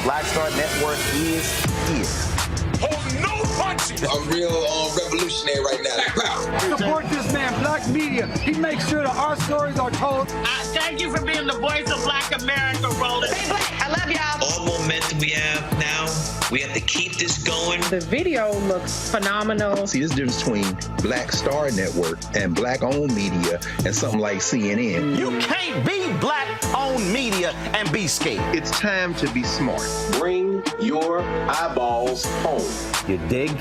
Black Star Network is here. Hold no punches. A real revolutionary right now. Black power. Support this man, Black media. He makes sure that our stories are told. Thank you for being the voice of Black America, Roland. Stay black. I love y'all. All momentum we have now, we have to keep this going. The video looks phenomenal. See, this difference between Black Star Network and Black-owned media and something like CNN. You can't be Black-owned media and be scared. It's time to be smart. Bring your eyeballs home. You dig?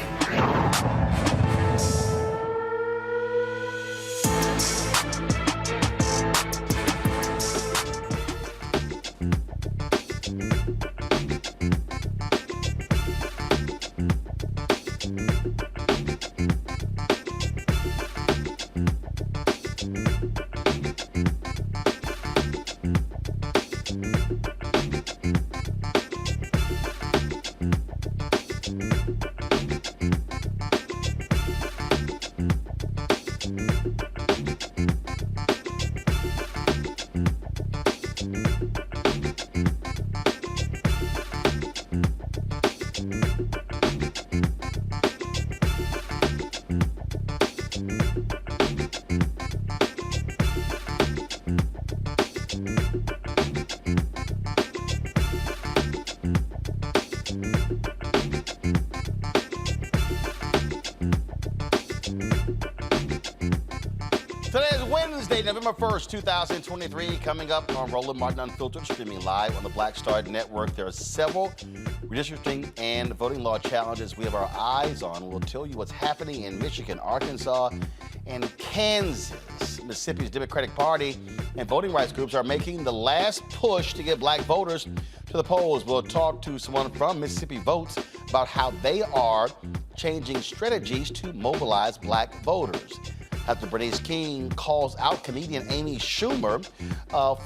Today is Wednesday, November 1st, 2023. Coming up on Roland Martin Unfiltered, streaming live on the Black Star Network. There are several redistricting and voting law challenges we have our eyes on. We'll tell you what's happening in Michigan, Arkansas, and Kansas. Mississippi's Democratic Party and voting rights groups are making the last push to get Black voters to the polls. We'll talk to someone from Mississippi Votes about how they are changing strategies to mobilize Black voters. After Bernice Kings calls out comedian Amy Schumer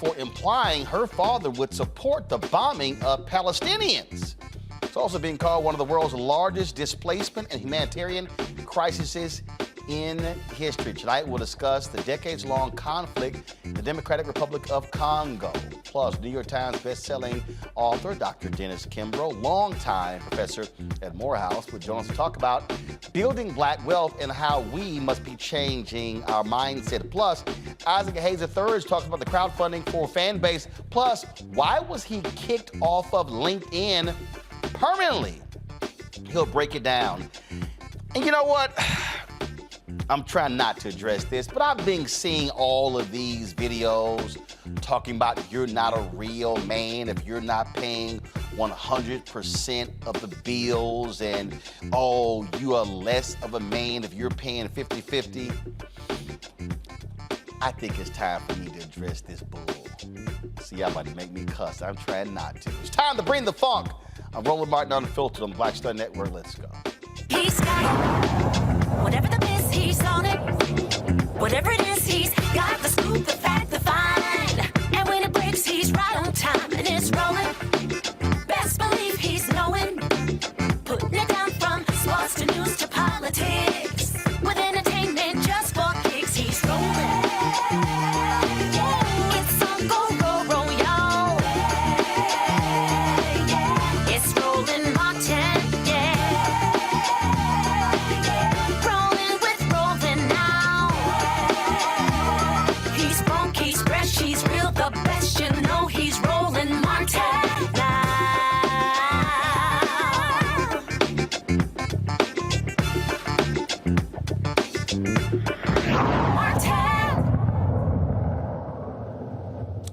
for implying her father would support the bombing of Palestinians. It's also being called one of the world's largest displacement and humanitarian crises in history. Tonight, we'll discuss the decades-long conflict in the Democratic Republic of Congo. Plus, New York Times best-selling author Dr. Dennis Kimbro, longtime professor at Morehouse, will join us to talk about building Black wealth and how we must be changing our mindset. Plus, Isaac Hayes III is talking about the crowdfunding for fan base. Plus, why was he kicked off of LinkedIn permanently? He'll break it down. And you know what? I'm trying not to address this, but I've been seeing all of these videos talking about you're not a real man if you're not paying 100% of the bills, and oh, you are less of a man if you're paying 50-50. I think it's time for me to address this bull. See, y'all about to make me cuss. I'm trying not to. It's time to bring the funk. I'm Roland Martin Unfiltered on the Black Star Network. Let's go. He's got it. Whatever the miss, he's on it. Whatever it is, he's got the scoop, the fact, the find. And when it breaks, he's right on time and it's rolling. Best believe he's knowing. Putting it down from sports to news to politics. With entertainment just for kicks, he's rolling. Yeah, it's on go, roll, roll, y'all. Yeah, it's Roland Martin. He's real, the best, you know he's Roland Martin now. Martin.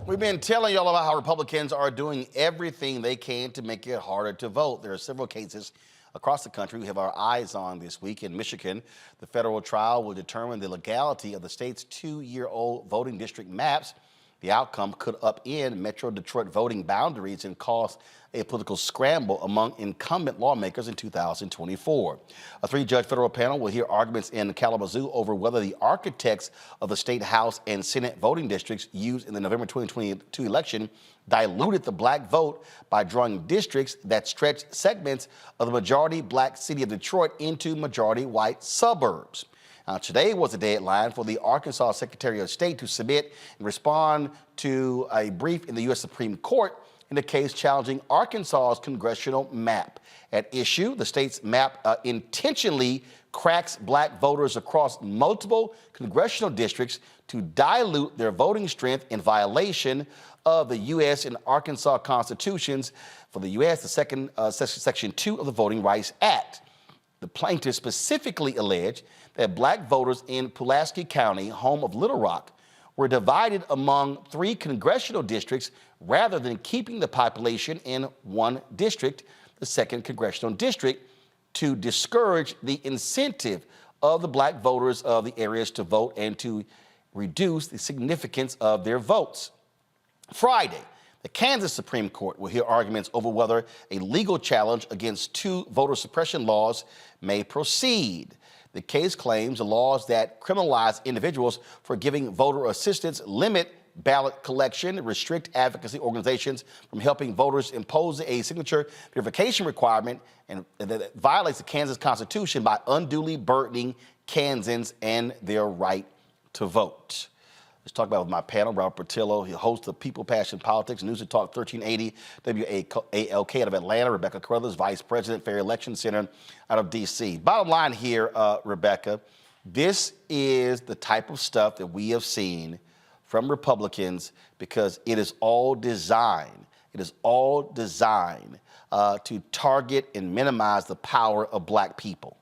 We've been telling y'all about how Republicans are doing everything they can to make it harder to vote. There are several cases across the country we have our eyes on this week. In Michigan, the federal trial will determine the legality of the state's 2-year-old voting district maps. The outcome could upend Metro Detroit voting boundaries and cause a political scramble among incumbent lawmakers in 2024. A 3-judge federal panel will hear arguments in Kalamazoo over whether the architects of the state House and Senate voting districts used in the November 2022 election diluted the Black vote by drawing districts that stretched segments of the majority Black city of Detroit into majority white suburbs. Now, today was the deadline for the Arkansas Secretary of State to submit and respond to a brief in the U.S. Supreme Court in the case challenging Arkansas's congressional map. At issue, the state's map intentionally cracks black voters across multiple congressional districts to dilute their voting strength in violation of the U.S. and Arkansas constitutions. For the U.S., the Section 2 of the Voting Rights Act. The plaintiffs specifically allege that black voters in Pulaski County, home of Little Rock, were divided among 3 congressional districts rather than keeping the population in one district, the 2nd Congressional District, to discourage the incentive of the black voters of the areas to vote and to reduce the significance of their votes. Friday, the Kansas Supreme Court will hear arguments over whether a legal challenge against 2 voter suppression laws may proceed. The case claims the laws that criminalize individuals for giving voter assistance, limit ballot collection, restrict advocacy organizations from helping voters, impose a signature verification requirement, and that violates the Kansas Constitution by unduly burdening Kansans and their right to vote. Let's talk about it with my panel, Robert Portillo. He hosts of People, Passion, Politics, News and Talk 1380, WALK out of Atlanta. Rebecca Carruthers, Vice President, Fair Election Center out of D.C. Bottom line here, Rebecca, this is the type of stuff that we have seen from Republicans because it is all designed. It is all designed to target and minimize the power of black people.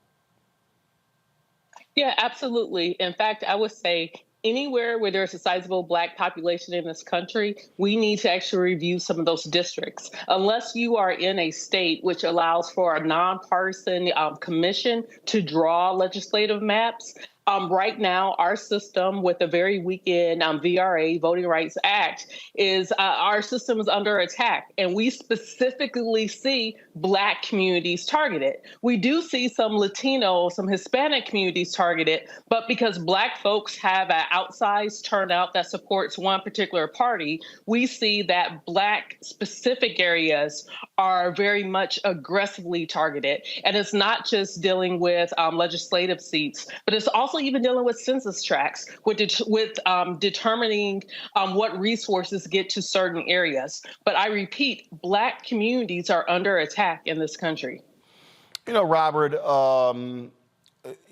Yeah, absolutely. In fact, I would say anywhere where there's a sizable black population in this country, we need to actually review some of those districts. Unless you are in a state which allows for a nonpartisan commission to draw legislative maps, right now, our system with a very weakened VRA, Voting Rights Act, is our system is under attack. And we specifically see black communities targeted. We do see some Latino, some Hispanic communities targeted, but because black folks have an outsized turnout that supports one particular party, we see that black specific areas are very much aggressively targeted. And it's not just dealing with legislative seats, but it's also even dealing with census tracts, with determining what resources get to certain areas. But I repeat, black communities are under attack in this country. You know, Robert,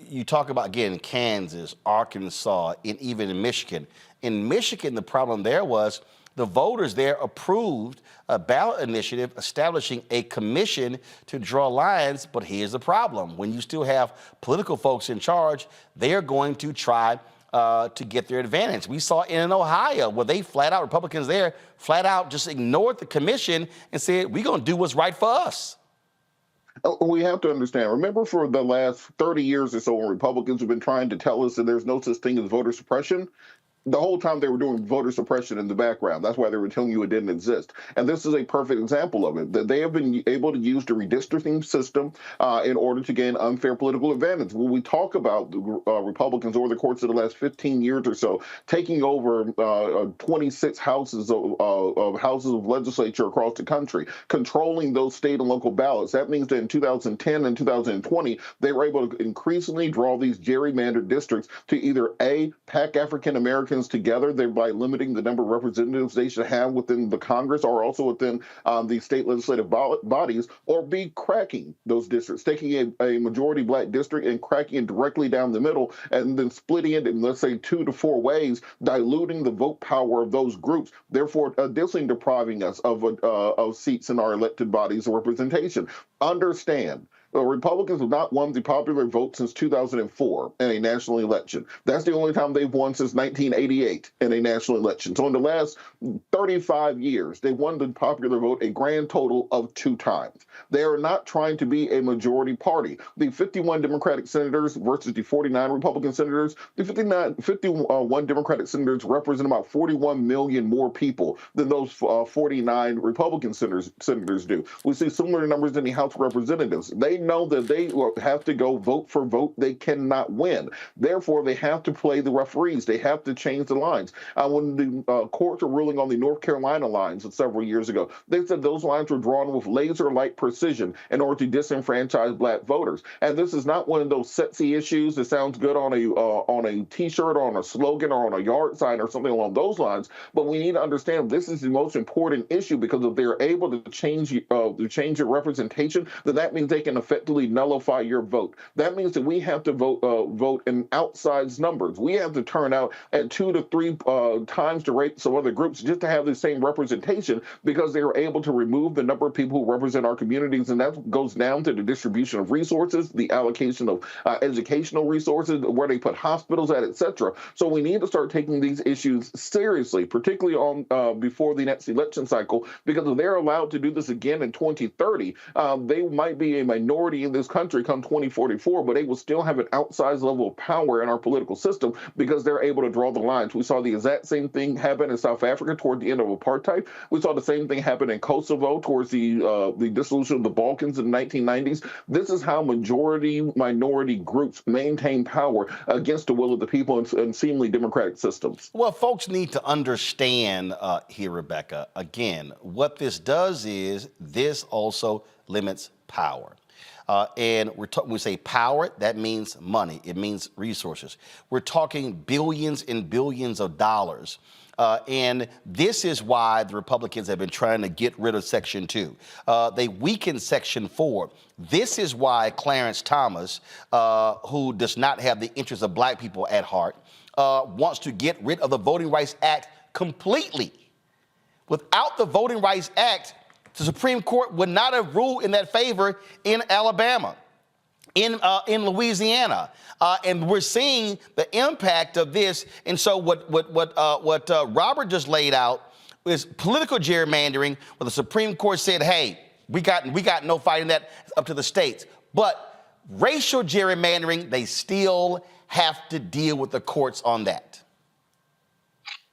you talk about, again, Kansas, Arkansas, and even in Michigan. In Michigan, the problem there was the voters there approved a ballot initiative establishing a commission to draw lines, but here's the problem. When you still have political folks in charge, they're going to try to get their advantage. We saw in Ohio where they flat out, Republicans there, flat out just ignored the commission and said, we're going to do what's right for us. We have to understand, remember for the last 30 years or so when Republicans have been trying to tell us that there's no such thing as voter suppression? The whole time they were doing voter suppression in the background. That's why they were telling you it didn't exist. And this is a perfect example of it, that they have been able to use the redistricting system in order to gain unfair political advantage. When we talk about the Republicans over the course of the last 15 years or so, taking over 26 houses of legislature across the country, controlling those state and local ballots, that means that in 2010 and 2020, they were able to increasingly draw these gerrymandered districts to either A, pack African Americans together, thereby limiting the number of representatives they should have within the Congress or also within the state legislative bodies, or be cracking those districts, taking a majority black district and cracking it directly down the middle and then splitting it in, let's say, 2 to 4 ways, diluting the vote power of those groups, therefore additionally depriving us of seats in our elected bodies of representation. Understand, Republicans have not won the popular vote since 2004 in a national election. That's the only time they've won since 1988 in a national election. So in the last 35 years, they won the popular vote a grand total of 2 times. They are not trying to be a majority party. The 51 Democratic senators versus the 49 Republican senators, the 51 Democratic senators represent about 41 million more people than those 49 Republican senators do. We see similar numbers in the House of Representatives. They know that they have to go vote for vote. They cannot win. Therefore, they have to play the referees. They have to change the lines. When the courts were ruling on the North Carolina lines several years ago, they said those lines were drawn with laser-like precision in order to disenfranchise black voters. And this is not one of those sexy issues that sounds good on a T-shirt or on a slogan or on a yard sign or something along those lines. But we need to understand this is the most important issue, because if they're able to change your representation, then that means they can effectively nullify your vote. That means that we have to vote in outsized numbers. We have to turn out at 2 to 3 times the rates of other groups just to have the same representation, because they are able to remove the number of people who represent our communities, and that goes down to the distribution of resources, the allocation of educational resources, where they put hospitals at, etc. So we need to start taking these issues seriously, particularly on before the next election cycle, because if they're allowed to do this again in 2030, they might be a minority in this country come 2044, but they will still have an outsized level of power in our political system because they're able to draw the lines. We saw the exact same thing happen in South Africa toward the end of apartheid. We saw the same thing happen in Kosovo towards the dissolution of the Balkans in the 1990s. This is how minority groups maintain power against the will of the people in seemingly democratic systems. Well, folks need to understand here, Rebecca, again, what this does is this also limits power. And when we say power, that means money. It means resources. We're talking billions and billions of dollars. And this is why the Republicans have been trying to get rid of Section 2. They weakened Section 4. This is why Clarence Thomas, who does not have the interests of black people at heart, wants to get rid of the Voting Rights Act completely. Without the Voting Rights Act, the Supreme Court would not have ruled in that favor in Alabama, in Louisiana, and we're seeing the impact of this. And so what Robert just laid out is political gerrymandering, where the Supreme Court said, "Hey, we got no fight in that. It's up to the states." But racial gerrymandering, they still have to deal with the courts on that.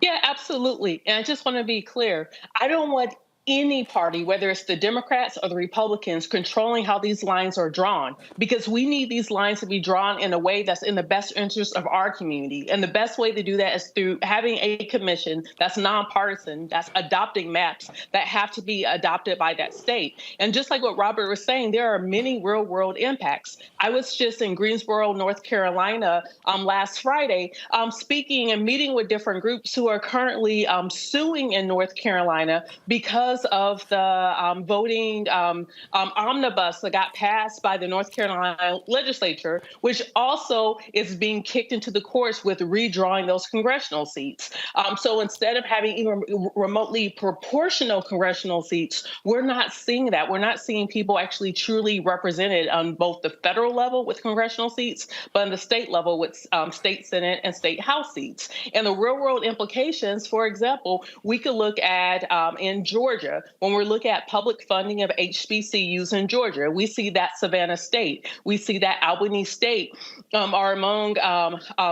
Yeah, absolutely. And I just want to be clear. I don't want any party, whether it's the Democrats or the Republicans, controlling how these lines are drawn, because we need these lines to be drawn in a way that's in the best interest of our community. And the best way to do that is through having a commission that's nonpartisan, that's adopting maps that have to be adopted by that state. And just like what Robert was saying, there are many real world impacts. I was just in Greensboro, North Carolina last Friday, speaking and meeting with different groups who are currently suing in North Carolina because of the voting omnibus that got passed by the North Carolina legislature, which also is being kicked into the courts with redrawing those congressional seats. So instead of having even remotely proportional congressional seats, we're not seeing that. We're not seeing people actually truly represented on both the federal level with congressional seats, but on the state level with state Senate and state House seats. And the real world implications, for example, we could look at in Georgia. When we're looking at public funding of HBCUs in Georgia, we see that Savannah State, we see that Albany State are among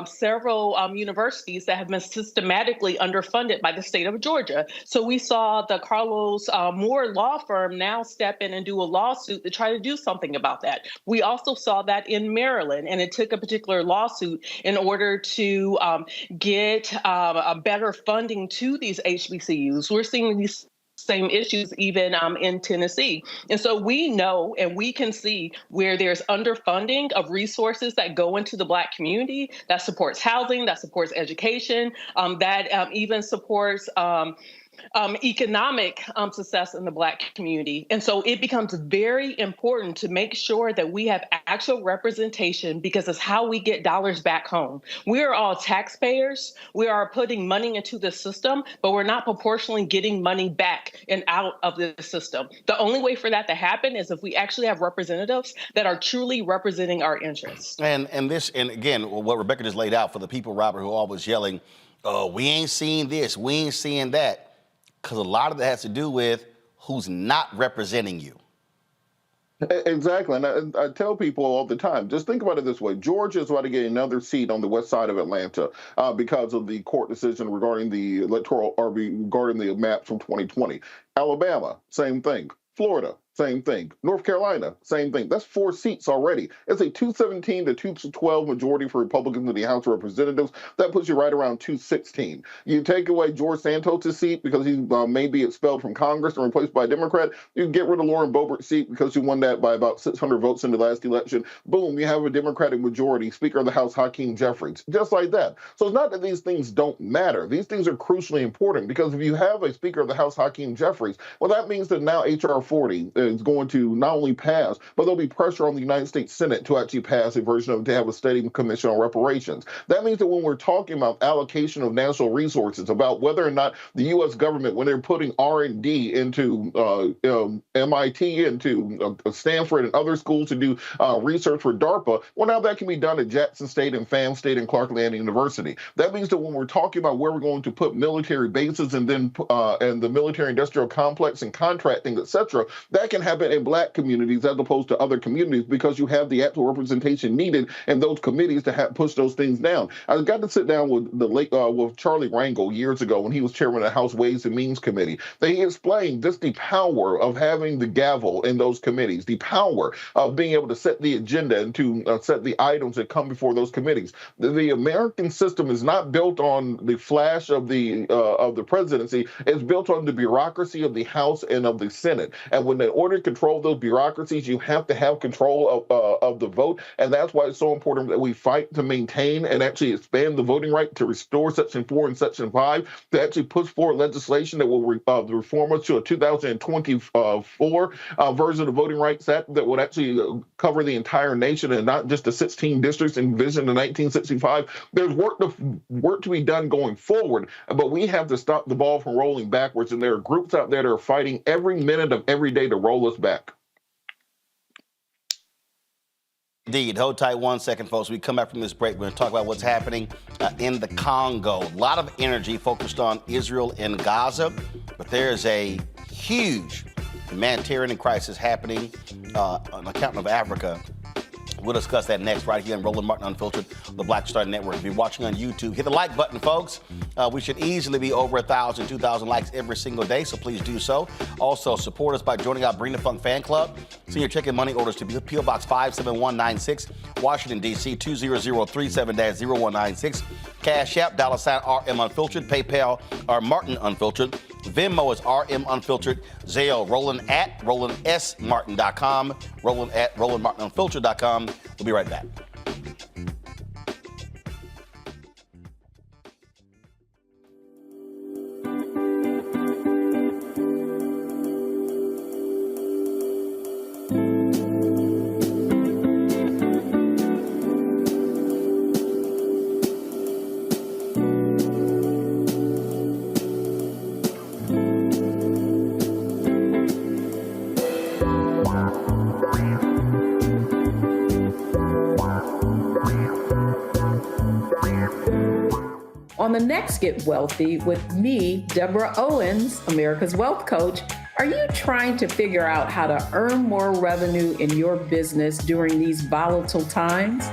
several universities that have been systematically underfunded by the state of Georgia. So we saw the Carlos Moore law firm now step in and do a lawsuit to try to do something about that. We also saw that in Maryland, and it took a particular lawsuit in order to get a better funding to these HBCUs. We're seeing these same issues even in Tennessee. And so we know and we can see where there's underfunding of resources that go into the Black community, that supports housing, that supports education, that even supports economic success in the Black community. And so it becomes very important to make sure that we have actual representation, because it's how we get dollars back home. We are all taxpayers. We are putting money into the system, but we're not proportionally getting money back and out of the system. The only way for that to happen is if we actually have representatives that are truly representing our interests. And again, what Rebecca just laid out for the people, Robert, who are always yelling, "Oh, we ain't seeing this, we ain't seeing that." Because a lot of that has to do with who's not representing you. Exactly. And I tell people all the time, just think about it this way. Georgia is about to get another seat on the west side of Atlanta because of the court decision regarding the electoral or regarding the map from 2020. Alabama, same thing. Florida, Same thing. North Carolina, same thing. That's 4 seats already. It's a 217 to 212 majority for Republicans in the House of Representatives. That puts you right around 216. You take away George Santos' seat because he may be expelled from Congress and replaced by a Democrat. You get rid of Lauren Boebert's seat because she won that by about 600 votes in the last election. Boom, you have a Democratic majority. Speaker of the House, Hakeem Jeffries. Just like that. So it's not that these things don't matter. These things are crucially important because if you have a Speaker of the House, Hakeem Jeffries, well, that means that now H.R. 40 is going to not only pass, but there'll be pressure on the United States Senate to actually pass a version of to have a study commission on reparations. That means that when we're talking about allocation of national resources, about whether or not the U.S. government, when they're putting R&D into MIT, into Stanford and other schools to do research for DARPA, well, now that can be done at Jackson State and FAM State and Clark Atlanta University. That means that when we're talking about where we're going to put military bases and then and the military industrial complex and contracting, etc., that can happen in Black communities as opposed to other communities because you have the actual representation needed in those committees to push those things down. I got to sit down with with Charlie Rangel years ago when he was chairman of the House Ways and Means Committee. He explained just the power of having the gavel in those committees, the power of being able to set the agenda and to set the items that come before those committees. The American system is not built on the flash of the presidency. It's built on the bureaucracy of the House and of the Senate. And when in order to control those bureaucracies, you have to have control of the vote. And that's why it's so important that we fight to maintain and actually expand the voting right, to restore Section 4 and Section 5, to actually push forward legislation that will reform us to a 2024 version of the Voting Rights Act that would actually cover the entire nation and not just the 16 districts envisioned in 1965. There's work to be done going forward, but we have to stop the ball from rolling backwards. And there are groups out there that are fighting every minute of every day to roll us back. Indeed. Hold tight 1 second, folks. We come back from this break. We're going to talk about what's happening in the Congo. A lot of energy focused on Israel and Gaza, but there is a huge humanitarian crisis happening on the continent of Africa. We'll discuss that next right here on Roland Martin Unfiltered on the Black Star Network. If you're watching on YouTube, hit the like button, folks. We should easily be over 1,000, 2,000 likes every single day, so please do so. Also, support us by joining our Bring the Funk fan club. Send your check and money orders to P.O. Box 57196, Washington, D.C. 20037-0196. Cash App, $RM Unfiltered. PayPal, or Martin Unfiltered. Venmo is RM Unfiltered. Zelle, Roland at RolandSMartin.com. Roland at RolandMartinUnfiltered.com. We'll be right back. On the next Get Wealthy with me, Deborah Owens, America's Wealth Coach, are you trying to figure out how to earn more revenue in your business during these volatile times?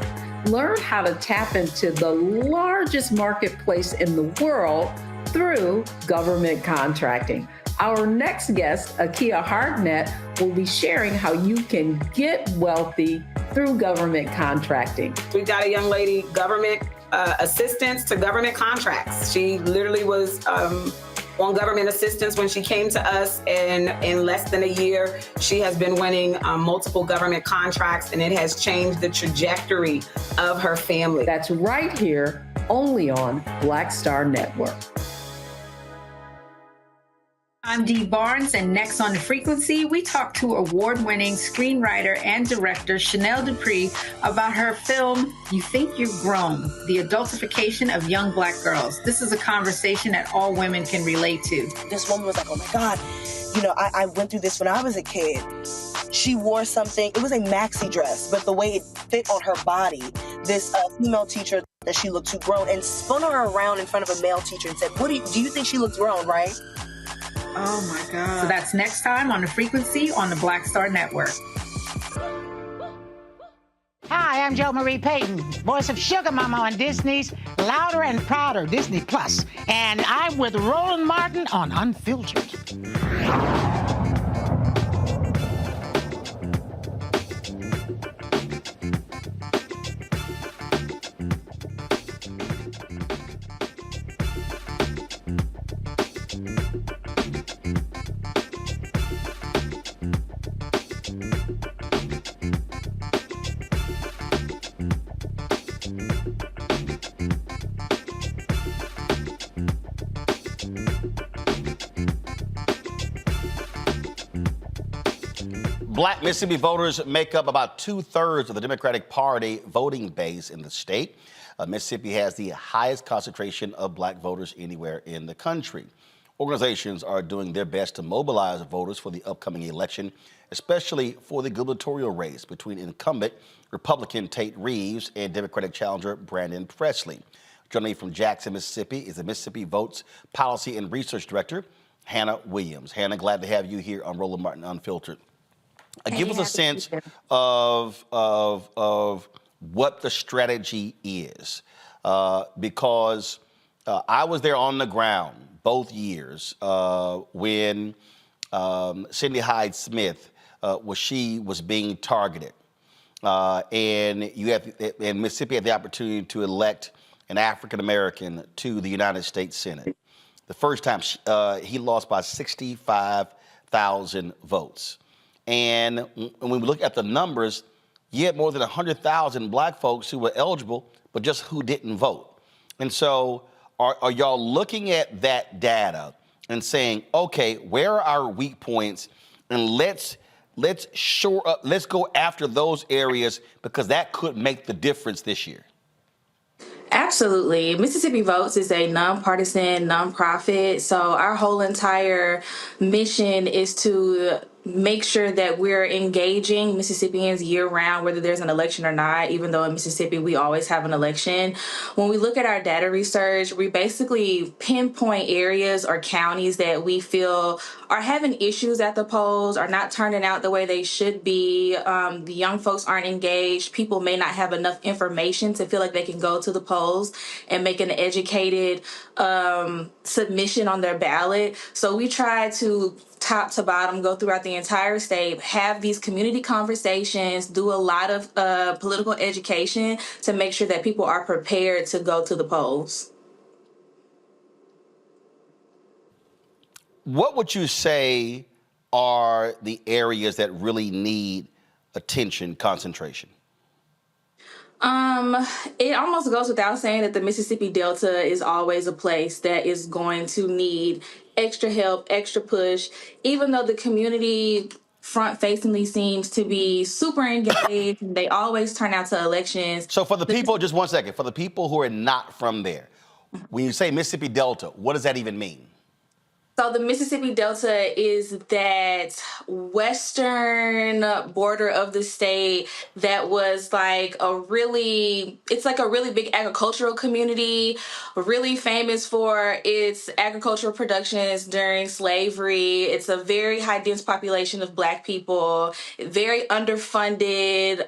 Learn how to tap into the largest marketplace in the world through government contracting. Our next guest, Akia Hardnett, will be sharing how you can get wealthy through government contracting. We've got a young lady, government assistance to government contracts. She literally was on government assistance when she came to us, and in less than a year, she has been winning multiple government contracts, and it has changed the trajectory of her family. That's right here, only on Black Star Network. I'm Dee Barnes, and next on The Frequency, we talk to award-winning screenwriter and director Chanel Dupree about her film, You Think You've Grown, the adultification of young Black girls. This is a conversation that all women can relate to. This woman was like, oh my God, you know, I went through this when I was a kid. She wore something, it was a maxi dress, but the way it fit on her body, this female teacher that she looked too grown, and spun her around in front of a male teacher and said, do you think she looks grown, right? Oh my God. So that's next time on The Frequency on the Black Star Network. Hi, I'm Jo Marie Payton, voice of Sugar Mama on Disney's Louder and Prouder Disney Plus, and I'm with Roland Martin on Unfiltered. Black Mississippi voters make up about 2/3 of the Democratic Party voting base in the state. Mississippi has the highest concentration of black voters anywhere in the country. Organizations are doing their best to mobilize voters for the upcoming election, especially for the gubernatorial race between incumbent Republican Tate Reeves and Democratic challenger Brandon Presley. Joining me from Jackson, Mississippi is the Mississippi Votes Policy and Research Director, Hannah Williams. Hannah, glad to have you here on Roland Martin Unfiltered. Give us a sense of what the strategy is, because I was there on the ground both years when Cindy Hyde-Smith was being targeted, and Mississippi had the opportunity to elect an African American to the United States Senate. The first time he lost by 65,000 votes. And when we look at the numbers, you had more than 100,000 black folks who were eligible, but just who didn't vote. And so are y'all looking at that data and saying, okay, where are our weak points? And let's go after those areas, because that could make the difference this year. Absolutely. Mississippi Votes is a nonpartisan nonprofit. So our whole entire mission is to make sure that we're engaging Mississippians year-round, whether there's an election or not, even though in Mississippi we always have an election. When we look at our data research, we basically pinpoint areas or counties that we feel are having issues at the polls, are not turning out the way they should be. The young folks aren't engaged. People may not have enough information to feel like they can go to the polls and make an educated submission on their ballot. So we try to top to bottom, go throughout the entire state, have these community conversations, do a lot of political education to make sure that people are prepared to go to the polls. What would you say are the areas that really need attention, concentration? It almost goes without saying that the Mississippi Delta is always a place that is going to need extra help, extra push, even though the community front-facingly seems to be super engaged. They always turn out to elections. So for the people, just 1 second, for the people who are not from there, when you say Mississippi Delta, what does that even mean? So the Mississippi Delta is that western border of the state that was it's like a really big agricultural community, really famous for its agricultural productions during slavery. It's a very high dense population of black people, very underfunded.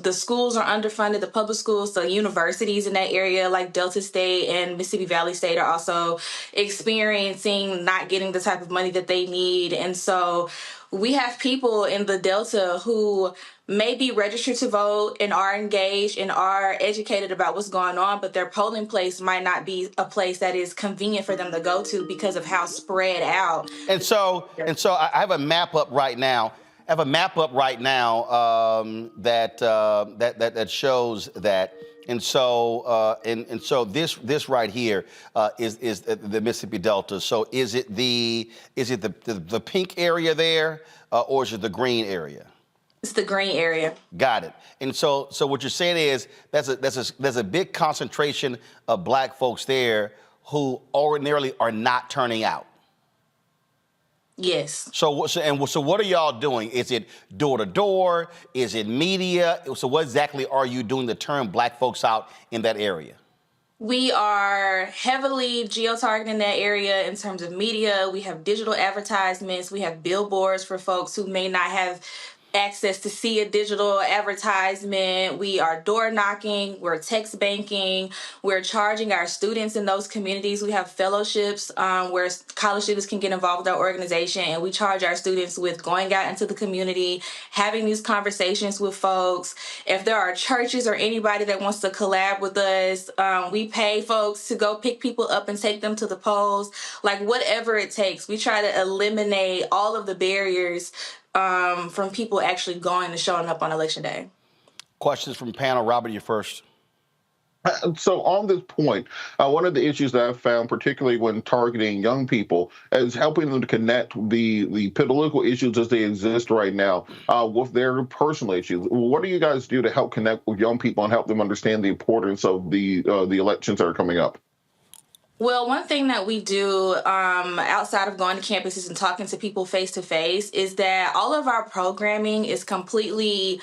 The schools are underfunded, the public schools, the universities in that area like Delta State and Mississippi Valley State are also experiencing not getting the type of money that they need. And so we have people in the Delta who may be registered to vote and are engaged and are educated about what's going on, but their polling place might not be a place that is convenient for them to go to because of how spread out. And so I have a map up right now. That shows that. And so this right here is the Mississippi Delta. So is it the pink area there, or is it the green area? It's the green area. Got it. And so what you're saying is there's a big concentration of black folks there who ordinarily are not turning out. Yes. So what are y'all doing? Is it door to door? Is it media? So what exactly are you doing to turn black folks out in that area? We are heavily geo-targeting that area in terms of media. We have digital advertisements. We have billboards for folks who may not have access to see a digital advertisement. We are door knocking, we're text banking, we're charging our students in those communities. We have fellowships where college students can get involved with our organization, and we charge our students with going out into the community, having these conversations with folks. If there are churches or anybody that wants to collab with us, we pay folks to go pick people up and take them to the polls. Like whatever it takes, we try to eliminate all of the barriers from people actually going and showing up on election day. Questions from the panel. Robert, you first. So on this point, one of the issues that I've found, particularly when targeting young people, is helping them to connect the political issues as they exist right now with their personal issues. What do you guys do to help connect with young people and help them understand the importance of the elections that are coming up? Well, one thing that we do outside of going to campuses and talking to people face to face is that all of our programming is completely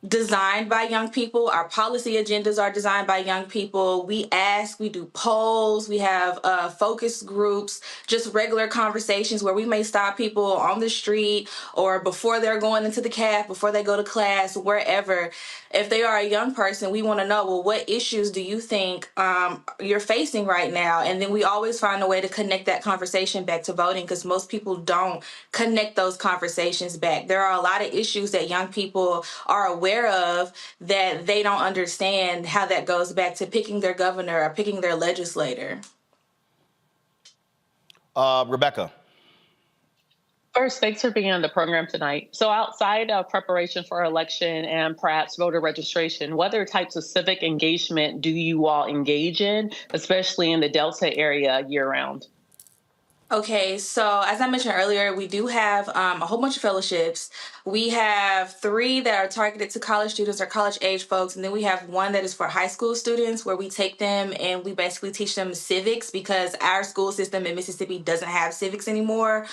designed by young people. Our policy agendas are designed by young people. We ask, we do polls, we have focus groups, just regular conversations where we may stop people on the street or before they're going into the caf, before they go to class, wherever. If they are a young person, we want to know, well, what issues do you think you're facing right now? And then we always find a way to connect that conversation back to voting, because most people don't connect those conversations back. There are a lot of issues that young people are aware of that they don't understand how that goes back to picking their governor or picking their legislator. Rebecca. First, thanks for being on the program tonight. So outside of preparation for election and perhaps voter registration, what other types of civic engagement do you all engage in, especially in the Delta area year-round? Okay, so as I mentioned earlier, we do have a whole bunch of fellowships. We have 3 that are targeted to college students or college age folks, and then we have 1 that is for high school students where we take them and we basically teach them civics, because our school system in Mississippi doesn't have civics anymore.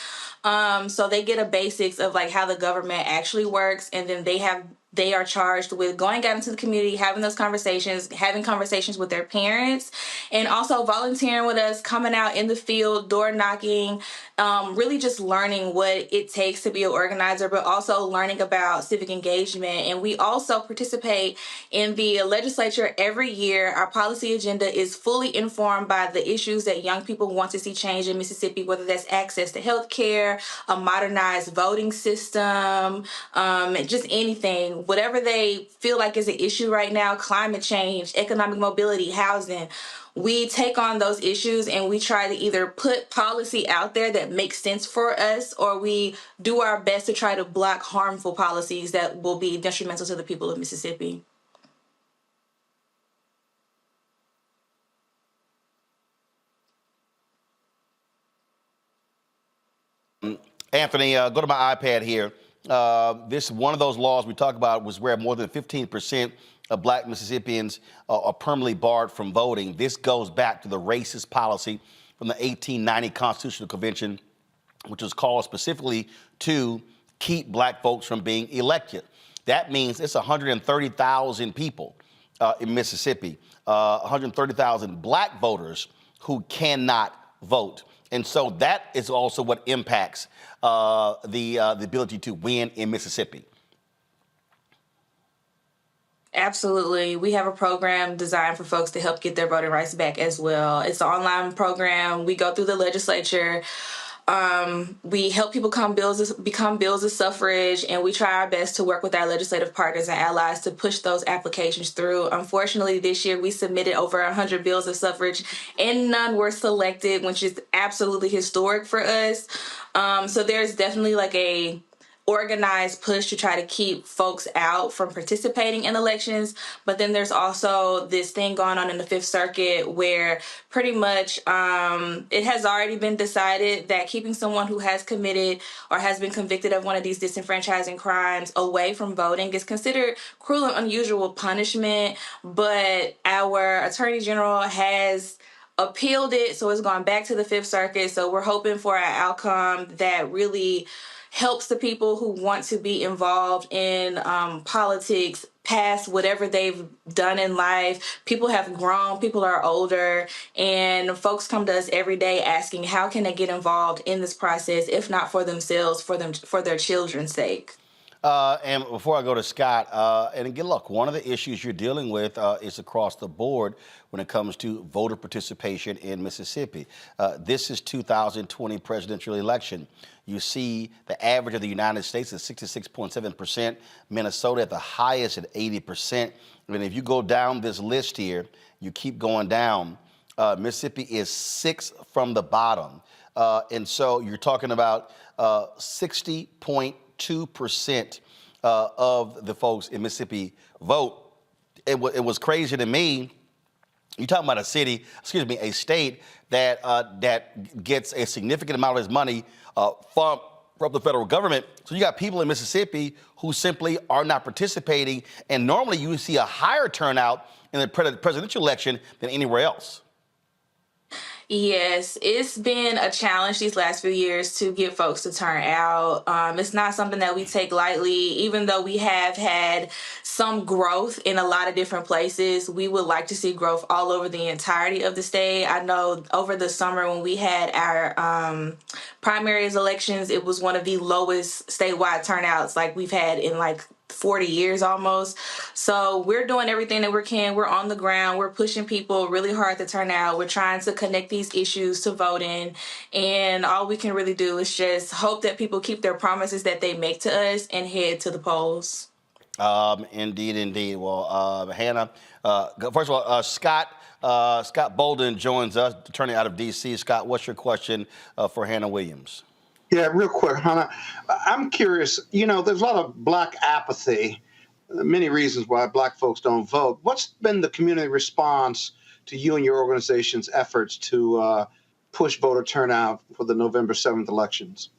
So they get a basics of like how the government actually works, and then they are charged with going out into the community, having those conversations, having conversations with their parents, and also volunteering with us, coming out in the field, door knocking, really just learning what it takes to be an organizer, but also learning about civic engagement. And we also participate in the legislature every year. Our policy agenda is fully informed by the issues that young people want to see change in Mississippi, whether that's access to health care, a modernized voting system, just anything. Whatever they feel like is an issue right now, climate change, economic mobility, housing, we take on those issues and we try to either put policy out there that makes sense for us, or we do our best to try to block harmful policies that will be detrimental to the people of Mississippi. Anthony, go to my iPad here. This one of those laws we talked about was where more than 15% of Black Mississippians are permanently barred from voting. This goes back to the racist policy from the 1890 Constitutional Convention, which was called specifically to keep Black folks from being elected. That means it's 130,000 people in Mississippi, 130,000 Black voters who cannot vote. And so that is also what impacts the ability to win in Mississippi. Absolutely. We have a program designed for folks to help get their voting rights back as well. It's an online program. We go through the legislature. We help people become bills of suffrage, and we try our best to work with our legislative partners and allies to push those applications through. Unfortunately, this year we submitted over 100 bills of suffrage and none were selected, which is absolutely historic for us. So there's definitely like a organized push to try to keep folks out from participating in elections. But then there's also this thing going on in the Fifth Circuit where pretty much it has already been decided that keeping someone who has committed or has been convicted of one of these disenfranchising crimes away from voting is considered cruel and unusual punishment. But our Attorney General has appealed it, so it's gone back to the Fifth Circuit. So we're hoping for an outcome that really helps the people who want to be involved in politics past whatever they've done in life. People have grown, people are older, and folks come to us every day asking how can they get involved in this process, if not for themselves, for their children's sake. And before I go to Scott, and again, look, one of the issues you're dealing with is across the board when it comes to voter participation in Mississippi. This is 2020 presidential election. You see the average of the United States is 66.7%, Minnesota at the highest at 80%. And if you go down this list here, you keep going down, Mississippi is 6th from the bottom. And so you're talking about 60.2% of the folks in Mississippi vote. it was crazy to me. You're talking about a state that gets a significant amount of its money from the federal government. So you got people in Mississippi who simply are not participating, and normally you see a higher turnout in the presidential election than anywhere else. Yes, it's been a challenge these last few years to get folks to turn out. It's not something that we take lightly, even though we have had some growth in a lot of different places. We would like to see growth all over the entirety of the state. I know over the summer when we had our primaries elections, it was one of the lowest statewide turnouts like we've had in like 40 years almost. So we're doing everything that we can. We're on the ground. We're pushing people really hard to turn out. We're trying to connect these issues to voting. And all we can really do is just hope that people keep their promises that they make to us and head to the polls. Indeed. Well, Hannah, first of all, Scott Bolden joins us, attorney out of D.C. Scott, what's your question for Hannah Williams? Yeah, real quick, Hannah. I'm curious, there's a lot of Black apathy, many reasons why Black folks don't vote. What's been the community response to you and your organization's efforts to push voter turnout for the November 7th elections?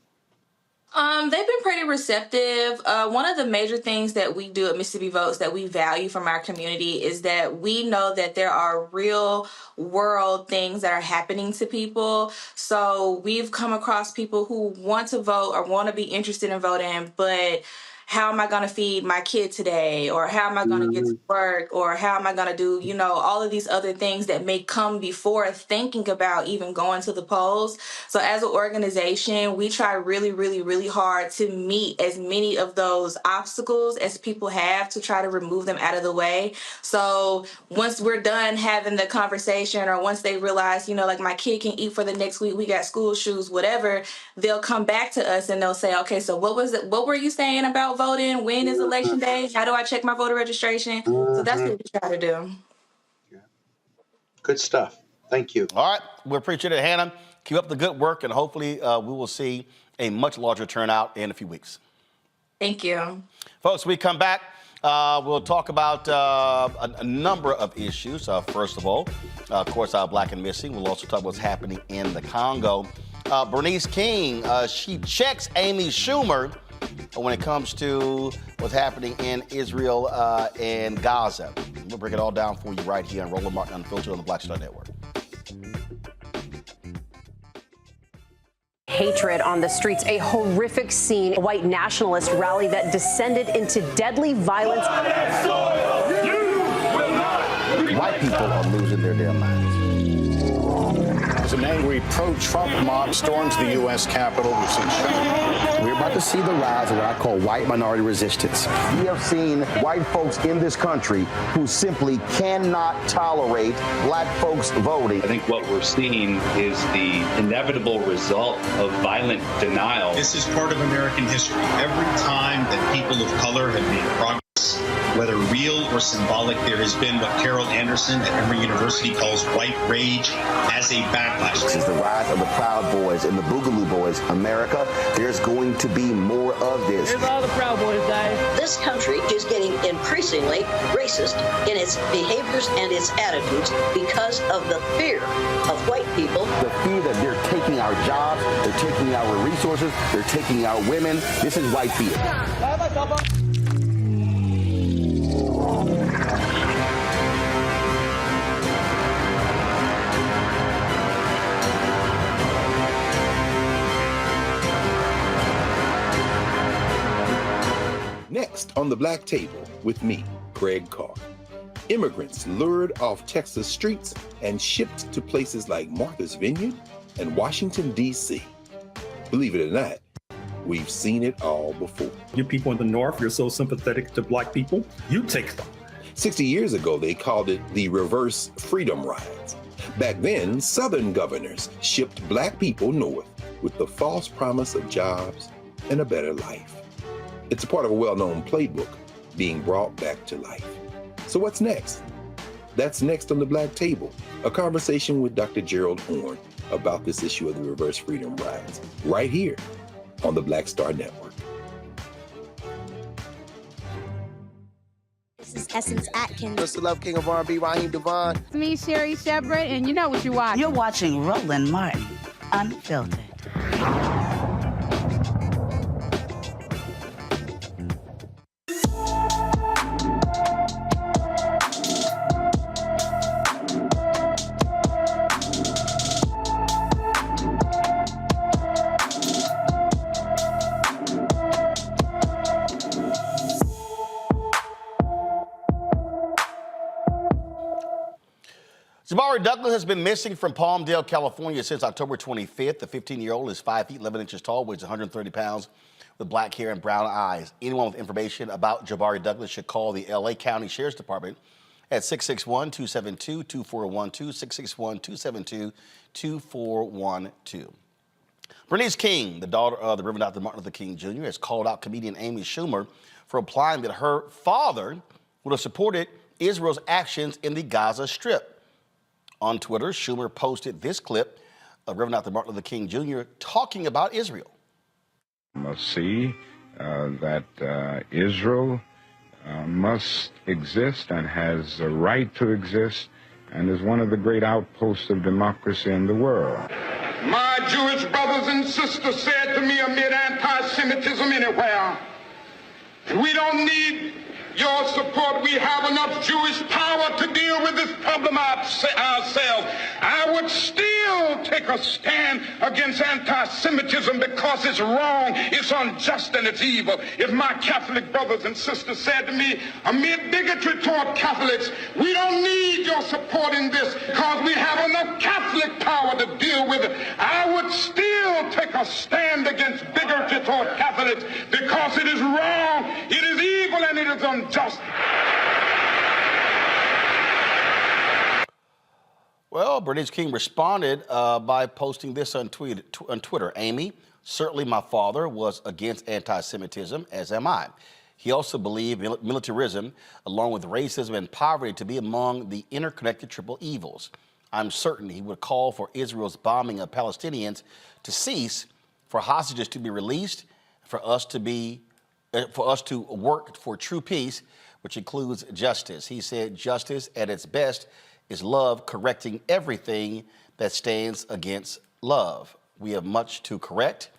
They've been pretty receptive. One of the major things that we do at Mississippi Votes that we value from our community is that we know that there are real world things that are happening to people. So we've come across people who want to vote or want to be interested in voting, but how am I going to feed my kid today? Or how am I going to get to work? Or how am I going to do, all of these other things that may come before thinking about even going to the polls. So as an organization, we try really, really, really hard to meet as many of those obstacles as people have to try to remove them out of the way. So once we're done having the conversation, or once they realize, like my kid can eat for the next week, we got school shoes, whatever, they'll come back to us and they'll say, okay, so what were you saying about voting? When is election day? How do I check my voter registration? So that's what we try to do. Yeah. Good stuff. Thank you. All right. We appreciate it, Hannah. Keep up the good work, and hopefully we will see a much larger turnout in a few weeks. Thank you. Folks, we come back. We'll talk about a number of issues. First of all, of course, Black and Missing. We'll also talk about what's happening in the Congo. Bernice King, she checks Amy Schumer when it comes to what's happening in Israel and Gaza. We'll break it all down for you right here on Roland Martin Unfiltered on the Black Star Network. Hatred on the streets, a horrific scene, a white nationalist rally that descended into deadly violence. White people are losing their damn minds. As an angry pro-Trump mob storms the U.S. Capitol, we're about to see the rise of what I call white minority resistance. We have seen white folks in this country who simply cannot tolerate Black folks voting. I think what we're seeing is the inevitable result of violent denial. This is part of American history. Every time that people of color have made progress, whether real or symbolic, there has been what Carol Anderson at Emory University calls white rage as a backlash. This is the rise of the Proud Boys and the Boogaloo Boys. America, there's going to be more of this. Here's all the Proud Boys, guys. This country is getting increasingly racist in its behaviors and its attitudes because of the fear of white people. The fear that they're taking our jobs, they're taking our resources, they're taking our women. This is white fear. Next on the Black Table with me, Greg Carr. Immigrants lured off Texas streets and shipped to places like Martha's Vineyard and Washington, D.C. Believe it or not, we've seen it all before. You people in the North, you're so sympathetic to Black people, you take them. 60 years ago, they called it the reverse freedom rides. Back then, Southern governors shipped Black people north with the false promise of jobs and a better life. It's a part of a well-known playbook being brought back to life. So what's next? That's next on the Black Table, a conversation with Dr. Gerald Horne about this issue of the reverse freedom rides, right here on the Black Star Network. This is Essence Atkins. Mr. Love King of R&B, Raheem Devon. It's me, Sherry Shepard, and you know what you watch. You're watching Roland Martin, Unfiltered. Jabari Douglas has been missing from Palmdale, California since October 25th. The 15-year-old is 5 feet 11 inches tall, weighs 130 pounds, with black hair and brown eyes. Anyone with information about Jabari Douglas should call the L.A. County Sheriff's Department at 661-272-2412, 661-272-2412. Bernice King, the daughter of the Reverend Dr. Martin Luther King Jr., has called out comedian Amy Schumer for implying that her father would have supported Israel's actions in the Gaza Strip. On Twitter, Schumer posted this clip of Reverend Dr. Martin Luther King Jr. talking about Israel. Must see that Israel must exist and has a right to exist and is one of the great outposts of democracy in the world. My Jewish brothers and sisters said to me amid anti-Semitism anywhere, we don't need your support. We have enough Jewish power to deal with this problem ourselves. I would still take a stand against anti-Semitism because it's wrong, it's unjust, and it's evil. If my Catholic brothers and sisters said to me, amid bigotry toward Catholics, we don't need your support in this because we have enough Catholic power to deal with it, I would still take a stand against bigotry toward Catholics because it is wrong, it is evil, and it is unjust. Well, Bernice King responded by posting this on Twitter. Amy, certainly my father was against anti-Semitism, as am I. He also believed militarism, along with racism and poverty, to be among the interconnected triple evils. I'm certain he would call for Israel's bombing of Palestinians to cease, for hostages to be released, for us to work for true peace, which includes justice. He said justice at its best is love correcting everything that stands against love. We have much to correct.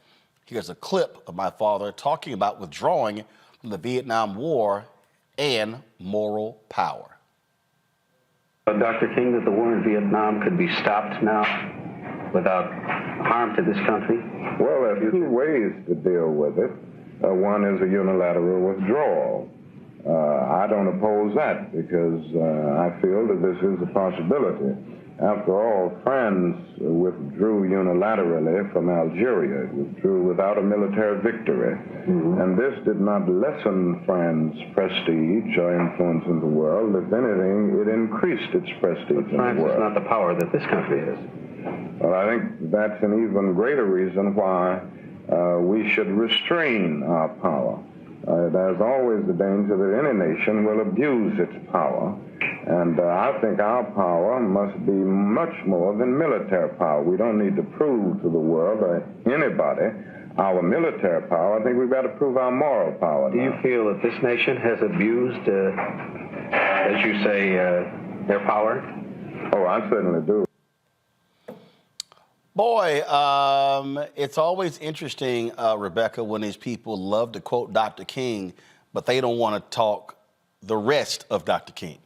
Here's a clip of my father talking about withdrawing from the Vietnam War and moral power. Dr. King, that the war in Vietnam could be stopped now without harm to this country? Well, there are two ways to deal with it. One is a unilateral withdrawal. I don't oppose that because I feel that this is a possibility. After all, France withdrew unilaterally from Algeria. It withdrew without a military victory. Mm-hmm. And this did not lessen France's prestige or influence in the world. If anything, it increased its prestige in the world. France is not the power that this country is. Well, I think that's an even greater reason why we should restrain our power. There's always the danger that any nation will abuse its power. And I think our power must be much more than military power. We don't need to prove to the world or anybody our military power. I think we've got to prove our moral power. Do you feel that this nation has abused, as you say, their power? Oh, I certainly do. Boy, it's always interesting, Rebecca, when these people love to quote Dr. King, but they don't want to talk the rest of Dr. King.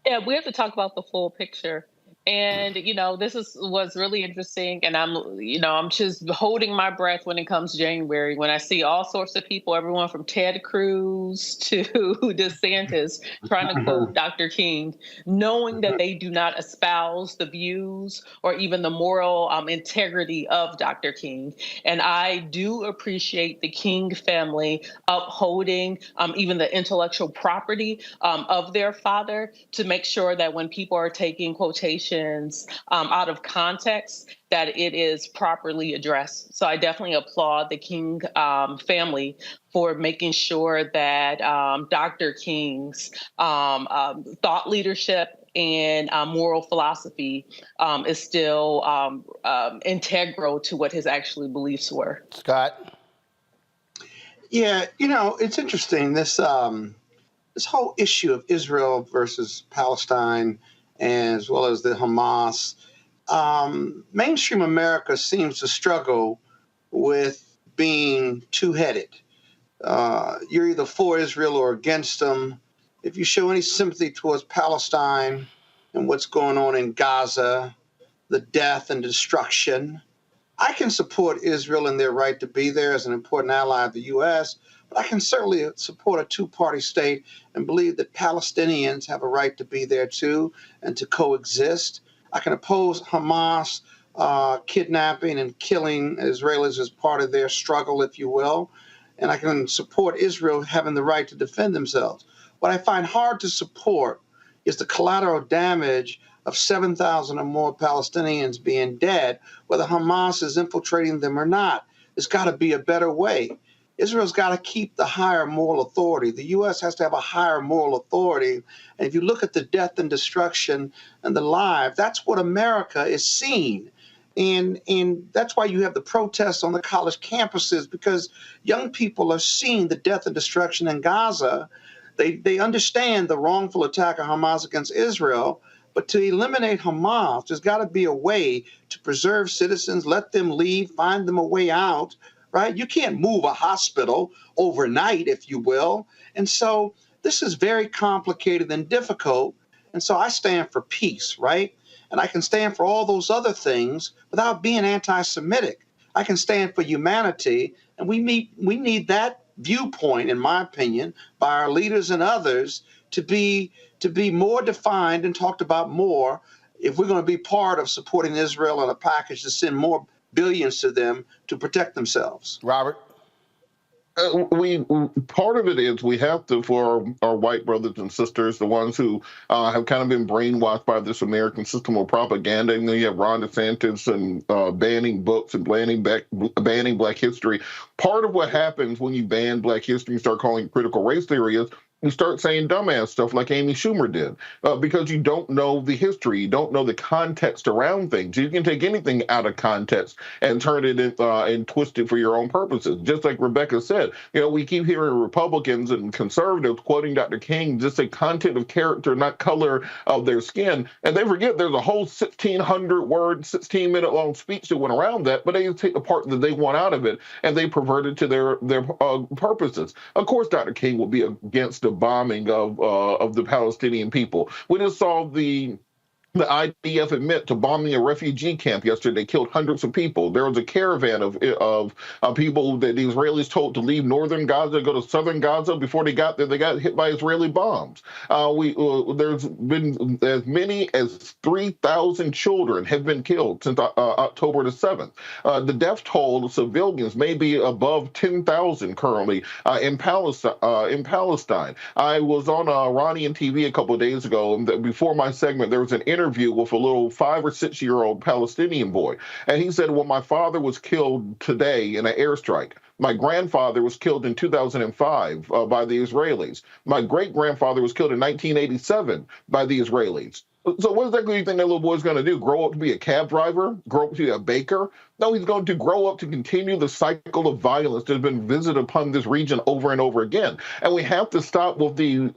Yeah, we have to talk about the full picture. And, this was really interesting. And I'm just holding my breath when it comes January, when I see all sorts of people, everyone from Ted Cruz to DeSantis trying to quote Dr. King, knowing that they do not espouse the views or even the moral integrity of Dr. King. And I do appreciate the King family upholding even the intellectual property of their father to make sure that when people are taking quotations out of context, that it is properly addressed. So I definitely applaud the King family for making sure that Dr. King's thought leadership and moral philosophy is still integral to what his actually beliefs were. Scott? Yeah, it's interesting. This this whole issue of Israel versus Palestine, as well as the Hamas, mainstream America seems to struggle with being two-headed. You're either for Israel or against them. If you show any sympathy towards Palestine and what's going on in Gaza, the death and destruction, I can support Israel in their right to be there as an important ally of the U.S., but I can certainly support a two-party state and believe that Palestinians have a right to be there too and to coexist. I can oppose Hamas kidnapping and killing Israelis as part of their struggle, if you will, and I can support Israel having the right to defend themselves. What I find hard to support is the collateral damage of 7,000 or more Palestinians being dead, whether Hamas is infiltrating them or not. There's got to be a better way. Israel's got to keep the higher moral authority. The U.S. has to have a higher moral authority. And if you look at the death and destruction and the lives, that's what America is seeing. And that's why you have the protests on the college campuses, because young people are seeing the death and destruction in Gaza. They understand the wrongful attack of Hamas against Israel, but to eliminate Hamas, there's got to be a way to preserve citizens, let them leave, find them a way out, right? You can't move a hospital overnight, if you will. And so this is very complicated and difficult. And so I stand for peace, right? And I can stand for all those other things without being anti-Semitic. I can stand for humanity, and we need that viewpoint, in my opinion, by our leaders and others to be more defined and talked about more if we're going to be part of supporting Israel in a package to send more billions to them to protect themselves. Robert? Part of it is we have to, for our white brothers and sisters, the ones who have kind of been brainwashed by this American system of propaganda, and then you have Ron DeSantis and banning books and banning Black history. Part of what happens when you ban Black history and start calling it critical race theory is you start saying dumbass stuff like Amy Schumer did, because you don't know the history, you don't know the context around things. You can take anything out of context and turn it in, and twist it for your own purposes. Just like Rebecca said, we keep hearing Republicans and conservatives quoting Dr. King just say content of character, not color of their skin, and they forget there's a whole 1,600-word, 16-minute-long speech that went around that, but they take the part that they want out of it and they pervert it to their purposes. Of course, Dr. King will be against the bombing of the Palestinian people. We just saw the IDF admit to bombing a refugee camp yesterday, killed hundreds of people. There was a caravan of people that the Israelis told to leave northern Gaza, go to southern Gaza. Before they got there, they got hit by Israeli bombs. There's been as many as 3,000 children have been killed since October the 7th. The death toll of civilians may be above 10,000 currently in Palestine. I was on Iranian TV a couple of days ago, and before my segment, there was an interview with a little 5 or 6 year old Palestinian boy. And he said, well, my father was killed today in an airstrike. My grandfather was killed in 2005 by the Israelis. My great-grandfather was killed in 1987 by the Israelis. So what exactly do you think that little boy's going to do? Grow up to be a cab driver? Grow up to be a baker? No, he's going to grow up to continue the cycle of violence that has been visited upon this region over and over again. And we have to stop with the,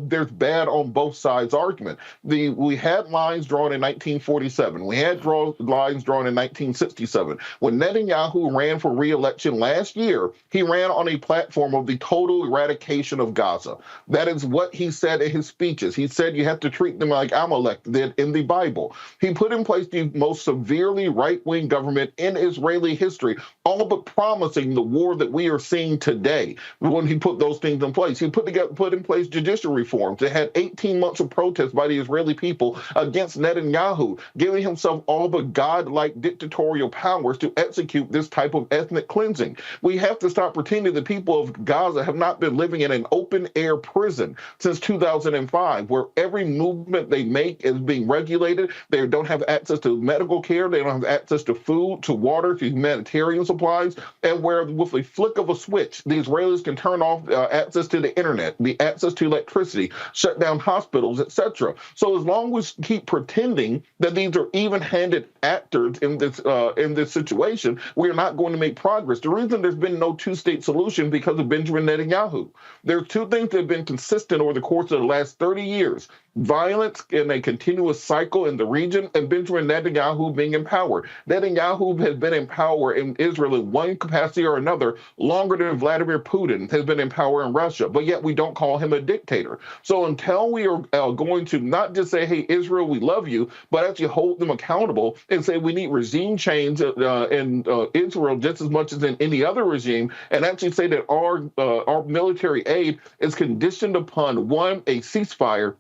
there's bad on both sides argument. We had lines drawn in 1947. We had lines drawn in 1967. When Netanyahu ran for re-election last year, he ran on a platform of the total eradication of Gaza. That is what he said in his speeches. He said you have to treat them like Amalek did in the Bible. He put in place the most severely right-wing government in Israeli history, all but promising the war that we are seeing today. When he put those things in place, he put in place judicial reforms. It had 18 months of protests by the Israeli people against Netanyahu, giving himself all but godlike dictatorial powers to execute this type of ethnic cleansing. We have to stop pretending the people of Gaza have not been living in an open-air prison since 2005, where every movement they make is being regulated. They don't have access to medical care. They don't have access to food. food to water to humanitarian supplies, and where with a flick of a switch, the Israelis can turn off access to the internet, the access to electricity, shut down hospitals, etc. So as long as we keep pretending that these are even-handed actors in this situation, we are not going to make progress. The reason there's been no two-state solution because of Benjamin Netanyahu. There are two things that have been consistent over the course of the last 30 years. Violence in a continuous cycle in the region, and Benjamin Netanyahu being in power. Netanyahu has been in power in Israel in one capacity or another longer than Vladimir Putin has been in power in Russia, but yet we don't call him a dictator. So until we are going to not just say, hey, Israel, we love you, but actually hold them accountable and say we need regime change in Israel just as much as in any other regime, and actually say that our military aid is conditioned upon, one, a ceasefire,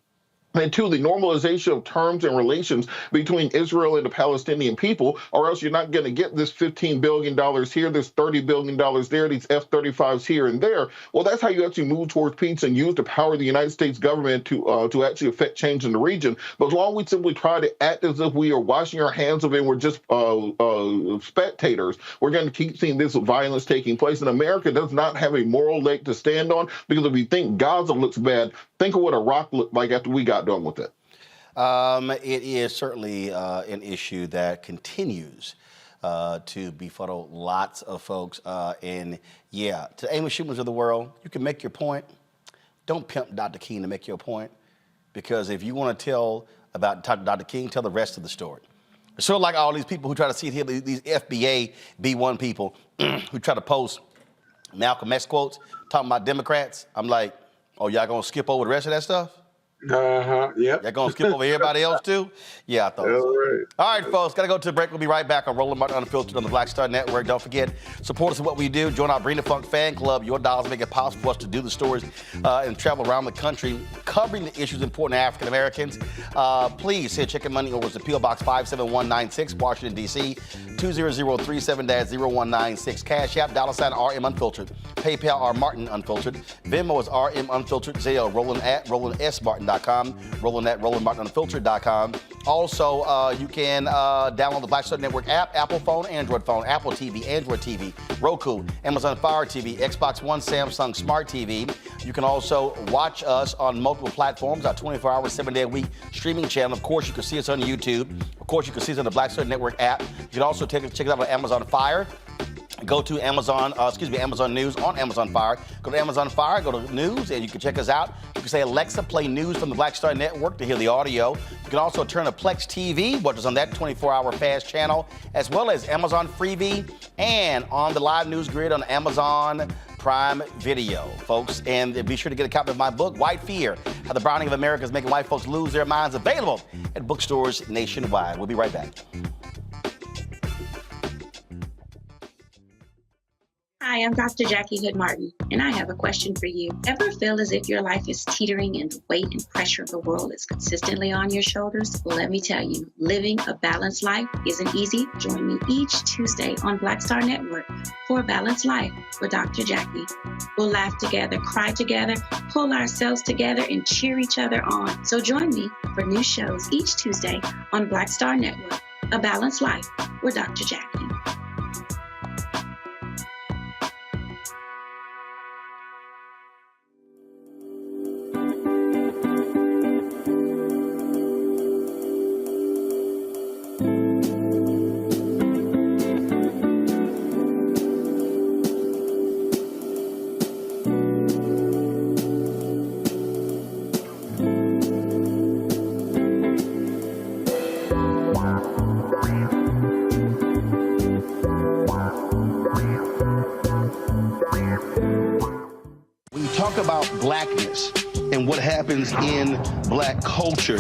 and two, the normalization of terms and relations between Israel and the Palestinian people, or else you're not going to get this $15 billion here, this $30 billion there, these F-35s here and there. Well, that's how you actually move towards peace and use the power of the United States government to actually affect change in the region. But as long as we simply try to act as if we are washing our hands of it and we're just spectators, we're going to keep seeing this violence taking place. And America does not have a moral leg to stand on, because if you think Gaza looks bad, think of what Iraq looked like after we got done with it. It is certainly an issue that continues to befuddle lots of folks. And yeah, to Amy Schumer's of the world, you can make your point. Don't pimp Dr. King to make your point, because if you want to tell about Dr. King, tell the rest of the story. It's sort of like all these people who try to see here, these FBA B1 people who try to post Malcolm X quotes talking about Democrats. I'm like, oh, y'all gonna skip over the rest of that stuff? Yep. Y'all gonna skip over everybody else too? Yeah, I thought so. Right. All right, folks, gotta go to the break. We'll be right back on Roland Martin Unfiltered on the Black Star Network. Don't forget, support us in what we do. Join our Bring the Funk fan club. Your dollars make it possible for us to do the stories and travel around the country covering the issues important to African Americans. Please send check and money over to P.O. Box 57196, Washington, D.C. 20037-0196. Cash App, $RM Unfiltered. PayPal, R Martin Unfiltered. Venmo is RM Unfiltered. Zelle, Roland at RolandSMartin.com. Roland at RolandMartinUnfiltered.com. Also, you can download the Black Star Network app, Apple phone, Android phone, Apple TV, Android TV, Roku, Amazon Fire TV, Xbox One, Samsung Smart TV. You can also watch us on multiple platforms, our 24-hour, 7-day-a-week streaming channel. Of course, you can see us on YouTube. Of course, you can see us on the Black Star Network app. You can also check it out on Amazon Fire. Go to Amazon News on Amazon Fire. Go to Amazon Fire, go to News, and you can check us out. You can say, Alexa, play news from the Black Star Network to hear the audio. You can also turn to Plex TV, which is on that 24-hour fast channel, as well as Amazon Freevee and on the live news grid on Amazon Prime Video, folks. And be sure to get a copy of my book, White Fear, How the Browning of America is Making White Folks Lose Their Minds, available at bookstores nationwide. We'll be right back. Hi, I'm Dr. Jackie Hood Martin, and I have a question for you. Ever feel as if your life is teetering and the weight and pressure of the world is consistently on your shoulders? Well, let me tell you, living a balanced life isn't easy. Join me each Tuesday on Black Star Network for A Balanced Life with Dr. Jackie. We'll laugh together, cry together, pull ourselves together, and cheer each other on. So join me for new shows each Tuesday on Black Star Network, A Balanced Life with Dr. Jackie. About blackness and what happens in black culture.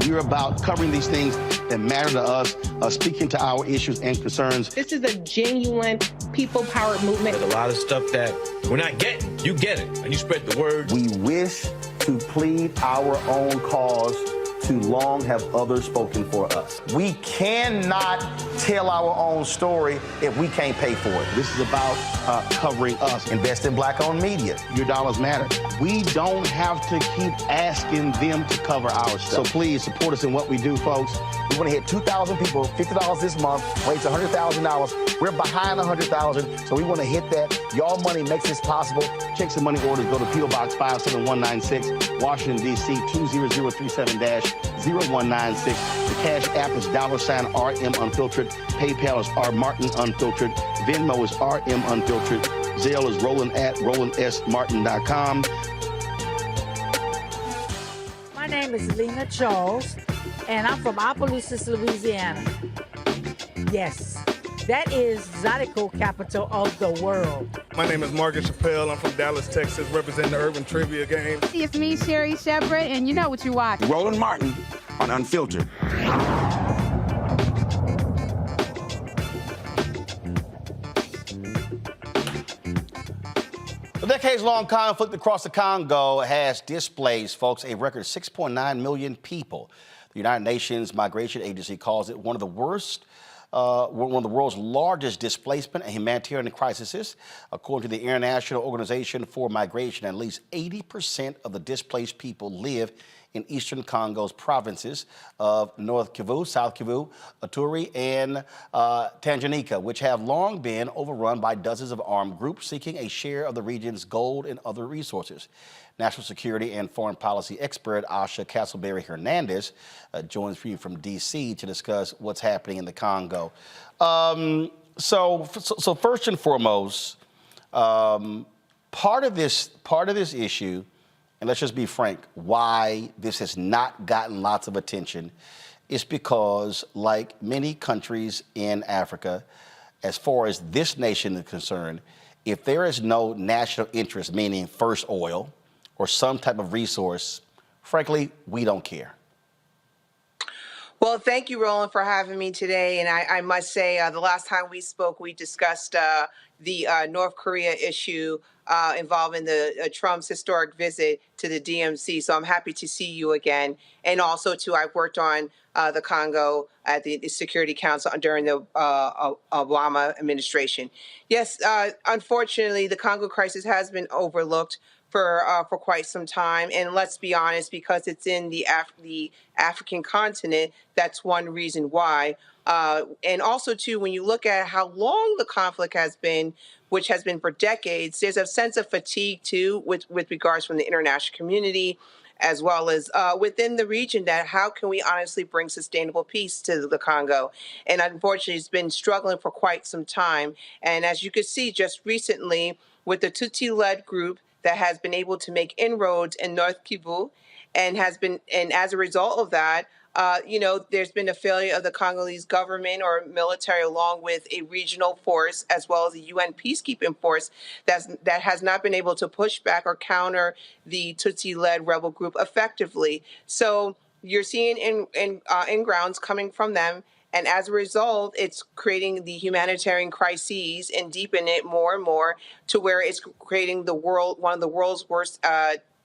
We're about covering these things that matter to us, speaking to our issues and concerns. This is a genuine people-powered movement. There's a lot of stuff that we're not getting. You get it, and you spread the word. We wish to plead our own cause too long have others spoken for us. We cannot tell our own story if we can't pay for it. This is about covering us. Invest in Black-owned media. Your dollars matter. We don't have to keep asking them to cover our stuff. So please support us in what we do, folks. We want to hit 2,000 people, $50 this month, raise $100,000. We're behind 100,000, so we want to hit that. Y'all money makes this possible. Checks and money orders go to P.O. Box 57196, Washington, D.C. 20037-0196. The Cash App is $RM Unfiltered. PayPal is R Martin Unfiltered. Venmo is RM Unfiltered. Zelle is Roland at RolandSMartin.com. My name is Lena Charles, and I'm from Opelousas, Louisiana. Yes, that is Zydeco capital of the world. My name is Margaret Chappelle. I'm from Dallas, Texas, representing the Urban Trivia Game. It's me, Sherry Shepard, and you know what you watch. Roland Martin on Unfiltered. The decades-long conflict across the Congo has displaced, folks, a record 6.9 million people. The United Nations Migration Agency calls it one of the worst, one of the world's largest displacement and humanitarian crises. According to the International Organization for Migration, at least 80% of the displaced people live in eastern Congo's provinces of North Kivu, South Kivu, Ituri, and Tanganyika, which have long been overrun by dozens of armed groups seeking a share of the region's gold and other resources. National security and foreign policy expert Asha Castleberry-Hernandez joins me from D.C. to discuss what's happening in the Congo. So first and foremost, part of this issue, and let's just be frank, why this has not gotten lots of attention is because, like many countries in Africa, as far as this nation is concerned, if there is no national interest, meaning first oil or some type of resource, frankly, we don't care. Well, thank you, Roland, for having me today. And I must say, the last time we spoke, we discussed the North Korea issue involving the Trump's historic visit to the DMC. So I'm happy to see you again. And also, too, I've worked on the Congo at the Security Council during the Obama administration. Yes, unfortunately, the Congo crisis has been overlooked for quite some time. And let's be honest, because it's in the African continent, that's one reason why. And also, too, when you look at how long the conflict has been, which has been for decades, there's a sense of fatigue, too, with regards from the international community, as well as within the region, that how can we honestly bring sustainable peace to the Congo? And unfortunately, it's been struggling for quite some time. And as you could see just recently with the Tutsi-led group that has been able to make inroads in North Kivu, and as a result of that, there's been a failure of the Congolese government or military, along with a regional force, as well as a UN peacekeeping force that has not been able to push back or counter the Tutsi-led rebel group effectively. So you're seeing in grounds coming from them. And as a result, it's creating the humanitarian crises and deepen it more and more to where it's creating one of the world's worst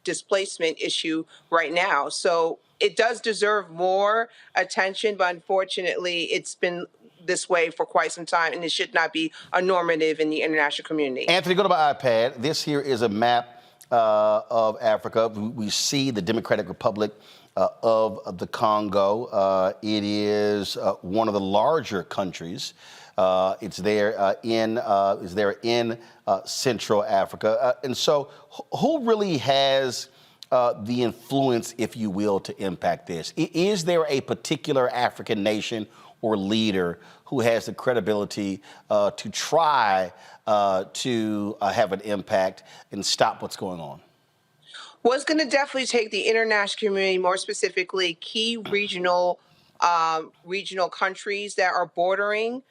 displacement issue right now. So it does deserve more attention, but unfortunately, it's been this way for quite some time, and it should not be a normative in the international community. Anthony, go to my iPad. This here is a map of Africa. We see the Democratic Republic of the Congo. It is one of the larger countries. It's there in Central Africa. And so who really has the influence, if you will, to impact this? Is there a particular African nation or leader who has the credibility to try to have an impact and stop what's going on? Well, it's going to definitely take the international community, more specifically key regional countries that are bordering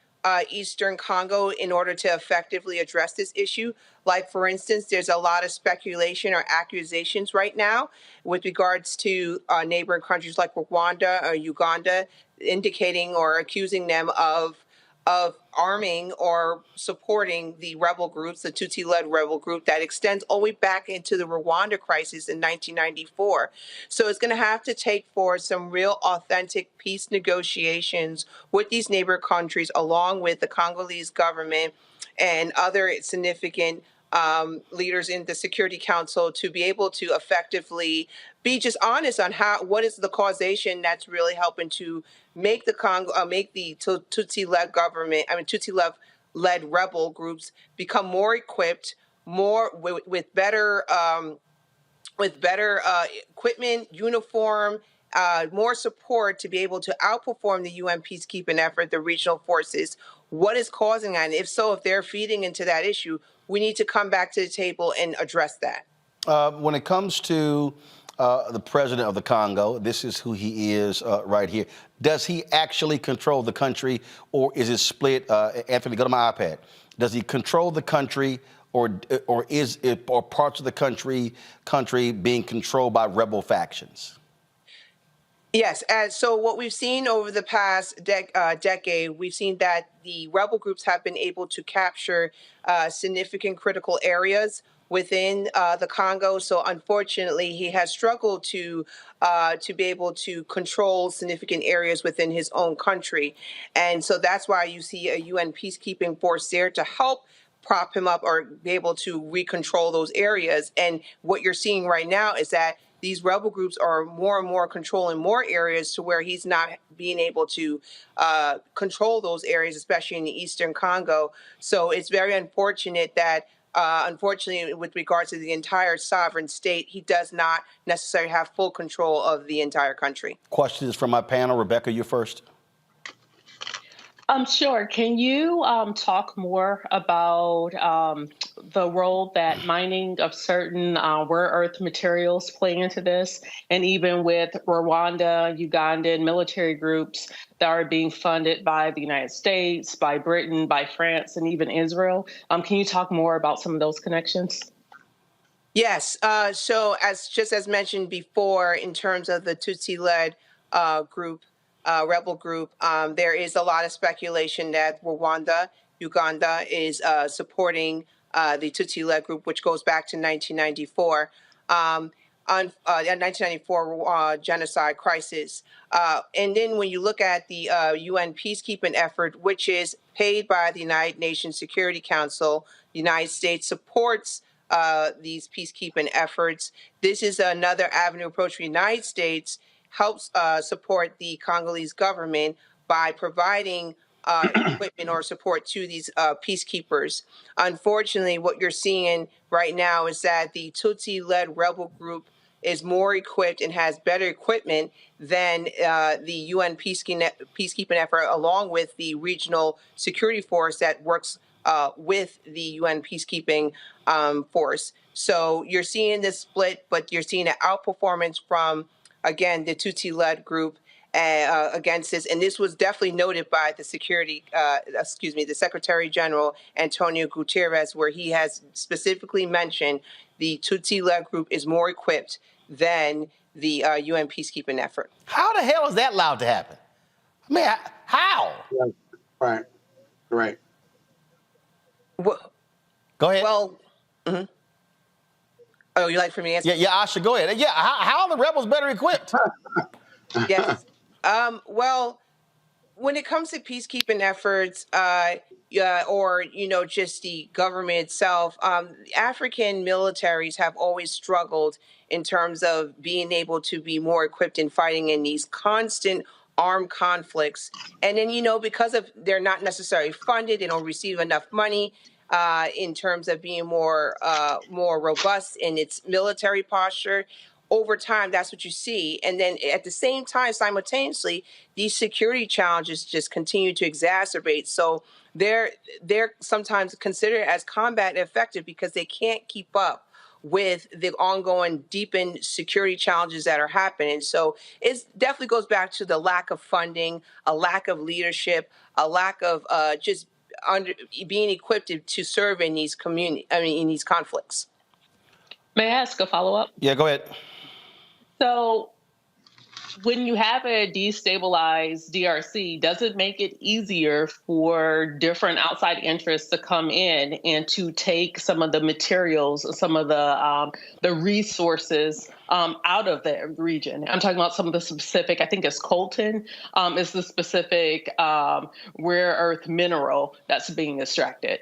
Eastern Congo, in order to effectively address this issue. Like, for instance, there's a lot of speculation or accusations right now with regards to neighboring countries like Rwanda or Uganda, indicating or accusing them of of arming or supporting the rebel groups, the Tutsi-led rebel group that extends all the way back into the Rwanda crisis in 1994. So it's going to have to take forward some real authentic peace negotiations with these neighbor countries, along with the Congolese government and other significant leaders in the Security Council, to be able to effectively be just honest on what is the causation that's really helping to make the Tutsi-led government, Tutsi-led rebel groups become more equipped, more with better equipment, uniform, more support to be able to outperform the UN peacekeeping effort, the regional forces. What is causing that? And if so, if they're feeding into that issue, we need to come back to the table and address that. When it comes to the president of the Congo, this is who he is right here. Does he actually control the country, or is it split? Anthony, go to my iPad. Does he control the country, or is it, or parts of the country being controlled by rebel factions? Yes. So what we've seen over the past decade, we've seen that the rebel groups have been able to capture significant critical areas within the Congo. So unfortunately, he has struggled to be able to control significant areas within his own country. And so that's why you see a UN peacekeeping force there to help prop him up or be able to recontrol those areas. And what you're seeing right now is that these rebel groups are more and more controlling more areas, to where he's not being able to control those areas, especially in the Eastern Congo. So it's very unfortunate that, unfortunately, with regards to the entire sovereign state, he does not necessarily have full control of the entire country. Questions from my panel. Rebecca, you first. Sure. Can you talk more about the role that mining of certain rare earth materials play into this, and even with Rwanda, Ugandan military groups that are being funded by the United States, by Britain, by France, and even Israel? Can you talk more about some of those connections? Yes. So as mentioned before, in terms of the Tutsi-led group, rebel group, there is a lot of speculation that Rwanda, Uganda is supporting the Tutsi-led group, which goes back to 1994. 1994 genocide crisis. And then when you look at the UN peacekeeping effort, which is paid by the United Nations Security Council, the United States supports these peacekeeping efforts. This is another avenue approach for the United States, helps support the Congolese government by providing equipment or support to these peacekeepers. Unfortunately, what you're seeing right now is that the Tutsi-led rebel group is more equipped and has better equipment than the UN peacekeeping effort, along with the regional security force that works with the UN peacekeeping force. So you're seeing this split, but you're seeing an outperformance from, again, the Tutsi-led group against this. And this was definitely noted by the the Secretary General Antonio Guterres, where he has specifically mentioned the Tutsi-led group is more equipped than the UN peacekeeping effort. How the hell is that allowed to happen? I mean, how? Right. Right. Well, go ahead. Well, oh, you like for me to answer? Yeah, Asha, go ahead. Yeah, how are the rebels better equipped? Yes. Well, when it comes to peacekeeping efforts, or just the government itself, African militaries have always struggled in terms of being able to be more equipped in fighting in these constant armed conflicts. And then, because of they're not necessarily funded, they don't receive enough money in terms of being more robust in its military posture. Over time, that's what you see. And then at the same time, simultaneously, these security challenges just continue to exacerbate. So they're sometimes considered as combat effective because they can't keep up with the ongoing deepened security challenges that are happening. So it definitely goes back to the lack of funding, a lack of leadership, a lack of just being equipped to serve in these in these conflicts. May I ask a follow-up? Yeah, go ahead. So when you have a destabilized DRC, does it make it easier for different outside interests to come in and to take some of the materials, some of the resources out of the region? I'm talking about some of the specific, I think it's coltan, is the specific rare earth mineral that's being extracted.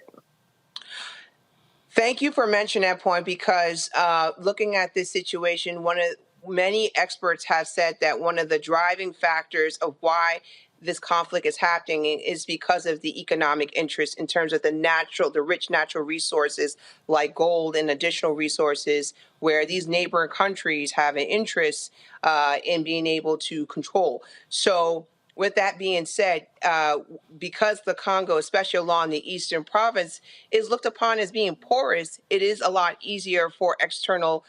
Thank you for mentioning that point, because looking at this situation, many experts have said that one of the driving factors of why this conflict is happening is because of the economic interest in terms of the rich natural resources like gold and additional resources, where these neighboring countries have an interest in being able to control. So with that being said, because the Congo, especially along the eastern province, is looked upon as being porous, it is a lot easier for external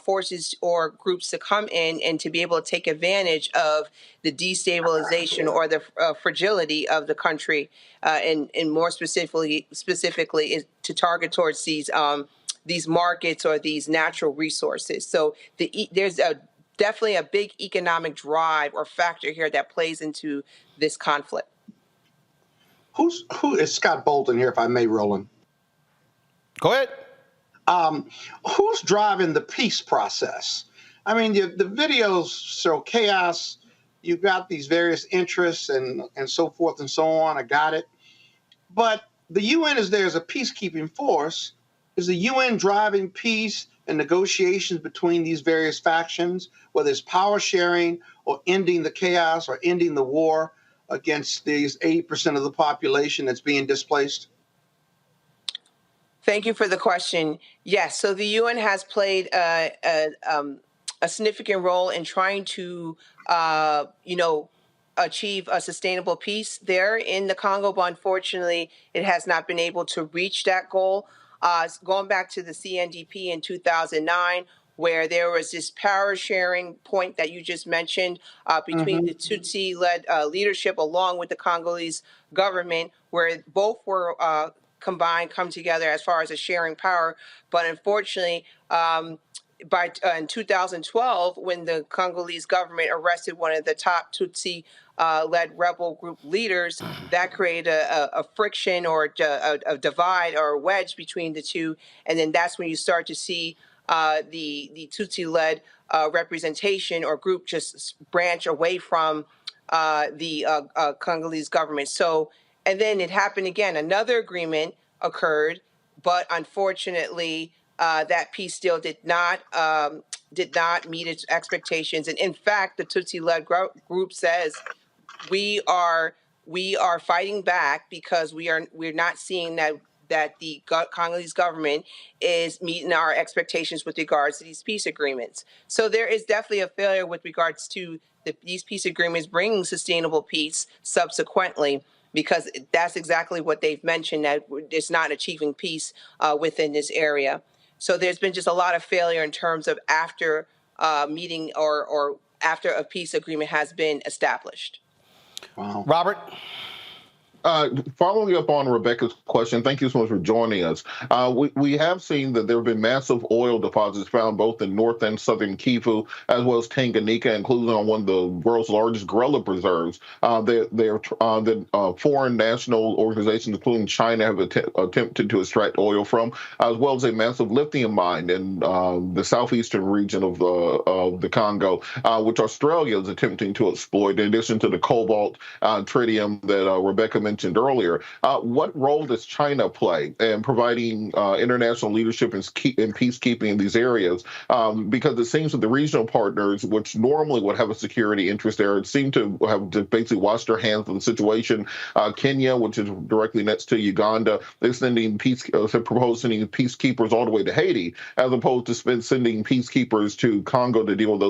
forces or groups to come in and to be able to take advantage of the destabilization or the fragility of the country, and more specifically is to target towards these markets or these natural resources. So there's definitely a big economic drive or factor here that plays into this conflict. Who is Scott Bolton here, if I may, Roland? Go ahead. Who's driving the peace process? I mean, the videos show chaos. You've got these various interests and so forth and so on. I got it. But the UN is there as a peacekeeping force. Is the UN driving peace and negotiations between these various factions, whether it's power sharing or ending the chaos or ending the war against these 80% of the population that's being displaced? Thank you for the question. Yes, so the UN has played a significant role in trying to, achieve a sustainable peace there in the Congo, but unfortunately, it has not been able to reach that goal. Going back to the CNDP in 2009, where there was this power sharing point that you just mentioned between the Tutsi-led leadership along with the Congolese government, where both were come together as far as a sharing power. But unfortunately, in 2012, when the Congolese government arrested one of the top Tutsi-led rebel group leaders, that created a friction or a divide or a wedge between the two. And then that's when you start to see the Tutsi-led representation or group just branch away from the Congolese government. So, and then it happened again. Another agreement occurred, but unfortunately, that peace still did not meet its expectations. And in fact, the Tutsi-led group says we are fighting back because we're not seeing that the Congolese government is meeting our expectations with regards to these peace agreements. So there is definitely a failure with regards to these peace agreements bringing sustainable peace subsequently, because that's exactly what they've mentioned, that it's not achieving peace within this area. So there's been just a lot of failure in terms of after meeting or after a peace agreement has been established. Wow. Robert? Following up on Rebecca's question, thank you so much for joining us. We have seen that there have been massive oil deposits found both in north and southern Kivu, as well as Tanganyika, including on one of the world's largest gorilla preserves. The foreign national organizations, including China, have attempted to extract oil from, as well as a massive lithium mine in the southeastern region of the Congo, which Australia is attempting to exploit, in addition to the cobalt, tritium that Rebecca mentioned earlier. What role does China play in providing international leadership in peacekeeping in these areas? Because it seems that the regional partners, which normally would have a security interest there, seem to have basically washed their hands of the situation. Kenya, which is directly next to Uganda, is sending proposed sending peacekeepers all the way to Haiti, as opposed to sending peacekeepers to Congo to deal with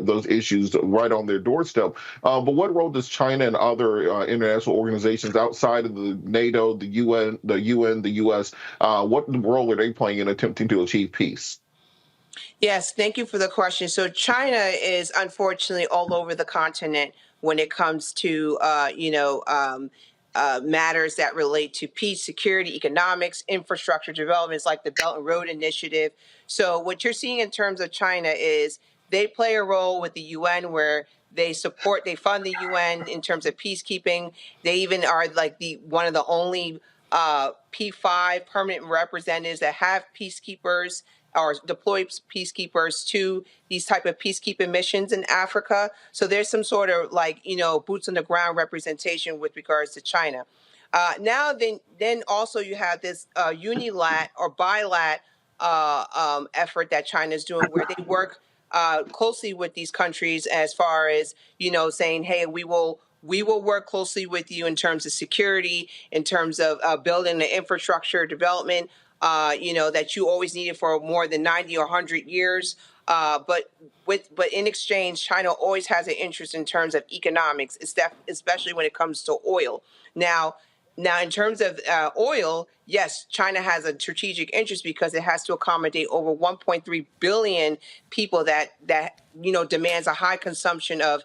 those issues right on their doorstep. But what role does China and other international organizations outside of the NATO, the UN, the U.S., what role are they playing in attempting to achieve peace? Yes, thank you for the question. So China is unfortunately all over the continent when it comes to, matters that relate to peace, security, economics, infrastructure developments like the Belt and Road Initiative. So what you're seeing in terms of China is they play a role with the UN where they fund the UN in terms of peacekeeping. They even are like one of the only P5 permanent representatives that have peacekeepers or deploy peacekeepers to these type of peacekeeping missions in Africa. So there's some sort of boots on the ground representation with regards to China. Now then also you have this unilat or bilat effort that China is doing where they work closely with these countries as far as, saying, hey, we will work closely with you in terms of security, in terms of building the infrastructure development, that you always needed for more than 90 or 100 years. But in exchange, China always has an interest in terms of economics, especially when it comes to oil. Now, in terms of oil, yes, China has a strategic interest because it has to accommodate over 1.3 billion people that demands a high consumption of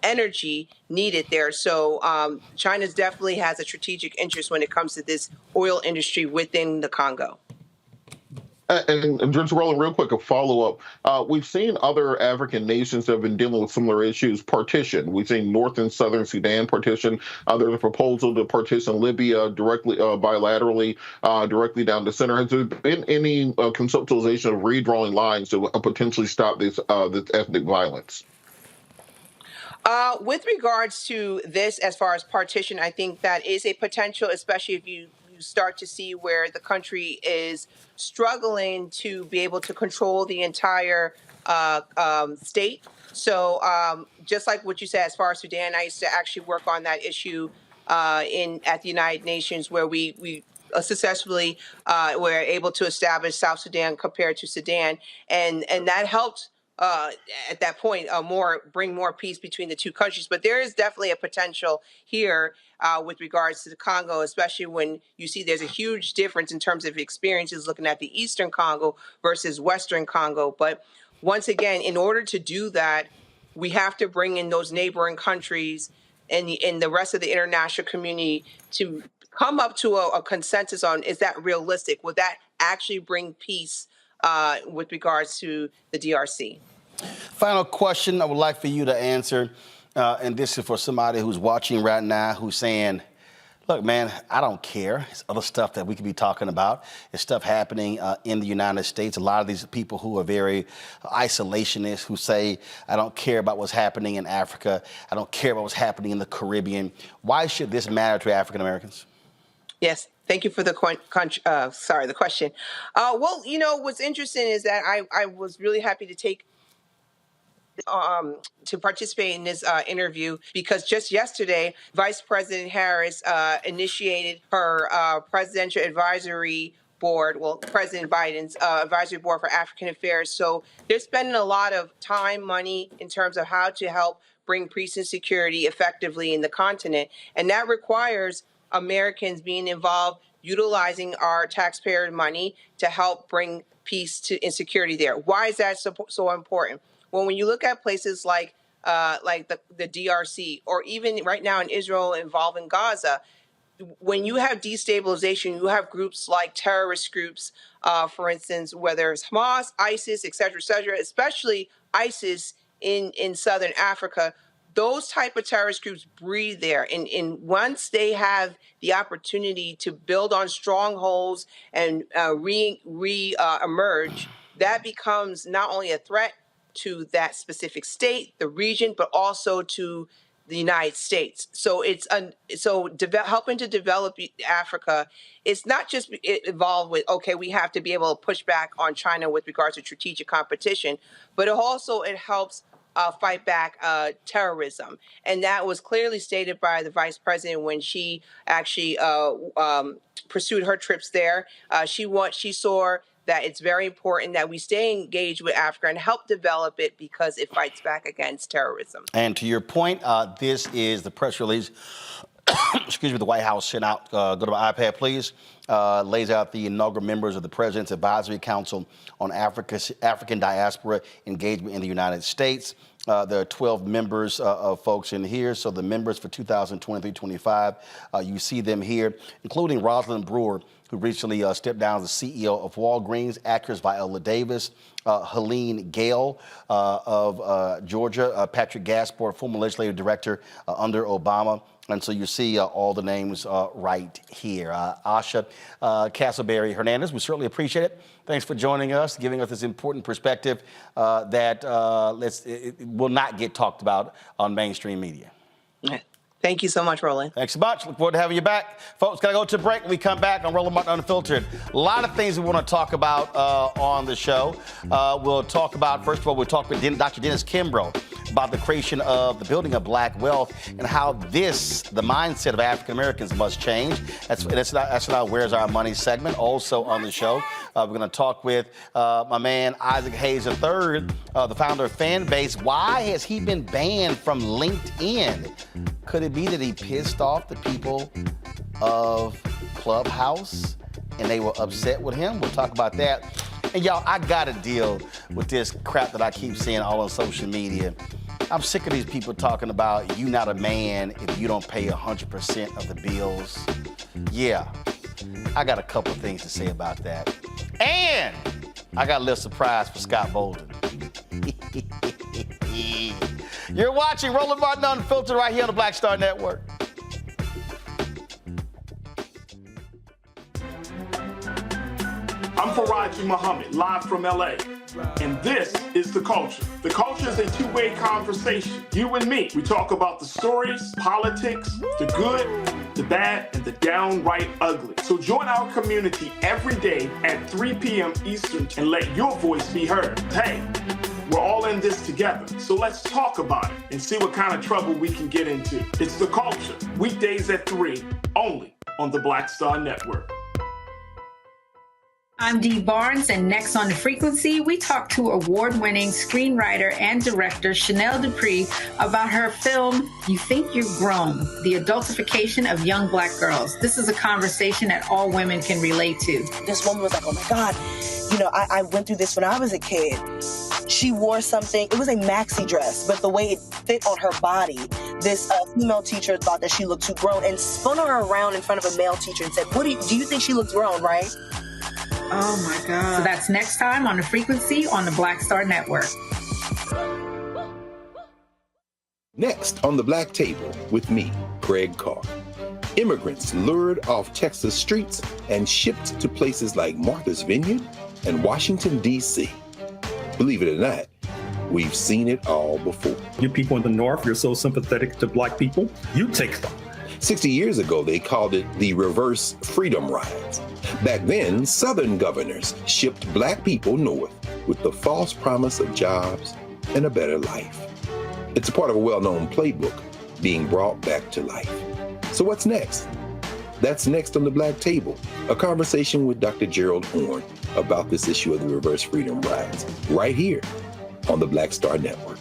energy needed there. So China definitely has a strategic interest when it comes to this oil industry within the Congo. And just Roland, real quick, a follow-up. We've seen other African nations that have been dealing with similar issues partition. We've seen North and Southern Sudan partition. There's a proposal to partition Libya directly, bilaterally, directly down the center. Has there been any conceptualization of redrawing lines to potentially stop this ethnic violence? With regards to this, as far as partition, I think that is a potential, especially if you start to see where the country is struggling to be able to control the entire state. So just like what you said, as far as Sudan, I used to actually work on that issue at the United Nations, where we successfully were able to establish South Sudan compared to Sudan, and that helped at that point bring more peace between the two countries. But there is definitely a potential here with regards to the Congo, especially when you see there's a huge difference in terms of experiences looking at the Eastern Congo versus Western Congo. But once again, in order to do that, we have to bring in those neighboring countries and the rest of the international community to come up to a consensus on, is that realistic? Would that actually bring peace with regards to the DRC? Final question I would like for you to answer, and this is for somebody who's watching right now who's saying, look, man, I don't care. It's other stuff that we could be talking about. It's stuff happening in the United States. A lot of these people who are very isolationist, who say, I don't care about what's happening in Africa. I don't care about what's happening in the Caribbean. Why should this matter to African Americans? Yes. Thank you for the question. Well, what's interesting is that I was really happy to take to participate in this interview because just yesterday, Vice President Harris initiated her presidential advisory board, President Biden's advisory board for African affairs. So they're spending a lot of time, money in terms of how to help bring peace and security effectively in the continent. And that requires Americans being involved, utilizing our taxpayer money to help bring peace and security there. Why is that so important? Well, when you look at places like the DRC, or even right now in Israel involving Gaza, when you have destabilization, you have groups like terrorist groups, for instance, whether it's Hamas, ISIS, et cetera, especially ISIS in Southern Africa. Those type of terrorist groups breed there. And once they have the opportunity to build on strongholds and emerge, that becomes not only a threat to that specific state, the region, but also to the United States. So it's helping to develop Africa. It's not just involved with, okay, we have to be able to push back on China with regards to strategic competition, but it helps fight back terrorism. And that was clearly stated by the vice president when she actually pursued her trips there. She saw that it's very important that we stay engaged with Africa and help develop it because it fights back against terrorism. And to your point, this is the press release, excuse me, the White House sent out. Go to my iPad, please. Lays out the inaugural members of the President's Advisory Council on African Diaspora Engagement in the United States. There are 12 members of folks in here. So the members for 2023-25, you see them here, including Rosalind Brewer, who recently stepped down as the CEO of Walgreens, actress Viola Davis, Helene Gale of Georgia, Patrick Gaspard, former legislative director under Obama. And so you see all the names right here. Asha Castleberry Hernandez, we certainly appreciate it. Thanks for joining us, giving us this important perspective that it will not get talked about on mainstream media. Thank you so much, Roland. Thanks so much. Look forward to having you back. Folks, got to go to a break. When we come back on Roland Martin Unfiltered, a lot of things we want to talk about on the show. We'll talk about, first of all, we'll talk with Dr. Dennis Kimbro about the creation of the building of black wealth and how the mindset of African Americans must change. That's not Where's Our Money segment. Also on the show, we're going to talk with my man Isaac Hayes III, the founder of Fanbase. Why has he been banned from LinkedIn? Could it be that he pissed off the people of Clubhouse and they were upset with him? We'll talk about that. And y'all, I gotta deal with this crap that I keep seeing all on social media. I'm sick of these people talking about you not a man if you don't pay 100% of the bills. Yeah, I got a couple things to say about that. And I got a little surprise for Scott Bolden. You're watching Roland Martin Unfiltered right here on the Black Star Network. I'm Faraji Muhammad, live from LA. And this is The Culture. The Culture is a two-way conversation. You and me. We talk about the stories, politics, the good, the bad, and the downright ugly. So join our community every day at 3 p.m. Eastern and let your voice be heard. Hey, we're all in this together. So let's talk about it and see what kind of trouble we can get into. It's The Culture, weekdays at 3, only on the Black Star Network. I'm Dee Barnes, and next on The Frequency, we talk to award-winning screenwriter and director Chanel Dupree about her film, You Think You're Grown, the adultification of young black girls. This is a conversation that all women can relate to. This woman was like, oh my God, I went through this when I was a kid. She wore something, it was a maxi dress, but the way it fit on her body, this female teacher thought that she looked too grown and spun her around in front of a male teacher and said, do you think she looks grown, right? Oh my God. So that's next time on The Frequency on the Black Star Network. Next on the Black Table with me, Craig Carr. Immigrants lured off Texas streets and shipped to places like Martha's Vineyard and Washington, D.C. Believe it or not, we've seen it all before. You people in the North, you're so sympathetic to black people, you take them. 60 years ago, they called it the reverse freedom rides. Back then, Southern governors shipped black people north with the false promise of jobs and a better life. It's a part of a well-known playbook being brought back to life. So what's next? That's next on the Black Table, a conversation with Dr. Gerald Horne about this issue of the reverse freedom rides, right here on the Black Star Network.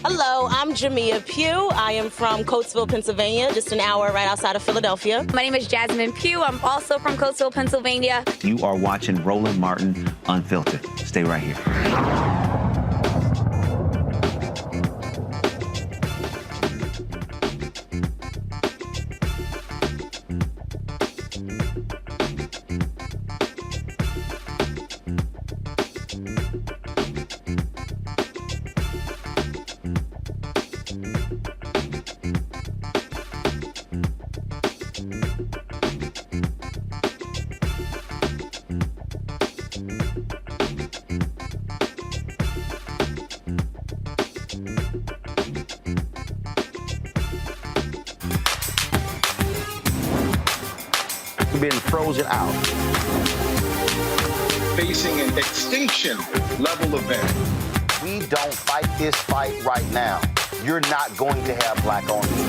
Hello, I'm Jamia Pugh. I am from Coatesville, Pennsylvania, just an hour right outside of Philadelphia. My name is Jasmine Pugh. I'm also from Coatesville, Pennsylvania. You are watching Roland Martin Unfiltered. Stay right here. Been frozen out. Facing an extinction level event. We don't fight this fight right now. You're not going to have black on you.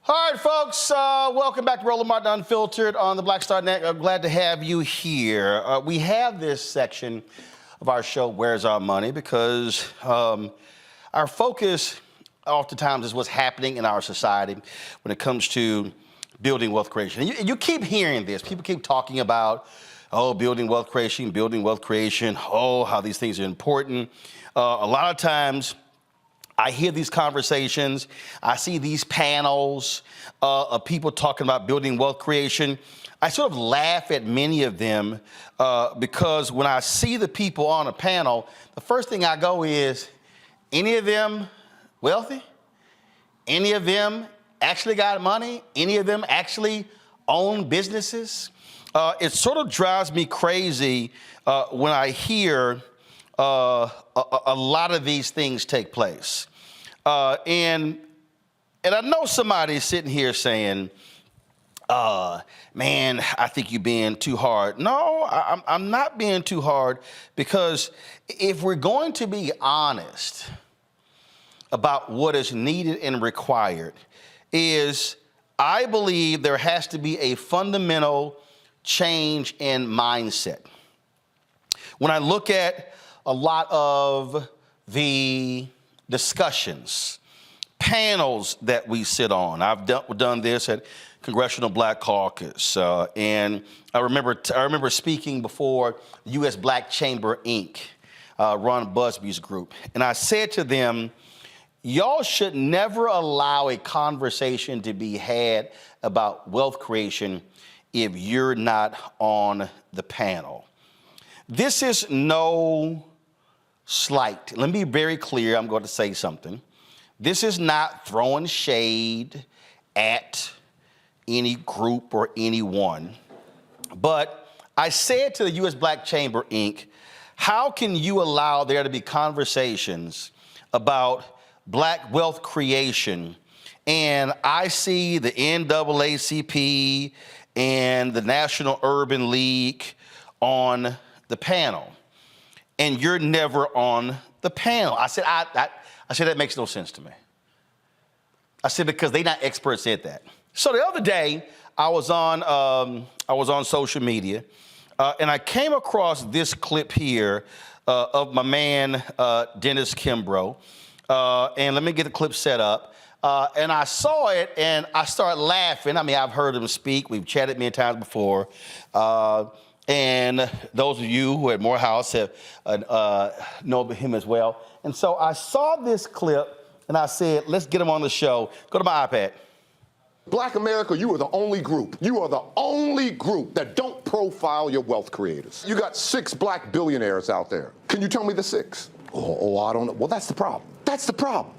All right, folks, welcome back to Roland Martin Unfiltered on the Black Star Net. I'm glad to have you here. We have this section of our show, Where's Our Money? Because our focus oftentimes is what's happening in our society when it comes to building wealth creation. And you keep hearing this. People keep talking about, building wealth creation, how these things are important. A lot of times, I hear these conversations. I see these panels of people talking about building wealth creation. I sort of laugh at many of them because when I see the people on a panel, the first thing I go is, any of them wealthy? Any of them actually got money? Any of them actually own businesses? It sort of drives me crazy when I hear a lot of these things take place. And I know somebody's sitting here saying, man, I think you're being too hard. No, I'm not being too hard, because if we're going to be honest about what is needed and required, is I believe there has to be a fundamental change in mindset. When I look at a lot of the discussions, panels that we sit on, I've done this at Congressional Black Caucus, and I remember speaking before U.S. Black Chamber, Inc., Ron Busby's group, and I said to them, y'all should never allow a conversation to be had about wealth creation if you're not on the panel. This is no slight. Let me be very clear. I'm going to say something. This is not throwing shade at any group or anyone. But I said to the U.S. Black Chamber, Inc., how can you allow there to be conversations about Black wealth creation, and I see the NAACP and the National Urban League on the panel, and you're never on the panel? I said, I said, that makes no sense to me. I said, because they're not experts at that. So the other day, I was on social media, and I came across this clip here of my man, Dennis Kimbro. And let me get the clip set up. And I saw it, and I started laughing. I mean, I've heard him speak. We've chatted many times before. And those of you who at Morehouse have know him as well. And so I saw this clip, and I said, let's get him on the show. Go to my iPad. Black America, you are the only group. You are the only group that don't profile your wealth creators. You got 6 black billionaires out there. Can you tell me the 6? Oh, I don't know. Well, that's the problem. That's the problem.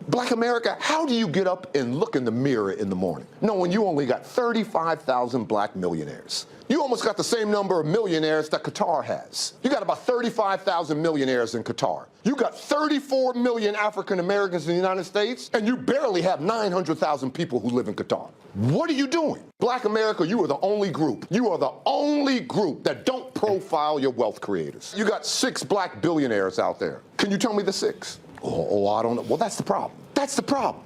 Black America, how do you get up and look in the mirror in the morning knowing you only got 35,000 black millionaires? You almost got the same number of millionaires that Qatar has. You got about 35,000 millionaires in Qatar. You got 34 million African Americans in the United States, and you barely have 900,000 people who live in Qatar. What are you doing? Black America, you are the only group. You are the only group that don't profile your wealth creators. You got 6 black billionaires out there. Can you tell me the 6? Oh, I don't know. Well, that's the problem. That's the problem.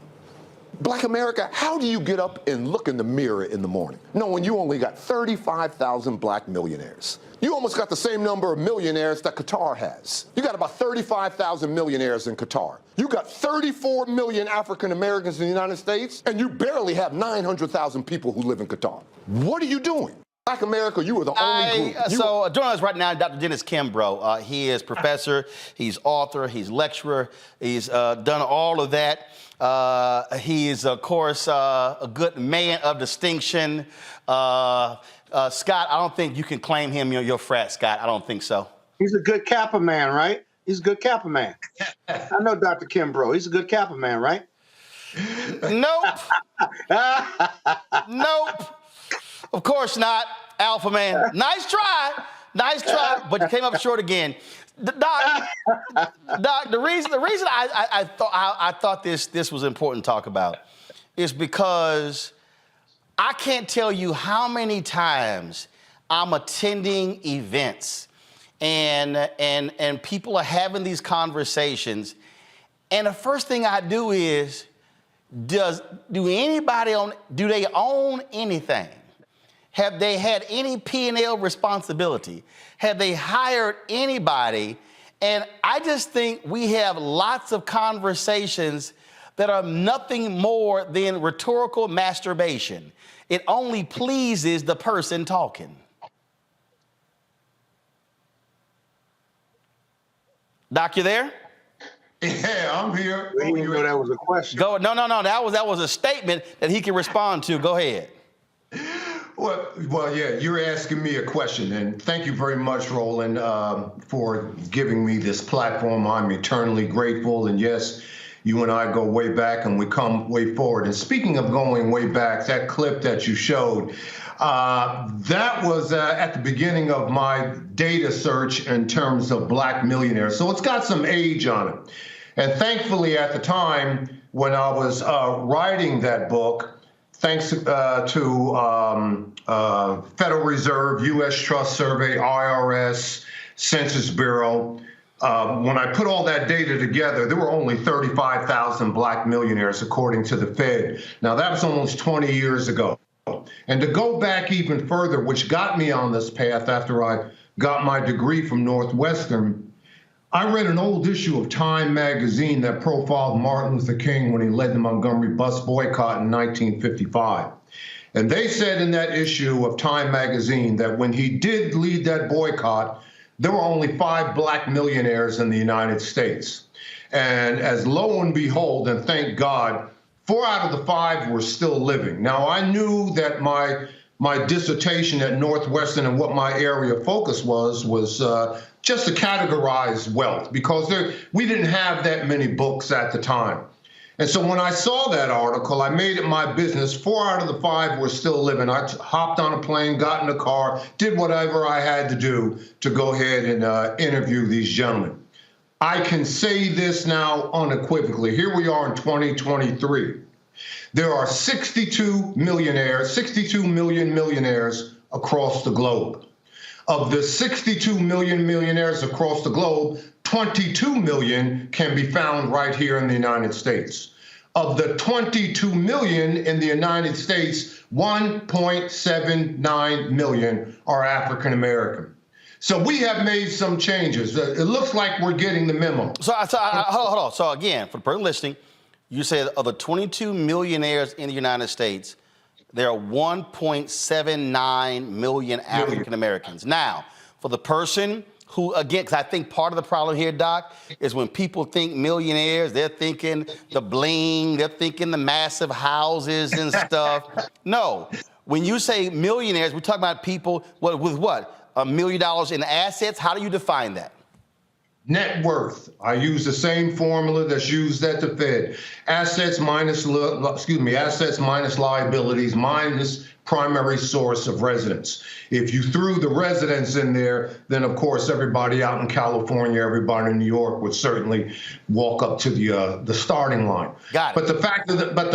Black America, how do you get up and look in the mirror in the morning knowing you only got 35,000 black millionaires? You almost got the same number of millionaires that Qatar has. You got about 35,000 millionaires in Qatar. You got 34 million African Americans in the United States, and you barely have 900,000 people who live in Qatar. What are you doing? Black America, you are the only group. So joining us right now, Dr. Dennis Kimbro. He is professor, he's author, he's lecturer, he's done all of that. He is, of course, a good man of distinction. Scott, I don't think you can claim him your frat, Scott. I don't think so. He's a good Kappa man, right? He's a good Kappa man. I know Dr. Kimbro. He's a good Kappa man, right? Nope. Nope. Of course not, Alpha man. Nice try, but you came up short again. Doc, the reason I thought this was important to talk about is because I can't tell you how many times I'm attending events and people are having these conversations, and the first thing I do is, do they own anything? Have they had any P&L responsibility? Have they hired anybody? And I just think we have lots of conversations that are nothing more than rhetorical masturbation. It only pleases the person talking. Doc, you there? Yeah, I'm here. Well, he didn't know that was a question. No. That was a statement that he can respond to. Go ahead. Well, yeah, you're asking me a question, and thank you very much, Roland, for giving me this platform. I'm eternally grateful, and yes, you and I go way back, and we come way forward. And speaking of going way back, that clip that you showed, that was at the beginning of my data search in terms of Black millionaires. So it's got some age on it. And thankfully, at the time when I was writing that book, thanks to Federal Reserve, U.S. Trust Survey, IRS, Census Bureau, when I put all that data together, there were only 35,000 Black millionaires, according to the Fed. Now, that was almost 20 years ago. And to go back even further, which got me on this path after I got my degree from Northwestern, I read an old issue of Time magazine that profiled Martin Luther King when he led the Montgomery bus boycott in 1955. And they said in that issue of Time magazine that when he did lead that boycott, there were only 5 Black millionaires in the United States. And as lo and behold, and thank God, 4 out of the 5 were still living. Now, I knew that my dissertation at Northwestern and what my area of focus was just to categorize wealth, because we didn't have that many books at the time. And so when I saw that article, I made it my business. 4 out of the 5 were still living. I hopped on a plane, got in a car, did whatever I had to do to go ahead and interview these gentlemen. I can say this now unequivocally. Here we are in 2023. There are 62 million millionaires across the globe. Of the 62 million millionaires across the globe, 22 million can be found right here in the United States. Of the 22 million in the United States, 1.79 million are African American. So we have made some changes. It looks like we're getting the memo. Hold on. So again, for the person listening, you said of the 22 millionaires in the United States, there are 1.79 million African Americans. Now, for the person who, again, because I think part of the problem here, Doc, is when people think millionaires, they're thinking the bling, they're thinking the massive houses and stuff. No, when you say millionaires, we're talking about people with what? $1 million in assets? How do you define that? Net worth. I use the same formula that's used at the Fed. Assets minus liabilities minus primary source of residence. If you threw the residence in there, then of course everybody out in California, everybody in New York would certainly walk up to the starting line. Got it. But the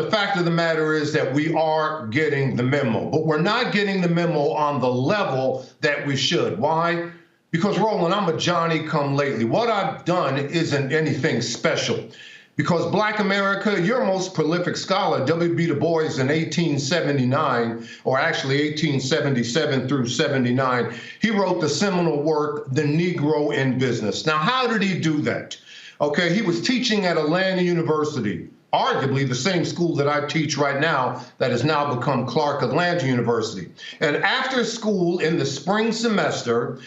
fact of the matter is that we are getting the memo, but we're not getting the memo on the level that we should. Why? Because, Roland, I'm a Johnny-come-lately. What I've done isn't anything special. Because Black America, your most prolific scholar, W.B. Du Bois, in 1879, or actually 1877 through 79, he wrote the seminal work, The Negro in Business. Now, how did he do that? Okay, he was teaching at Atlanta University, arguably the same school that I teach right now that has now become Clark Atlanta University. And after school in the spring semester,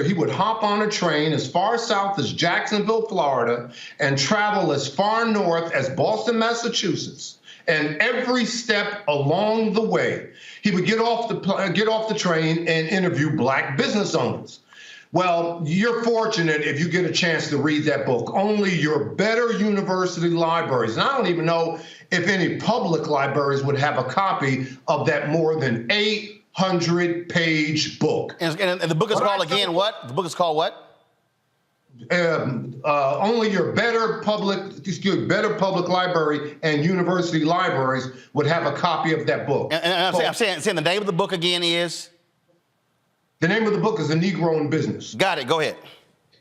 he would hop on a train as far south as Jacksonville, Florida, and travel as far north as Boston, Massachusetts. And every step along the way, he would get off the train and interview Black business owners. Well, you're fortunate if you get a chance to read that book. Only your better university libraries, and I don't even know if any public libraries would have a copy of that more than 800-page book. And the book is called again what? The book is called what? Only your better public library and university libraries would have a copy of that book. And I'm saying the name of the book again is? The name of the book is The Negro in Business. Got it. Go ahead.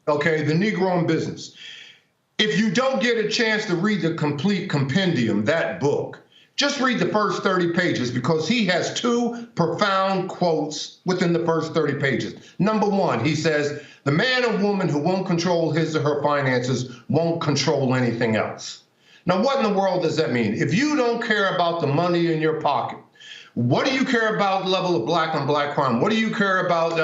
Okay, The Negro in Business. If you don't get a chance to read the complete compendium, that book, just read the first 30 pages because he has 2 profound quotes within the first 30 pages. Number 1, he says, the man or woman who won't control his or her finances won't control anything else. Now, what in the world does that mean? If you don't care about the money in your pocket, What do you care about the level of black on black crime? What do you care about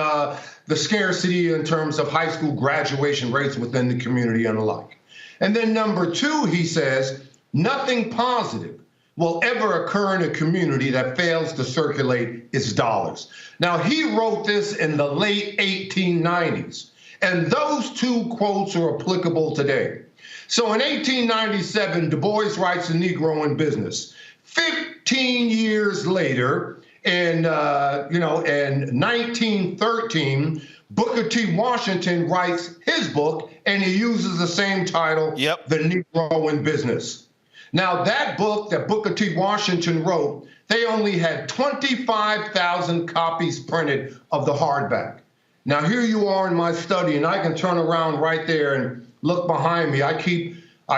the scarcity in terms of high school graduation rates within the community and the like? And then number two, he says, nothing positive will ever occur in a community that fails to circulate its dollars. Now, he wrote this in the late 1890s, and those two quotes are applicable today. So in 1897, Du Bois writes The Negro in Business. 15 years later, in 1913, Booker T. Washington writes his book, and he uses the same title, The Negro in Business. Now, that book that Booker T. Washington wrote, they only had 25,000 copies printed of the hardback. Now, here you are in my study, and I can turn around right there and look behind me. I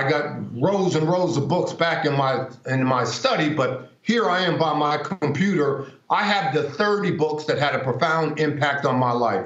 got rows and rows of books back in my study, but here I am by my computer. I have the 30 books that had a profound impact on my life.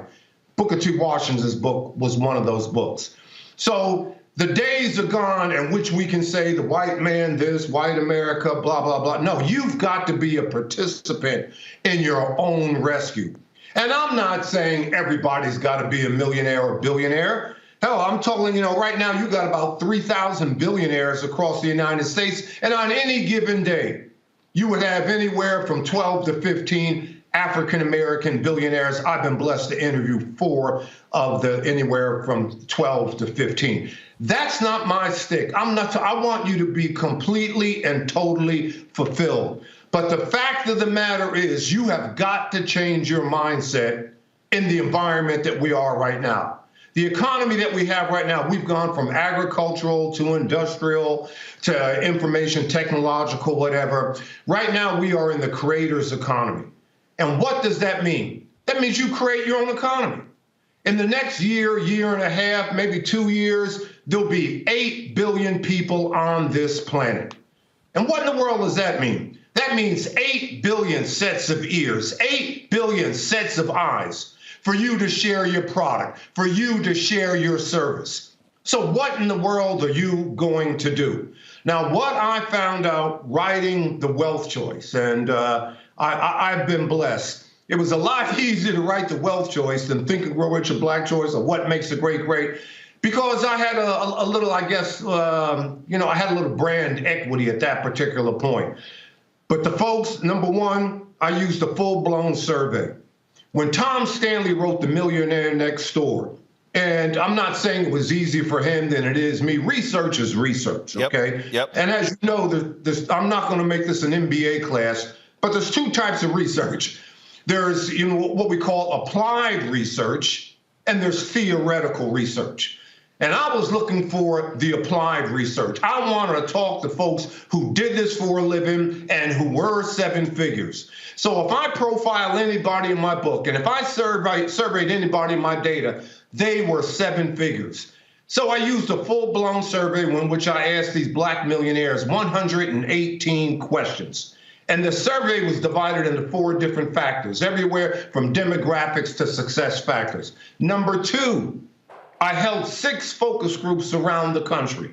Booker T. Washington's book was one of those books. So the days are gone in which we can say the white man this, white America, blah, blah, blah. No, you've got to be a participant in your own rescue. And I'm not saying everybody's got to be a millionaire or billionaire. Hell, I'm talking, right now you got about 3,000 billionaires across the United States. And on any given day, you would have anywhere from 12 to 15 African-American billionaires. I've been blessed to interview 4 of the anywhere from 12 to 15. That's not my stick. I want you to be completely and totally fulfilled. But the fact of the matter is you have got to change your mindset in the environment that we are right now. The economy that we have right now, we've gone from agricultural to industrial to information technological, whatever. Right now, we are in the creator's economy. And what does that mean? That means you create your own economy. In the next year, year and a half, maybe 2 years, there'll be 8 billion people on this planet. And what in the world does that mean? That means 8 billion sets of ears, 8 billion sets of eyes for you to share your product, for you to share your service. So what in the world are you going to do? Now, what I found out writing The Wealth Choice, and I've been blessed. It was a lot easier to write The Wealth Choice than Think and Grow Rich or Black Choice or What Makes a Great Great, because I had a little, I guess, I had a little brand equity at that particular point. But the folks, number one, I used a full-blown survey. When Tom Stanley wrote The Millionaire Next Door, and I'm not saying it was easier for him than it is me. Research is research, okay? Yep. And as you know, I'm not going to make this an MBA class, but there's 2 types of research. There's what we call applied research, and there's theoretical research. And I was looking for the applied research. I wanted to talk to folks who did this for a living and who were 7 figures. So if I profile anybody in my book, and if I surveyed anybody in my data, they were 7 figures. So I used a full-blown survey in which I asked these black millionaires 118 questions. And the survey was divided into 4 different factors, everywhere from demographics to success factors. Number 2, I held 6 focus groups around the country.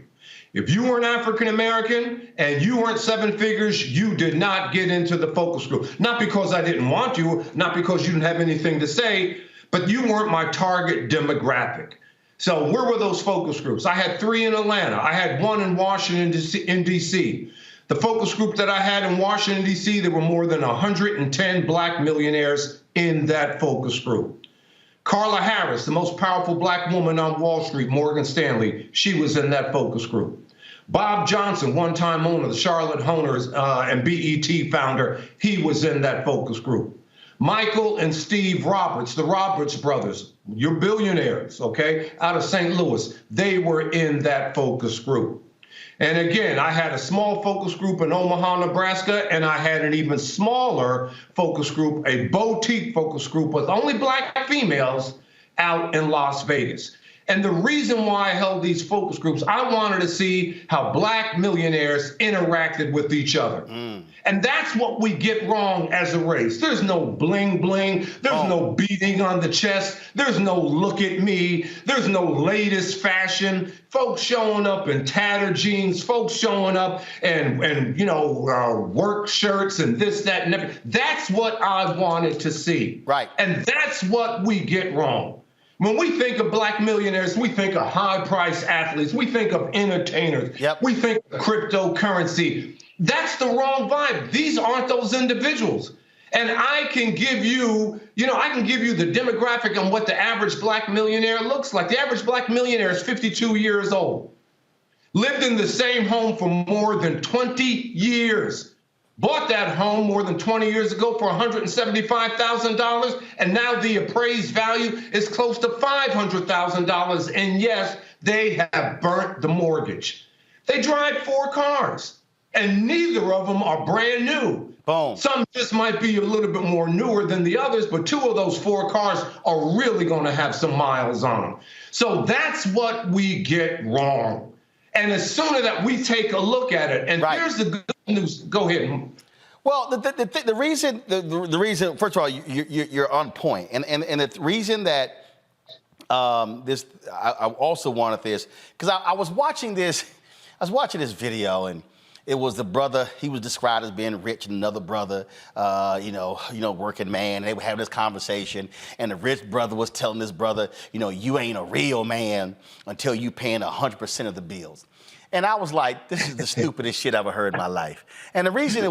If you were an African American and you weren't 7 figures, you did not get into the focus group. Not because I didn't want you, not because you didn't have anything to say, but you weren't my target demographic. So where were those focus groups? I had 3 in Atlanta. I had 1 in Washington, D.C. The focus group that I had in Washington, D.C., there were more than 110 black millionaires in that focus group. Carla Harris, the most powerful black woman on Wall Street, Morgan Stanley, she was in that focus group. Bob Johnson, one-time owner, the Charlotte Honors and BET founder, he was in that focus group. Michael and Steve Roberts, the Roberts brothers, you're billionaires, okay, out of St. Louis, they were in that focus group. And again, I had a small focus group in Omaha, Nebraska, and I had an even smaller focus group, a boutique focus group with only black females out in Las Vegas. And the reason why I held these focus groups, I wanted to see how black millionaires interacted with each other. And that's what we get wrong as a race. There's no bling bling. There's no beating on the chest. There's no look at me. There's no latest fashion. Folks showing up in tattered jeans, folks showing up and work shirts and this, that, and everything. That's what I wanted to see. Right. And that's what we get wrong. When we think of black millionaires, we think of high-priced athletes. We think of entertainers. Yep. We think of cryptocurrency. That's the wrong vibe. These aren't those individuals. And I can give you, the demographic on what the average black millionaire looks like. The average black millionaire is 52 years old, lived in the same home for more than 20 years, bought that home more than 20 years ago for $175,000, and now the appraised value is close to $500,000. And yes, they have burnt the mortgage. They drive 4 cars, and neither of them are brand new. Boom. Some just might be a little bit more newer than the others, but 2 of those 4 cars are really going to have some miles on them. So that's what we get wrong. And as soon as that we take a look at it, and here's the good news. Go ahead. Well, the reason, first of all, you're on point, and the reason that I also wanted this, because I was watching this video, and it was the brother. He was described as being rich, and another brother, working man. They were having this conversation, and the rich brother was telling this brother, you ain't a real man until you paying 100% of the bills. And I was like, this is the stupidest shit I've ever heard in my life. And the reason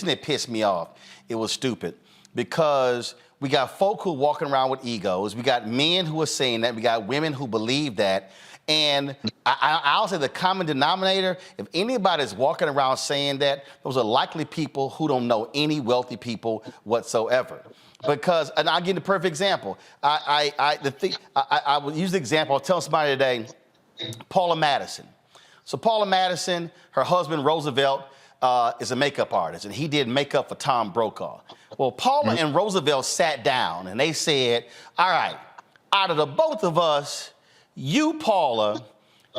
it pissed me off, it was stupid, because we got folk who walking around with egos. We got men who are saying that. We got women who believe that. And I'll say the common denominator, if anybody's walking around saying that, those are likely people who don't know any wealthy people whatsoever. Because, and I'll give you the perfect example. I will use the example. I was telling somebody today, Paula Madison. So Paula Madison, her husband Roosevelt is a makeup artist, and he did makeup for Tom Brokaw. Well, Paula and Roosevelt sat down, and they said, all right, out of the both of us, you, Paula,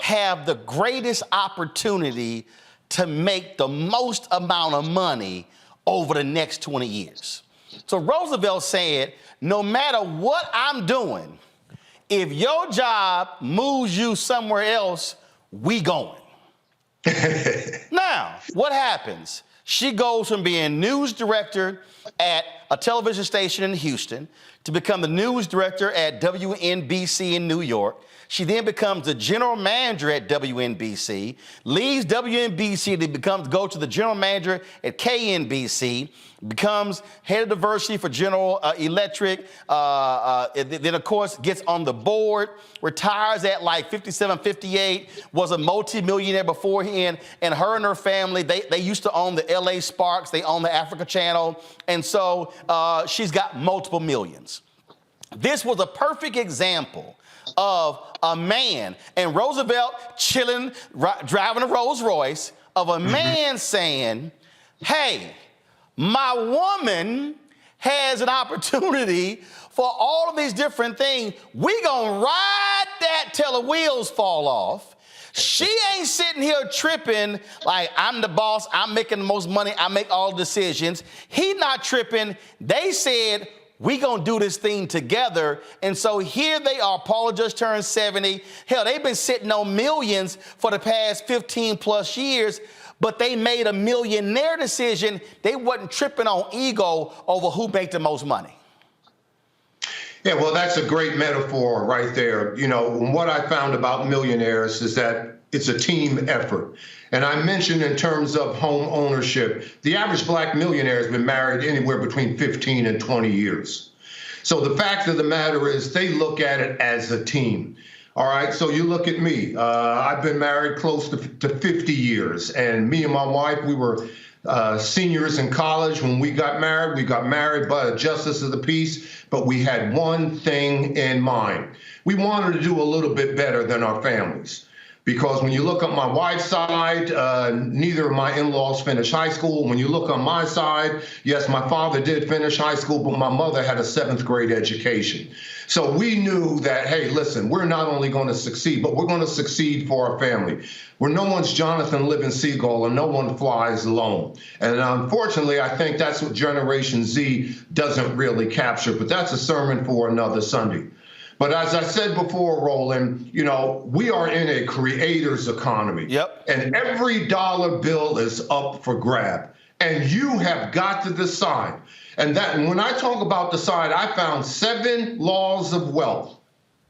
have the greatest opportunity to make the most amount of money over the next 20 years. So Roosevelt said, no matter what I'm doing, if your job moves you somewhere else, we going. Now, what happens? She goes from being news director at a television station in Houston to become the news director at WNBC in New York. She then becomes the general manager at WNBC, leaves WNBC to go to the general manager at KNBC, becomes head of diversity for General Electric, then of course gets on the board, retires at like 57, 58, was a multi-millionaire beforehand, and her and her family, they used to own the LA Sparks, they own the Africa Channel, and so she's got multiple millions. This was a perfect example of a man, and Roosevelt chilling, driving a Rolls Royce, of a man saying, hey, my woman has an opportunity for all of these different things. We gonna ride that till the wheels fall off. She ain't sitting here tripping like I'm the boss, I'm making the most money, I make all decisions. He not tripping. They said, we gonna do this thing together. And so here they are. Paula just turned 70. Hell, they've been sitting on millions for the past 15 plus years, but they made a millionaire decision. They wasn't tripping on ego over who made the most money. Yeah, well, that's a great metaphor right there. What I found about millionaires is that it's a team effort. And I mentioned in terms of home ownership, the average black millionaire has been married anywhere between 15 and 20 years. So the fact of the matter is they look at it as a team. All right, so you look at me. I've been married close to 50 years, and me and my wife, we were seniors in college when we got married. We got married by a justice of the peace, but we had one thing in mind. We wanted to do a little bit better than our families. Because when you look on my wife's side, neither of my in-laws finished high school. When you look on my side, yes, my father did finish high school, but my mother had a 7th grade education. So we knew that, hey, listen, we're not only going to succeed, but we're going to succeed for our family. Where no one's Jonathan Living Seagull and no one flies alone. And unfortunately, I think that's what Generation Z doesn't really capture, but that's a sermon for another Sunday. But as I said before, Roland, you know, we are in a creator's economy. Yep. And every dollar bill is up for grab. And you have got to decide. And when I talk about decide, I found 7 laws of wealth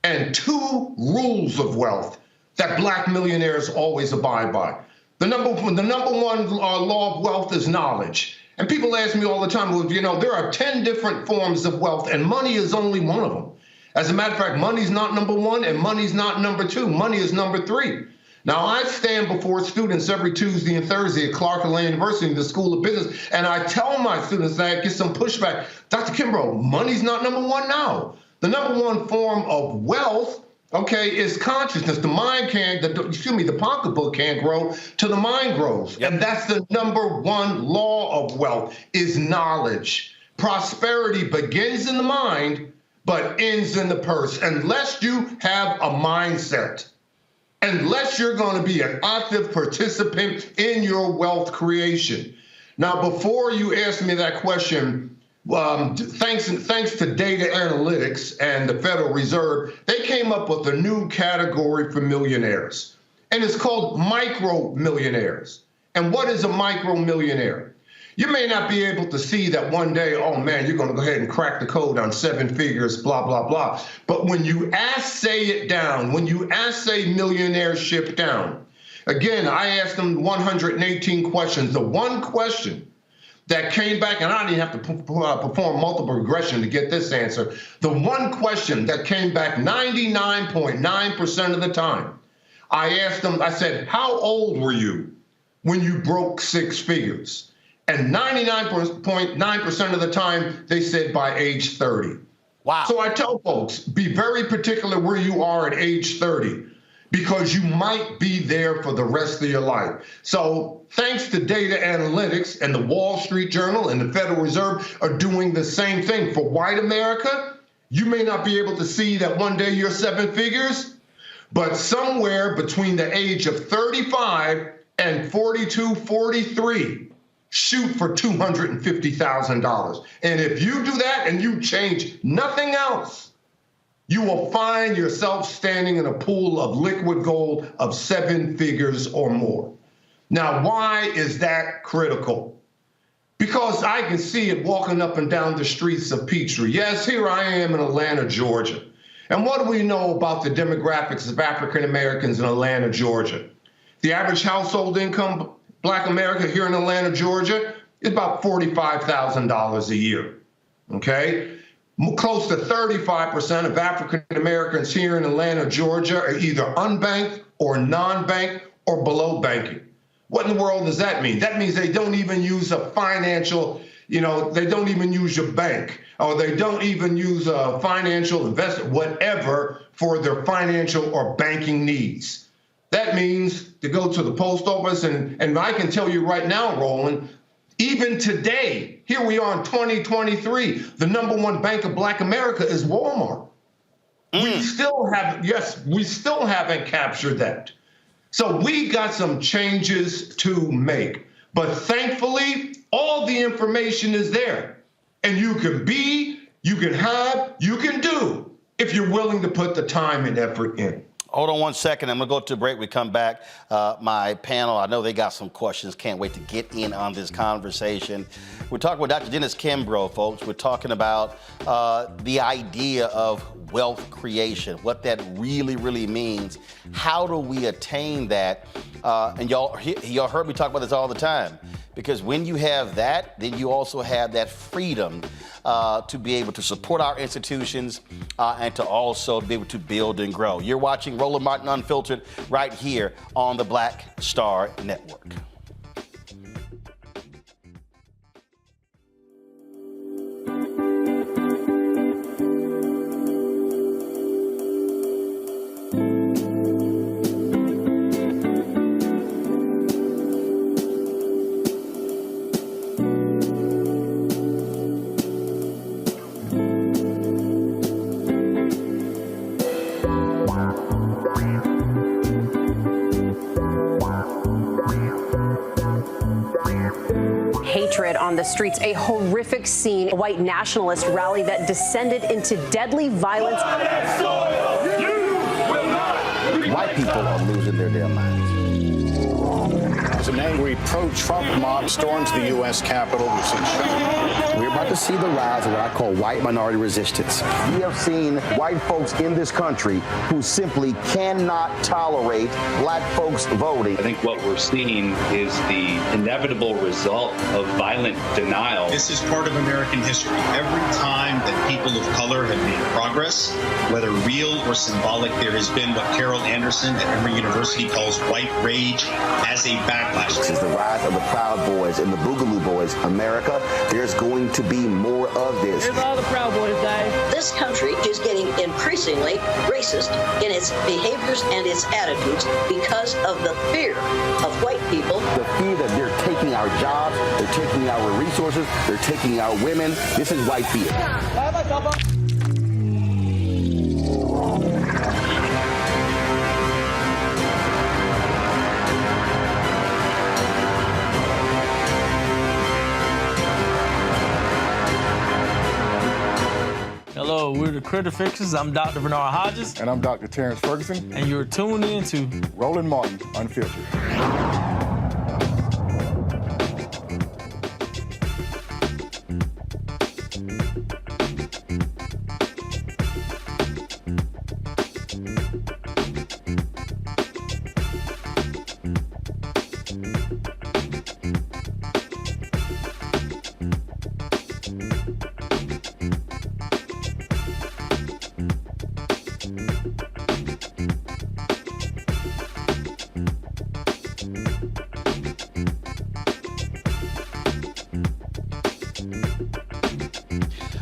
and 2 rules of wealth that Black millionaires always abide by. The number one law of wealth is knowledge. And people ask me all the time, well, you know, there are 10 different forms of wealth, and money is only one of them. As a matter of fact, money's not number 1 and money's not number 2. Money is number 3. Now, I stand before students every Tuesday and Thursday at Clark Atlanta University in the School of Business, and I tell my students that I get some pushback. Dr. Kimbro, money's not number 1 now. The number 1 form of wealth, okay, is consciousness. The pocketbook can't grow till the mind grows. Yep. And that's the number 1 law of wealth, is knowledge. Prosperity begins in the mind, but ends in the purse, unless you have a mindset, unless you're going to be an active participant in your wealth creation. Now, before you ask me that question, thanks to data analytics and the Federal Reserve, they came up with a new category for millionaires, and it's called micro millionaires. And what is a micro millionaire? You may not be able to see that one day, oh man, you're going to go ahead and crack the code on 7 figures, blah, blah, blah. But when you assay it down, when you assay millionaireship down, again, I asked them 118 questions. The one question that came back, and I didn't have to perform multiple regression to get this answer. The one question that came back 99.9% of the time, I asked them, I said, how old were you when you broke 6 figures? And 99.9% of the time, they said by age 30. Wow. So I tell folks, be very particular where you are at age 30, because you might be there for the rest of your life. So thanks to data analytics, and the Wall Street Journal and the Federal Reserve are doing the same thing. For white America, you may not be able to see that one day you're 7 figures, but somewhere between the age of 35 and 42, 43, shoot for $250,000. And if you do that and you change nothing else, you will find yourself standing in a pool of liquid gold of 7 figures or more. Now, why is that critical? Because I can see it walking up and down the streets of Peachtree. Yes, here I am in Atlanta, Georgia. And what do we know about the demographics of African Americans in Atlanta, Georgia? The average household income, Black America here in Atlanta, Georgia, is about $45,000 a year, okay? Close to 35% of African Americans here in Atlanta, Georgia are either unbanked or non-banked or below banking. What in the world does that mean? That means they don't even use a financial, they don't even use your bank, or they don't even use a financial investor, whatever, for their financial or banking needs. That means to go to the post office, and I can tell you right now, Roland, even today, here we are in 2023, the number 1 bank of Black America is Walmart. We still haven't captured that. So we got some changes to make. But thankfully, all the information is there. And you can be, you can have, you can do, if you're willing to put the time and effort in. Hold on one second. I'm going to go to a break. We come back. My panel, I know they got some questions. Can't wait to get in on this conversation. We're talking with Dr. Dennis Kimbro, folks. We're talking about the idea of wealth creation, what that really, really means. How do we attain that? And y'all heard me talk about this all the time. Because when you have that, then you also have that freedom to be able to support our institutions and to also be able to build and grow. You're watching Roland Martin Unfiltered right here on the Black Star Network. Hatred on the streets, a horrific scene, a white nationalist rally that descended into deadly violence. White people are losing their damn minds. As an angry pro-Trump mob storms the U.S. Capitol, we're about to see the rise of what I call white minority resistance. We have seen white folks in this country who simply cannot tolerate black folks voting. I think what we're seeing is the inevitable result of violent denial. This is part of American history. Every time that people of color have made progress, whether real or symbolic, there has been what Carol Anderson at Emory University calls white rage as a backlash. This is the rise of the Proud Boys and the Boogaloo Boys. America, there's going to be more of this. Here's all the Proud Boys, guys. This country is getting increasingly racist in its behaviors and its attitudes because of the fear of white people. The fear that they're taking our jobs, they're taking our resources, they're taking our women. This is white fear. Hello, we're the Critter Fixers. I'm Dr. Bernard Hodges. And I'm Dr. Terrence Ferguson. And you're tuned in to Roland Martin Unfiltered.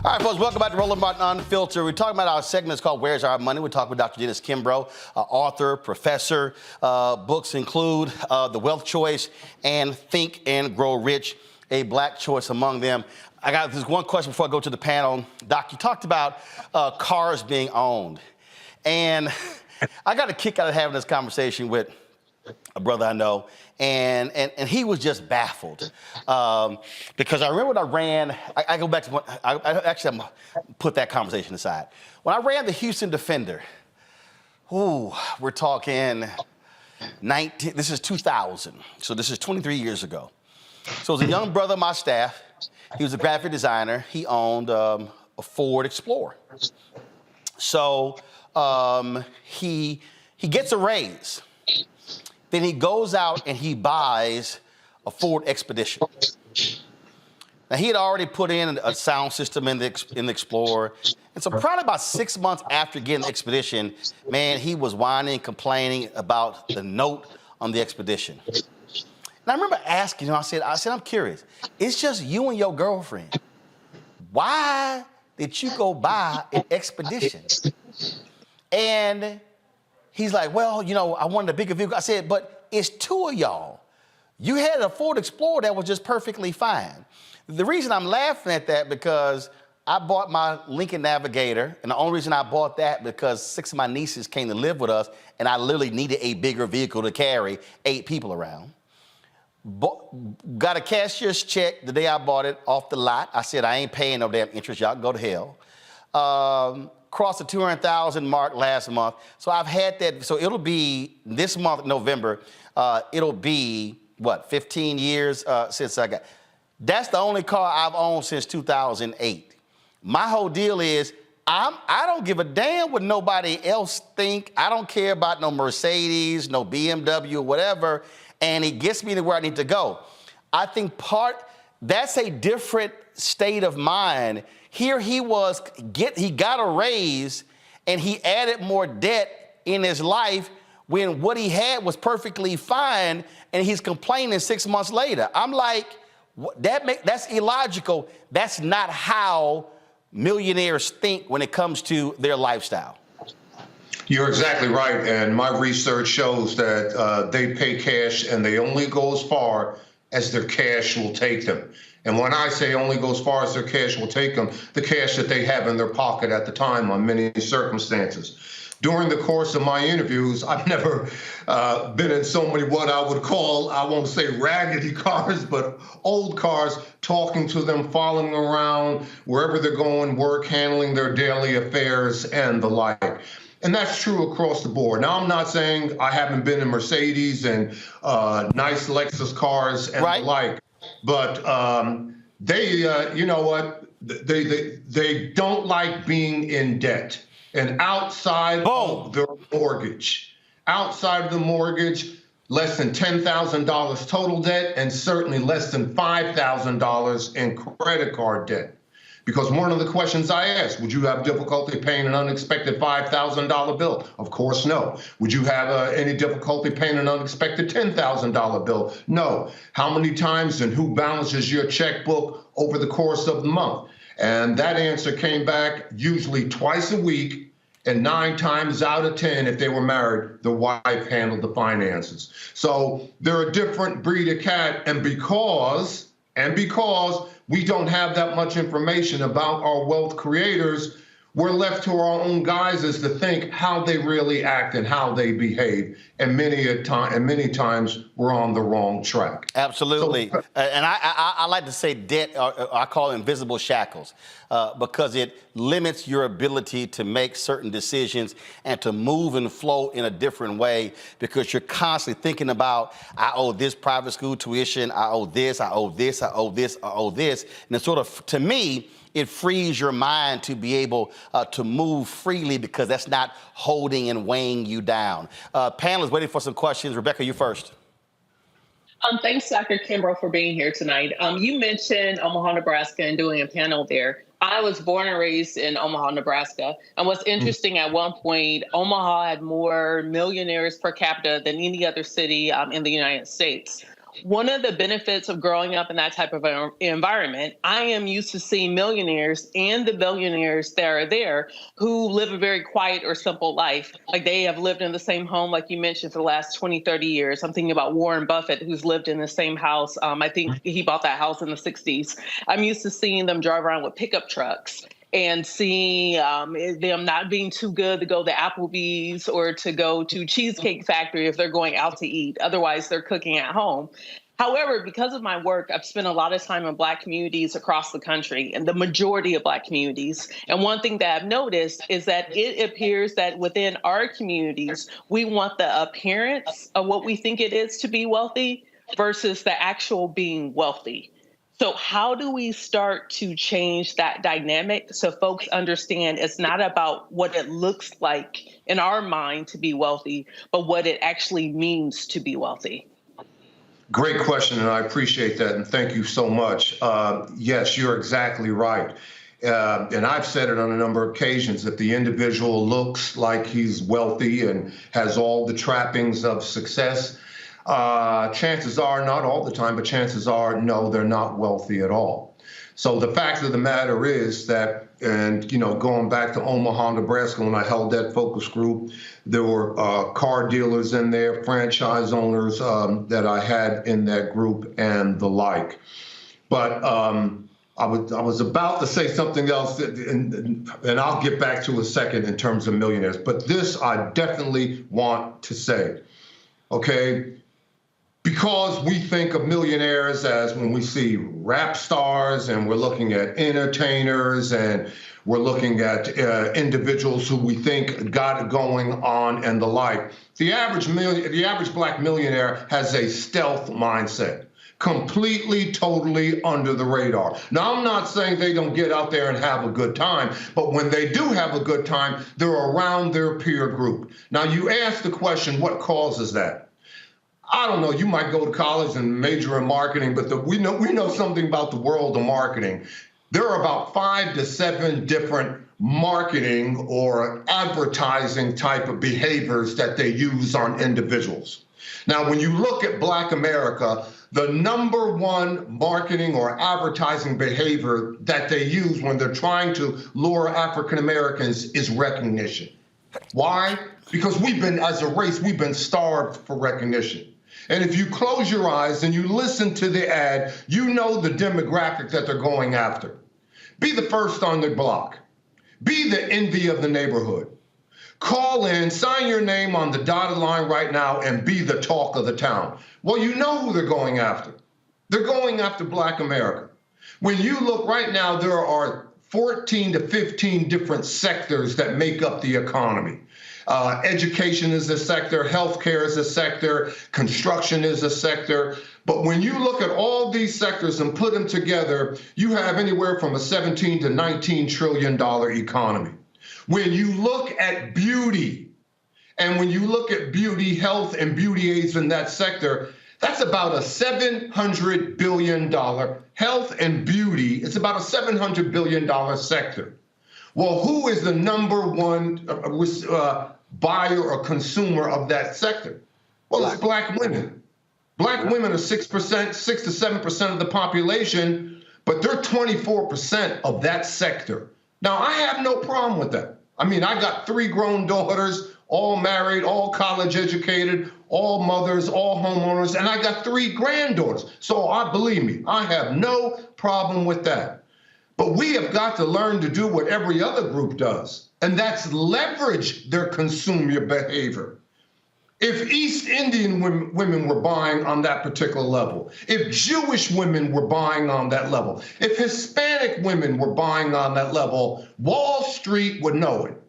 All right, folks, welcome back to Roland Martin Unfiltered. We're talking about our segments called Where's Our Money? We're talking with Dr. Dennis Kimbro, author, professor. Books include The Wealth Choice and Think and Grow Rich, a Black choice among them. I got this one question before I go to the panel. Doc, you talked about cars being owned. And I got a kick out of having this conversation with a brother I know, and he was just baffled because I remember when I ran. I go back to I'm gonna put that conversation aside. When I ran the Houston Defender, we're talking 19. This is 2000, so this is 23 years ago. So it was a young brother on my staff. He was a graphic designer. He owned a Ford Explorer. So he gets a raise. Then he goes out and he buys a Ford Expedition. Now, he had already put in a sound system in the Explorer. And so probably about 6 months after getting the Expedition, man, he was whining, complaining about the note on the Expedition. And I remember asking him, I said, I'm curious. It's just you and your girlfriend. Why did you go buy an Expedition? And he's like, well, I wanted a bigger vehicle. I said, but it's two of y'all. You had a Ford Explorer that was just perfectly fine. The reason I'm laughing at that because I bought my Lincoln Navigator, and the only reason I bought that because 6 of my nieces came to live with us, and I literally needed a bigger vehicle to carry 8 people around. Got a cashier's check the day I bought it off the lot. I said, I ain't paying no damn interest. Y'all can go to hell. Crossed the 200,000 mark last month. So I've had that. So it'll be this month, November, it'll be, 15 years since I got. That's the only car I've owned since 2008. My whole deal is I don't give a damn what nobody else think. I don't care about no Mercedes, no BMW, whatever. And it gets me to where I need to go. I think that's a different state of mind. Here he got a raise and he added more debt in his life when what he had was perfectly fine and he's complaining 6 months later. I'm like, that's illogical. That's not how millionaires think when it comes to their lifestyle. You're exactly right. And my research shows that they pay cash and they only go as far as their cash will take them. And when I say only go as far as their cash will take them, the cash that they have in their pocket at the time on many circumstances. During the course of my interviews, I've never been in so many what I would call, I won't say raggedy cars, but old cars, talking to them, following around wherever they're going, work, handling their daily affairs and the like. And that's true across the board. Now, I'm not saying I haven't been in Mercedes and nice Lexus cars and the like, but they, you know what, they don't like being in debt. And outside of their mortgage, less than $10,000 total debt, and certainly less than $5,000 in credit card debt. Because one of the questions I asked, would you have difficulty paying an unexpected $5,000 bill? Of course, no. Would you have any difficulty paying an unexpected $10,000 bill? No. How many times and who balances your checkbook over the course of the month? And that answer came back usually twice a week, and 9 times out of 10, if they were married, the wife handled the finances. So they're a different breed of cat, and because we don't have that much information about our wealth creators, we're left to our own guises to think how they really act and how they behave. And many times we're on the wrong track. Absolutely. And I like to say debt, I call it invisible shackles, because it limits your ability to make certain decisions and to move and flow in a different way, because you're constantly thinking about, I owe this private school tuition, I owe this, I owe this, I owe this, I owe this. And it's sort of, to me, it frees your mind to be able to move freely, because that's not holding and weighing you down. Panelists waiting for some questions. Rebecca, you first. Thanks, Dr. Kimbro, for being here tonight. You mentioned Omaha, Nebraska, and doing a panel there. I was born and raised in Omaha, Nebraska. And what's interesting, at one point, Omaha had more millionaires per capita than any other city in the United States. One of the benefits of growing up in that type of environment, I am used to seeing millionaires and the billionaires that are there who live a very quiet or simple life. Like, they have lived in the same home, like you mentioned, for the last 20, 30 years. I'm thinking about Warren Buffett, who's lived in the same house. I think he bought that house in the 60s. I'm used to seeing them drive around with pickup trucks and seeing them not being too good to go to Applebee's or to go to Cheesecake Factory if they're going out to eat. Otherwise, they're cooking at home. However, because of my work, I've spent a lot of time in Black communities across the country, and the majority of Black communities. And one thing that I've noticed is that it appears that within our communities, we want the appearance of what we think it is to be wealthy versus the actual being wealthy. So how do we start to change that dynamic so folks understand it's not about what it looks like in our mind to be wealthy, but what it actually means to be wealthy? Great question, and I appreciate that, and thank you so much. Yes, you're exactly right. And I've said it on a number of occasions, if the individual looks like he's wealthy and has all the trappings of success, chances are, not all the time, but chances are, no, they're not wealthy at all. So the fact of the matter is that, and going back to Omaha, Nebraska, when I held that focus group, there were car dealers in there, franchise owners that I had in that group, and the like. But I was about to say something else, and I'll get back to a second in terms of millionaires. But this I definitely want to say, okay? Because we think of millionaires as when we see rap stars, and we're looking at entertainers, and we're looking at individuals who we think got it going on and the like. The average Black millionaire has a stealth mindset, completely, totally under the radar. Now, I'm not saying they don't get out there and have a good time, but when they do have a good time, they're around their peer group. Now, you ask the question, what causes that? I don't know, you might go to college and major in marketing, but we know something about the world of marketing. There are about 5 to 7 different marketing or advertising type of behaviors that they use on individuals. Now, when you look at Black America, the #1 marketing or advertising behavior that they use when they're trying to lure African Americans is recognition. Why? Because as a race, we've been starved for recognition. And if you close your eyes and you listen to the ad, you know the demographic that they're going after. Be the first on the block. Be the envy of the neighborhood. Call in, sign your name on the dotted line right now, and be the talk of the town. Well, you know who they're going after. They're going after Black America. When you look right now, there are 14 to 15 different sectors that make up the economy. Education is a sector, healthcare is a sector, construction is a sector. But when you look at all these sectors and put them together, you have anywhere from a $17 to $19 trillion economy. When you look at beauty, and when you look at beauty, health, and beauty aids in that sector, that's about a $700 billion health and beauty. It's about a $700 billion sector. Well, who is the number one buyer or consumer of that sector? Well, it's Black women. Black women are 6%, 6 to 7% of the population, but they're 24% of that sector. Now, I have no problem with that. I mean, I got 3 grown daughters, all married, all college educated, all mothers, all homeowners, and I got 3 granddaughters. So believe me, I have no problem with that. But we have got to learn to do what every other group does, and that's leverage their consumer behavior. If East Indian women were buying on that particular level, if Jewish women were buying on that level, if Hispanic women were buying on that level, Wall Street would know it.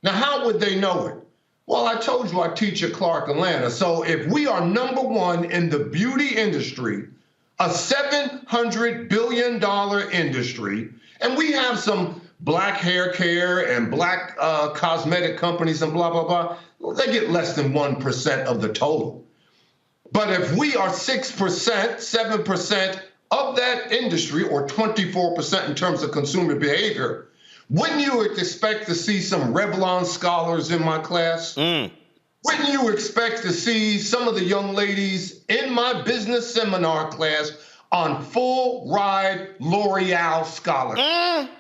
Now, how would they know it? Well, I told you I teach at Clark Atlanta. So if we are number one in the beauty industry, a $700 billion industry, and we have some Black hair care and Black cosmetic companies and blah, blah, blah, well, they get less than 1% of the total. But if we are 6%, 7% of that industry, or 24% in terms of consumer behavior, wouldn't you expect to see some Revlon scholars in my class? Wouldn't you expect to see some of the young ladies in my business seminar class on full ride L'Oreal scholarship?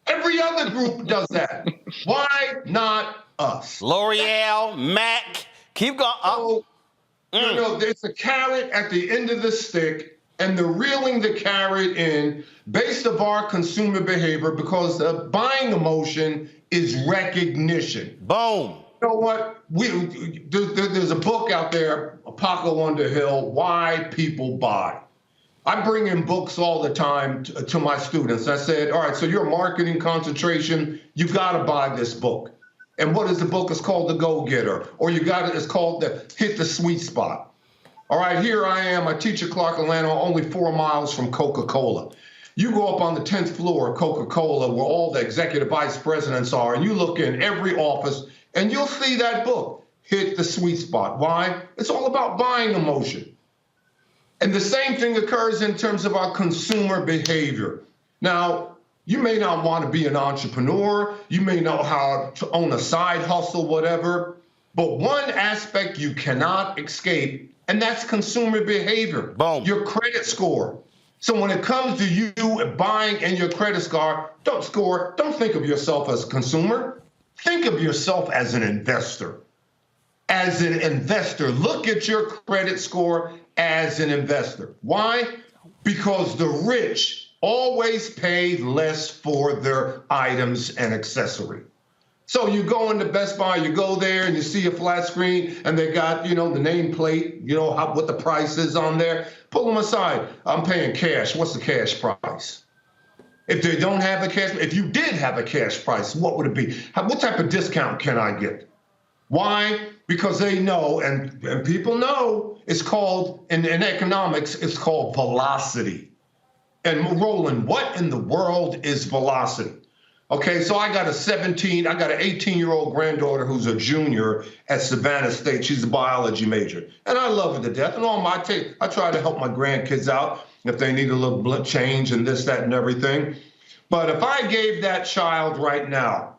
Every other group does that. Why not us? L'Oreal, Mac, keep going. So, you know, there's a carrot at the end of the stick, and they're reeling the carrot in based on our consumer behavior, because the buying emotion is recognition. Boom. You know what? There's a book out there, Paco Underhill, Why People Buy. I bring in books all the time to my students. I said, all right, so you're marketing concentration, you gotta buy this book. And what is the book? It's called The Go-Getter, or it's called Hit the Sweet Spot. All right, here I am, I teach at Clark Atlanta, only 4 miles from Coca-Cola. You go up on the 10th floor of Coca-Cola where all the executive vice presidents are, and you look in every office, and you'll see that book, Hit the Sweet Spot. Why? It's all about buying emotion. And the same thing occurs in terms of our consumer behavior. Now, you may not want to be an entrepreneur, you may know how to own a side hustle, whatever, but one aspect you cannot escape, and that's consumer behavior. Boom. Your credit score. So when it comes to you buying and your credit score, don't think of yourself as a consumer. Think of yourself as an investor. As an investor, look at your credit score as an investor. Why? Because the rich always pay less for their items and accessory. So you go into Best Buy, you go there and you see a flat screen and they got, the nameplate, what the price is on there. Pull them aside. I'm paying cash. What's the cash price? If they don't have a cash, if you did have a cash price, what would it be? What type of discount can I get? Why? Because they know, and people know, it's called, in economics, it's called velocity. And Roland, what in the world is velocity? Okay, so I got an 18-year-old granddaughter who's a junior at Savannah State. She's a biology major, and I love her to death. And I try to help my grandkids out if they need a little change and this, that, and everything. But if I gave that child right now,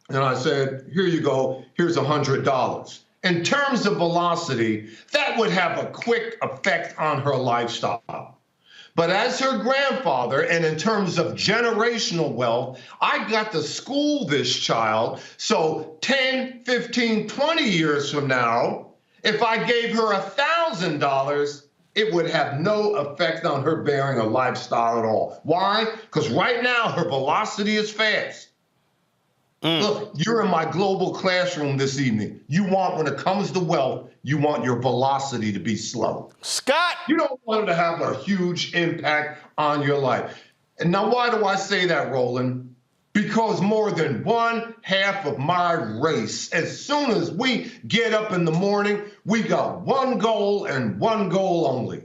and I said, here you go, here's $100. In terms of velocity, that would have a quick effect on her lifestyle. But as her grandfather, and in terms of generational wealth, I got to school this child. So 10, 15, 20 years from now, If I gave her $1,000, it would have no effect on her bearing a lifestyle at all. Why? Because right now her velocity is fast. Look, you're in my global classroom this evening. You want, when it comes to wealth, you want your velocity to be slow. Scott! You don't want it to have a huge impact on your life. And now why do I say that, Roland? Because more than 1/2 of my race, as soon as we get up in the morning, we got one goal and one goal only: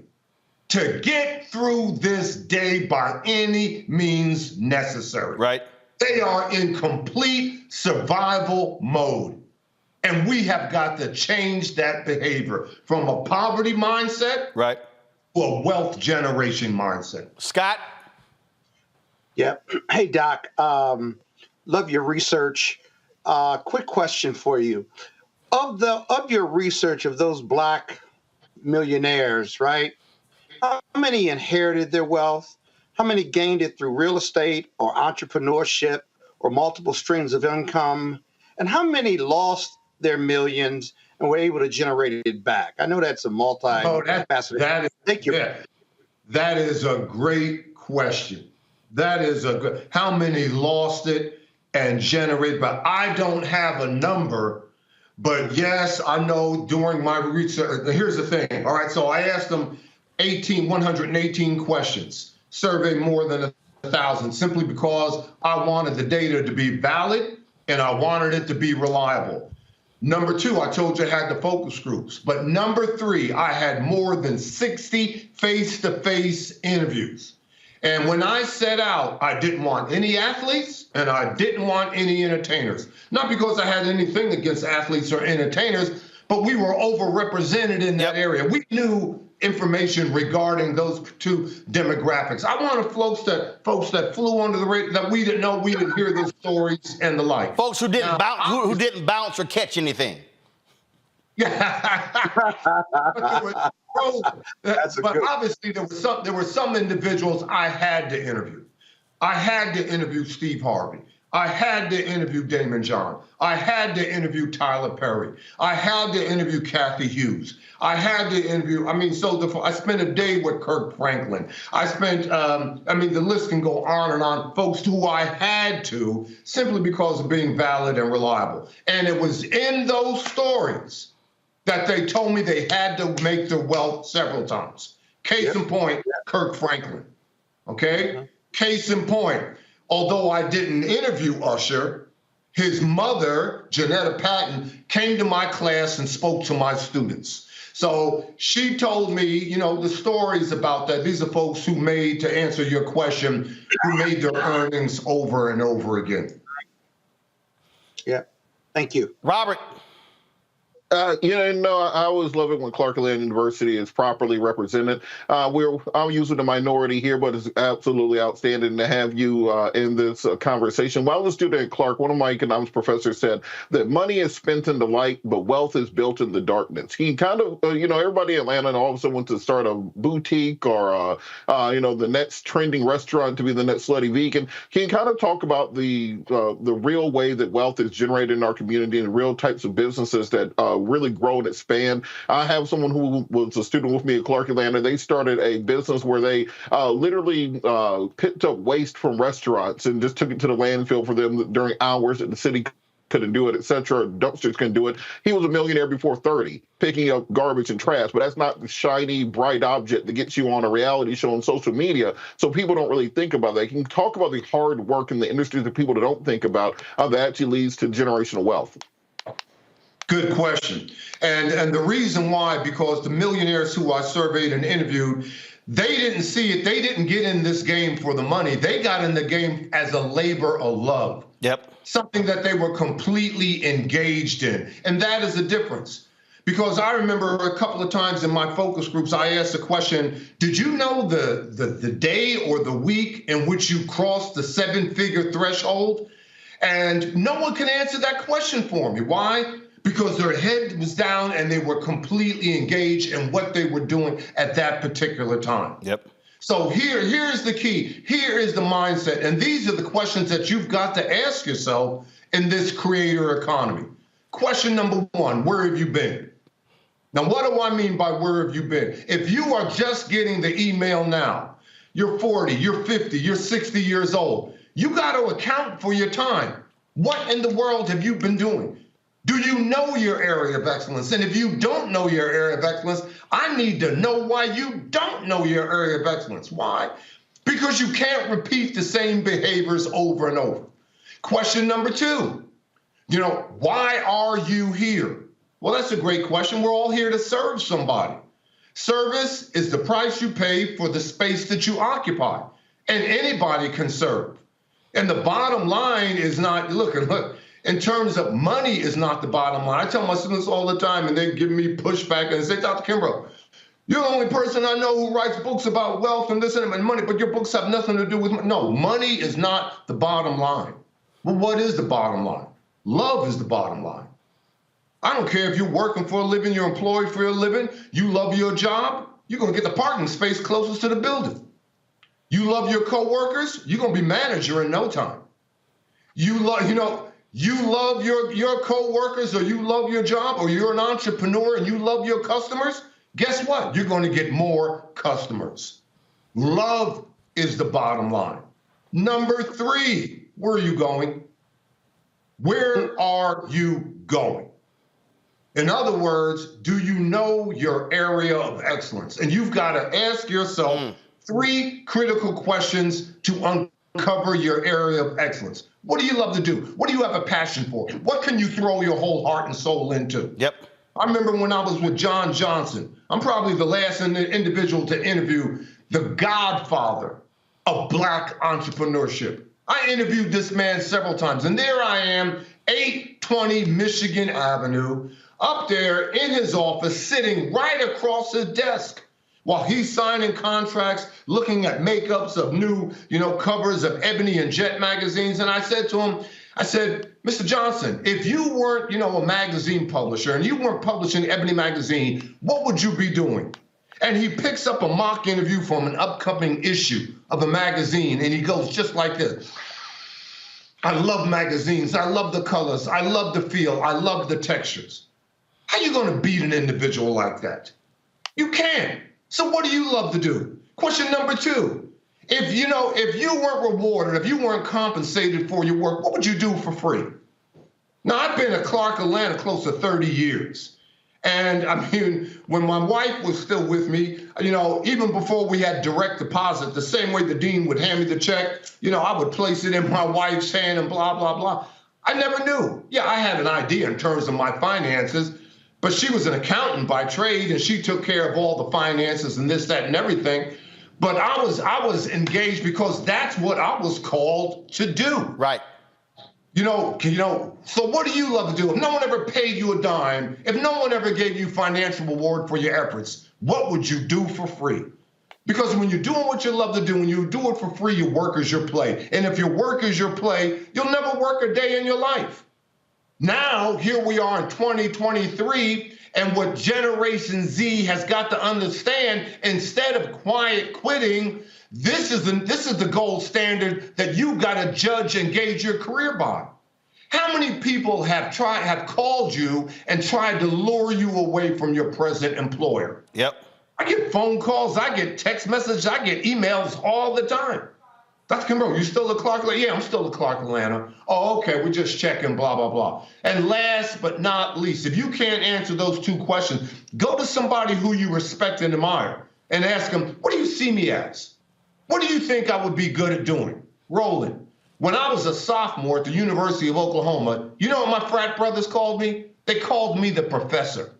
to get through this day by any means necessary. Right. They are in complete survival mode. And we have got to change that behavior from a poverty mindset right to a wealth generation mindset. Scott? Yeah. Hey, Doc. Love your research. Quick question for you. Of your research of those Black millionaires, right? How many inherited their wealth? How many gained it through real estate or entrepreneurship or multiple streams of income? And how many lost their millions and were able to generate it back? I know that's a multi-faceted. That is a great question. That is a good. How many lost it and generated? But I don't have a number. But yes, I know during my research. Here's the thing. All right, so I asked them 118 questions. Surveyed more than 1,000, simply because I wanted the data to be valid and I wanted it to be reliable. Number 2, I told you I had the focus groups. But number 3, I had more than 60 face-to-face interviews. And when I set out, I didn't want any athletes and I didn't want any entertainers. Not because I had anything against athletes or entertainers, but we were overrepresented in that area. We knew information regarding those two demographics. I wanted folks that flew under the radar, that we didn't know, we didn't hear their stories and the like. Folks who didn't bounce, who didn't bounce or catch anything. But obviously there were some individuals I had to interview. I had to interview Steve Harvey. I had to interview Damon John. I had to interview Tyler Perry. I had to interview Kathy Hughes. I had to interview, I spent a day with Kirk Franklin. I spent, the list can go on and on, folks who I had to, simply because of being valid and reliable. And it was in those stories that they told me they had to make their wealth several times. Case in point, Kirk Franklin, okay? Case in point, although I didn't interview Usher, his mother, Janetta Patton, came to my class and spoke to my students. So she told me, the stories about that. These are folks who made, to answer your question, who made their earnings over and over again. Yeah, thank you. Robert. I always love it when Clark-Atlanta University is properly represented. I'm usually the minority here, but it's absolutely outstanding to have you in this conversation. While I was a student at Clark, one of my economics professors said that money is spent in the light, but wealth is built in the darkness. He kind of, everybody in Atlanta all of a sudden wants to start a boutique or, the next trending restaurant to be the next slutty vegan. Can you kind of talk about the real way that wealth is generated in our community and the real types of businesses that really grow and expand? I have someone who was a student with me at Clark Atlanta. They started a business where they literally picked up waste from restaurants and just took it to the landfill for them during hours that the city couldn't do it, et cetera. Dumpsters couldn't do it. He was a millionaire before 30, picking up garbage and trash, but that's not the shiny, bright object that gets you on a reality show on social media. So people don't really think about that. You can talk about the hard work in the industry that people don't think about that actually leads to generational wealth. Good question. And the reason why, because the millionaires who I surveyed and interviewed, they didn't see it. They didn't get in this game for the money. They got in the game as a labor of love. Yep. Something that they were completely engaged in. And that is the difference. Because I remember a couple of times in my focus groups, I asked the question, did you know the day or the week in which you crossed the 7-figure threshold? And no one can answer that question for me. Why? Because their head was down and they were completely engaged in what they were doing at that particular time. Yep. So here's the key. Here is the mindset. And these are the questions that you've got to ask yourself in this creator economy. Question number 1, where have you been? Now, what do I mean by where have you been? If you are just getting the email now, you're 40, you're 50, you're 60 years old, you got to account for your time. What in the world have you been doing? Do you know your area of excellence? And if you don't know your area of excellence, I need to know why you don't know your area of excellence. Why? Because you can't repeat the same behaviors over and over. Question number 2, why are you here? Well, that's a great question. We're all here to serve somebody. Service is the price you pay for the space that you occupy, and anybody can serve. And the bottom line is not, look, in terms of money is not the bottom line. I tell my students all the time, and they give me pushback, and they say, Dr. Kimbro, you're the only person I know who writes books about wealth and this and money, but your books have nothing to do with money. No, money is not the bottom line. Well, what is the bottom line? Love is the bottom line. I don't care if you're working for a living, you're employed for a living, you love your job, you're going to get the parking space closest to the building. You love your coworkers, you're going to be manager in no time. You love your coworkers, or you love your job, or you're an entrepreneur and you love your customers. Guess what? You're going to get more customers. Love is the bottom line. Number 3, where are you going? Where are you going? In other words, do you know your area of excellence? And you've got to ask yourself 3 critical questions to uncover your area of excellence. What do you love to do? What do you have a passion for? What can you throw your whole heart and soul into? Yep. I remember when I was with John Johnson, I'm probably the last individual to interview the godfather of Black entrepreneurship. I interviewed this man several times, and there I am, 820 Michigan Avenue, up there in his office, sitting right across his desk while he's signing contracts, looking at makeups of new, covers of Ebony and Jet magazines. And I said to him, Mr. Johnson, if you weren't, a magazine publisher and you weren't publishing Ebony magazine, what would you be doing? And he picks up a mock interview from an upcoming issue of a magazine, and he goes just like this. I love magazines. I love the colors. I love the feel. I love the textures. How are you going to beat an individual like that? You can't. So what do you love to do? Question number 2. If you weren't rewarded, if you weren't compensated for your work, what would you do for free? Now, I've been at Clark Atlanta close to 30 years. And I mean, when my wife was still with me, even before we had direct deposit, the same way the dean would hand me the check, I would place it in my wife's hand and blah, blah, blah. I never knew. Yeah, I had an idea in terms of my finances, but she was an accountant by trade, and she took care of all the finances and this, that, and everything. But I was engaged because that's what I was called to do. Right. So what do you love to do? If no one ever paid you a dime, if no one ever gave you financial reward for your efforts, what would you do for free? Because when you're doing what you love to do, when you do it for free, your work is your play. And if your work is your play, you'll never work a day in your life. Now, here we are in 2023, and what Generation Z has got to understand, instead of quiet quitting, this is the gold standard that you got to judge and gauge your career by. How many people have called you and tried to lure you away from your present employer? Yep. I get phone calls, I get text messages, I get emails all the time. Dr. Kimbro, you still at Clark Atlanta? Yeah, I'm still at Clark Atlanta. Oh, okay, we're just checking, blah, blah, blah. And last but not least, if you can't answer those 2 questions, go to somebody who you respect and admire and ask them, what do you see me as? What do you think I would be good at doing? Roland, when I was a sophomore at the University of Oklahoma, you know what my frat brothers called me? They called me the professor.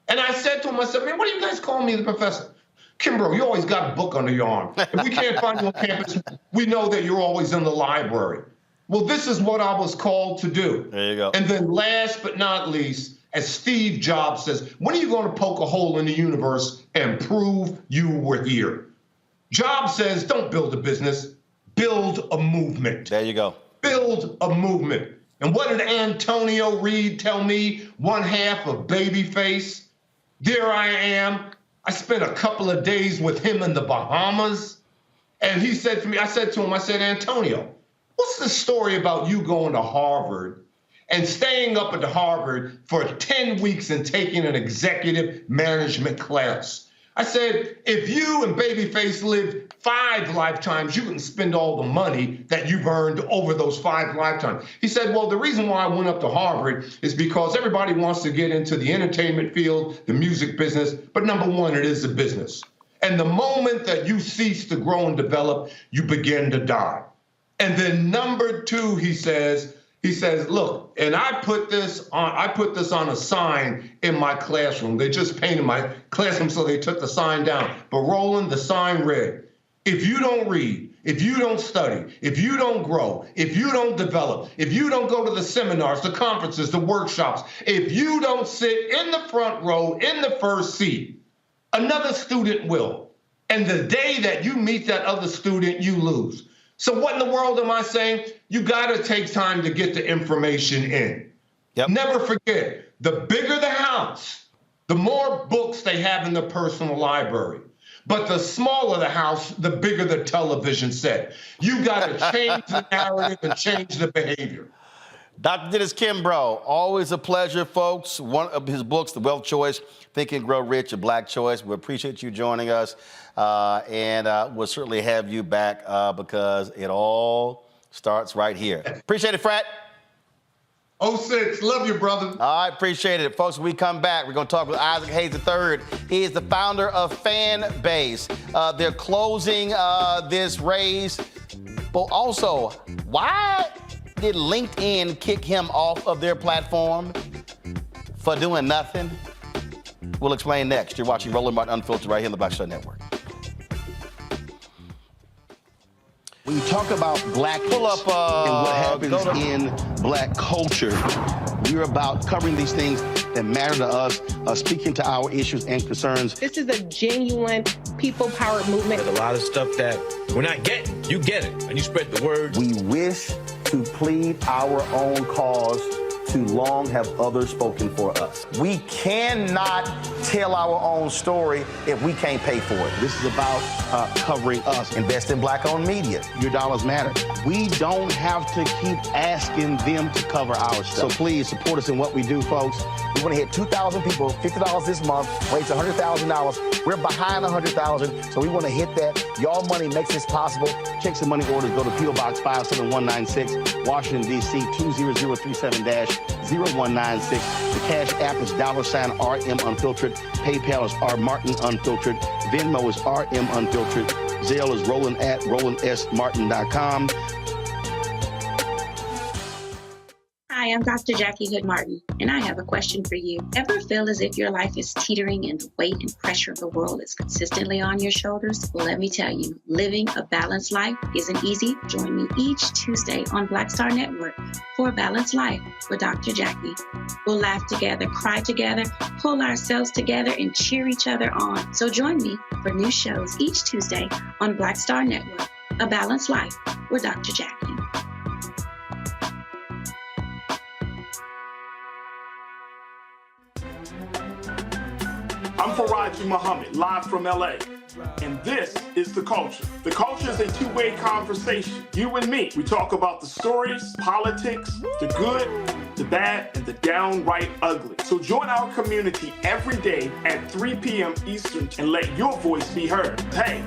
And I said to them, man, what do you guys call me the professor? Kimbro, you always got a book under your arm. If we can't find you on campus, we know that you're always in the library. Well, this is what I was called to do. There you go. And then last but not least, as Steve Jobs says, when are you going to poke a hole in the universe and prove you were here? Jobs says, don't build a business, build a movement. There you go. Build a movement. And what did Antonio Reed tell me, one half of Babyface? There I am. I spent a couple of days with him in the Bahamas. And he said to me, I said, Antonio, what's the story about you going to Harvard and staying up at Harvard for 10 weeks and taking an executive management class. I said, if you and Babyface lived 5 lifetimes, you can spend all the money that you've earned over those 5 lifetimes. He said, well, the reason why I went up to Harvard is because everybody wants to get into the entertainment field, the music business, but number one, it is a business. And the moment that you cease to grow and develop, you begin to die. And then number two, he says, look, and I put this on a sign in my classroom. They just painted my classroom, so they took the sign down. But Roland, the sign read, if you don't read, if you don't study, if you don't grow, if you don't develop, if you don't go to the seminars, the conferences, the workshops, if you don't sit in the front row, in the first seat, another student will. And the day that you meet that other student, you lose. So what in the world am I saying? You got to take time to get the information in. Yep. Never forget, the bigger the house, the more books they have in the personal library. But the smaller the house, the bigger the television set. You got to change the narrative and change the behavior. Dr. Dennis Kimbro, always a pleasure, folks. One of his books, The Wealth Choice, Think and Grow Rich, A Black Choice. We appreciate you joining us, and we'll certainly have you back because it all starts right here. Appreciate it, Frat. 06, love you, brother. All right, appreciate it. Folks, when we come back, we're going to talk with Isaac Hayes III. He is the founder of Fan Base. They're closing this raise, but also, why did LinkedIn kick him off of their platform for doing nothing? We'll explain next. You're watching Roland Martin Unfiltered right here on the Black Star Network. When you talk about blackness and what happens in black culture, we're about covering these things that matter to us, speaking to our issues and concerns. This is a genuine people-powered movement. There's a lot of stuff that we're not getting. You get it, and you spread the word. We wish to plead our own cause. Too long have others spoken for us. We cannot tell our own story if we can't pay for it. This is about covering us. Invest in black-owned media. Your dollars matter. We don't have to keep asking them to cover our stuff. So please support us in what we do, folks. We want to hit 2,000 people, $50 this month, raise $100,000. We're behind $100,000, so we want to hit that. Y'all money makes this possible. Check some money orders. Go to P.O. Box 57196, Washington, D.C. 20037-0196. The Cash App is $RM Unfiltered. PayPal is R Martin Unfiltered. Venmo is RM Unfiltered. Zelle is Roland at RolandSMartin.com. Hi, I'm Dr. Jackie Hood Martin, and I have a question for you. Ever feel as if your life is teetering and the weight and pressure of the world is consistently on your shoulders? Well, let me tell you, living a balanced life isn't easy. Join me each Tuesday on Black Star Network for A Balanced Life with Dr. Jackie. We'll laugh together, cry together, pull ourselves together, and cheer each other on. So join me for new shows each Tuesday on Black Star Network, A Balanced Life with Dr. Jackie. I'm Faraji Muhammad, live from LA. And this is The Culture. The Culture is a two-way conversation. You and me. We talk about the stories, politics, the good, the bad, and the downright ugly. So join our community every day at 3 p.m. Eastern and let your voice be heard. Hey,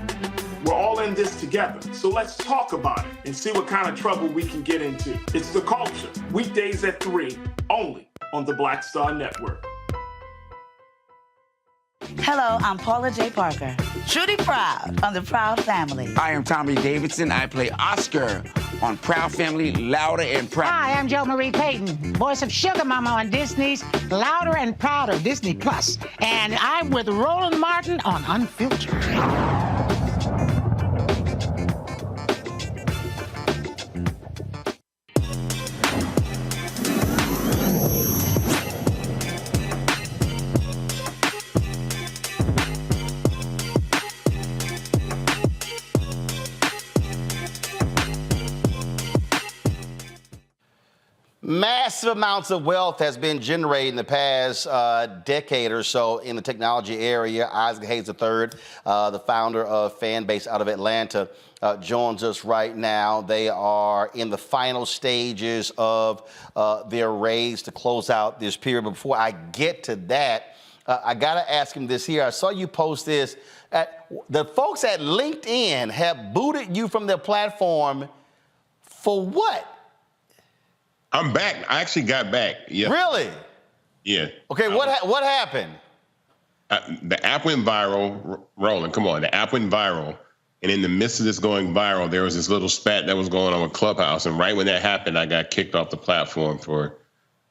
we're all in this together. So let's talk about it and see what kind of trouble we can get into. It's The Culture, weekdays at 3, only on the Black Star Network. Hello, I'm Paula J. Parker. Trudy Proud on the Proud Family. I am Tommy Davidson. I play Oscar on Proud Family, Louder and Proud. Hi, I'm Jo Marie Payton, voice of Sugar Mama on Disney's Louder and Prouder, Disney Plus. And I'm with Roland Martin on Unfiltered. massive amounts of wealth has been generated in the past decade or so in the technology area. Isaac Hayes III, the founder of Fanbase out of Atlanta, joins us right now. They are in the final stages of their raise to close out this period. But before I get to that, I got to ask him this here. I saw you post this. The folks at LinkedIn have booted you from their platform for what? I'm back. I actually got back. Yeah. Really? Yeah. Okay, what happened? The app went viral. Roland, come on. The app went viral. And in the midst of this going viral, there was this little spat that was going on with Clubhouse. And right when that happened, I got kicked off the platform for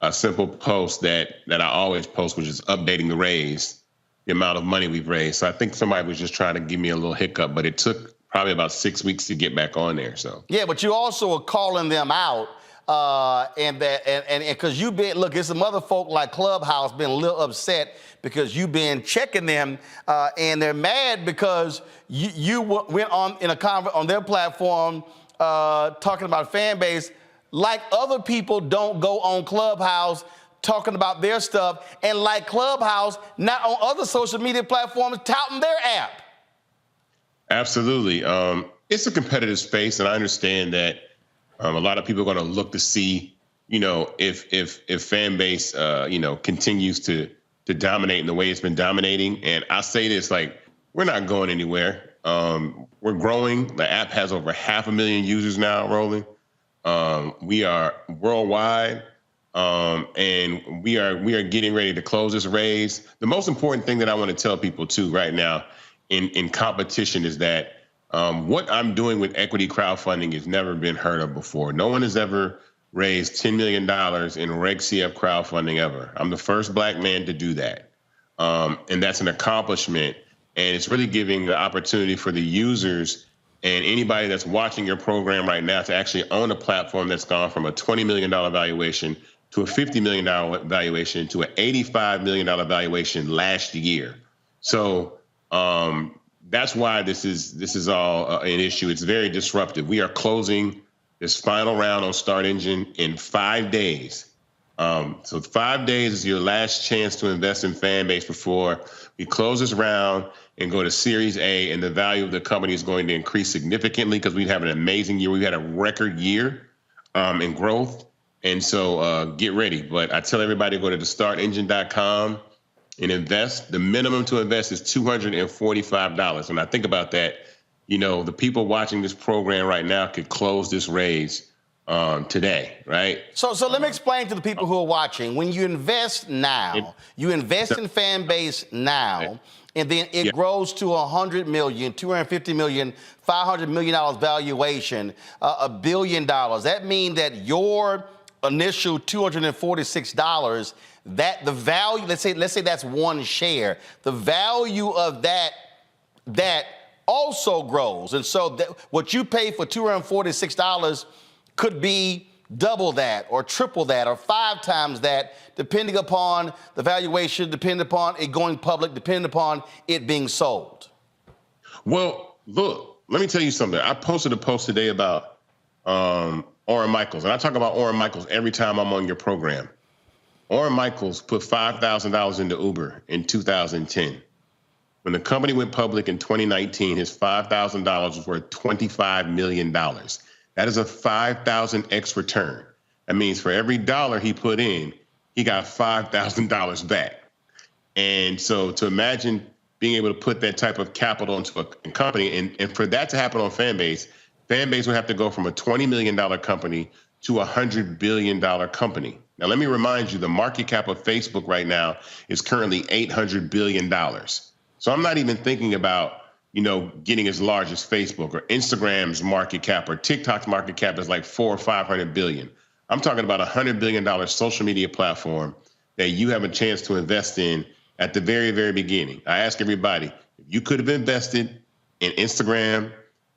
a simple post that I always post, which is updating the raise, the amount of money we've raised. So I think somebody was just trying to give me a little hiccup, but it took probably about 6 weeks to get back on there. So yeah, but you also are calling them out. And because you've been, look, it's some other folk like Clubhouse been a little upset because you've been checking them, and they're mad because you went on in a on their platform talking about Fanbase like other people don't go on Clubhouse talking about their stuff, and like Clubhouse not on other social media platforms touting their app. Absolutely. It's a competitive space, and I understand that. A lot of people are going to look to see, if Fanbase, continues to dominate in the way it's been dominating. And I say this, we're not going anywhere. We're growing. The app has over 500,000 users now, Roland. We are worldwide, and we are getting ready to close this raise. The most important thing that I want to tell people too right now in competition is that what I'm doing with equity crowdfunding has never been heard of before. No one has ever raised $10 million in Reg CF crowdfunding ever. I'm the first Black man to do that. And that's an accomplishment. And it's really giving the opportunity for the users and anybody that's watching your program right now to actually own a platform that's gone from a $20 million valuation to a $50 million valuation to an $85 million valuation last year. So, that's why this is all an issue. It's very disruptive. We are closing this final round on Start Engine in 5 days. So 5 days is your last chance to invest in Fanbase before we close this round and go to Series A, and the value of the company is going to increase significantly because we have an amazing year. We've had a record year in growth. And so get ready. But I tell everybody to go to thestartengine.com and invest. The minimum to invest is $245. When I think about that, the people watching this program right now could close this raise today, right? So let me explain to the people who are watching. When you invest now, you invest in Fanbase now, and then it grows to $100 million, $250 million, $500 million valuation, $1 billion. That means that your initial $246, that the value, let's say that's one share, the value of that also grows. And so what you pay for $246 could be double that or triple that or 5 times that, depending upon the valuation, depending upon it going public, depending upon it being sold. Well, look, let me tell you something. I posted a post today about Orrin Michaels, and I talk about Orrin Michaels every time I'm on your program. Orrin Michaels put $5,000 into Uber in 2010. When the company went public in 2019, his $5,000 was worth $25 million. That is a 5,000x return. That means for every dollar he put in, he got $5,000 back. And so to imagine being able to put that type of capital into a company, and for that to happen on Fanbase would have to go from a $20 million company to a $100 billion company. Now, let me remind you, the market cap of Facebook right now is currently $800 billion. So I'm not even thinking about, getting as large as Facebook, or Instagram's market cap, or TikTok's market cap is like $400 or $500 billion. I'm talking about a $100 billion social media platform that you have a chance to invest in at the very, very beginning. I ask everybody, if you could have invested in Instagram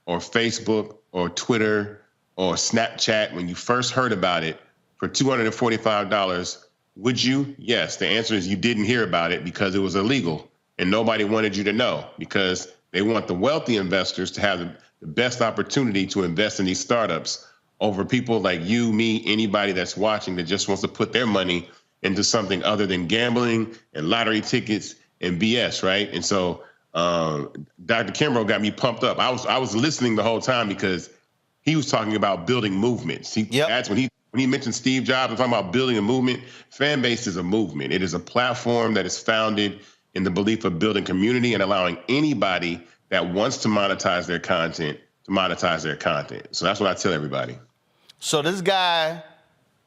or Facebook or Twitter or Snapchat when you first heard about it, for $245, would you? Yes. The answer is you didn't hear about it because it was illegal and nobody wanted you to know, because they want the wealthy investors to have the best opportunity to invest in these startups over people like you, me, anybody that's watching that just wants to put their money into something other than gambling and lottery tickets and BS, right? And so Dr. Kimbro got me pumped up. I was listening the whole time because he was talking about building movements. That's when he mentioned Steve Jobs, I'm talking about building a movement. Fan base is a movement. It is a platform that is founded in the belief of building community and allowing anybody that wants to monetize their content to monetize their content. So that's what I tell everybody. So this guy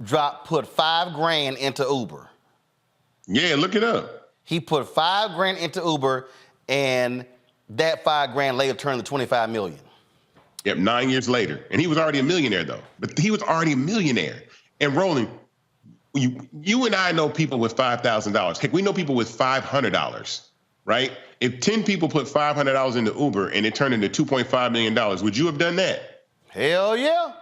put $5,000 into Uber. Yeah, look it up. He put $5,000 into Uber, and that $5,000 later turned to $25 million. Yep, 9 years later. And he was already a millionaire, though. But he was already a millionaire. And Roland, you and I know people with $5,000. Heck, we know people with $500, right? If 10 people put $500 into Uber and it turned into $2.5 million, would you have done that? Hell yeah.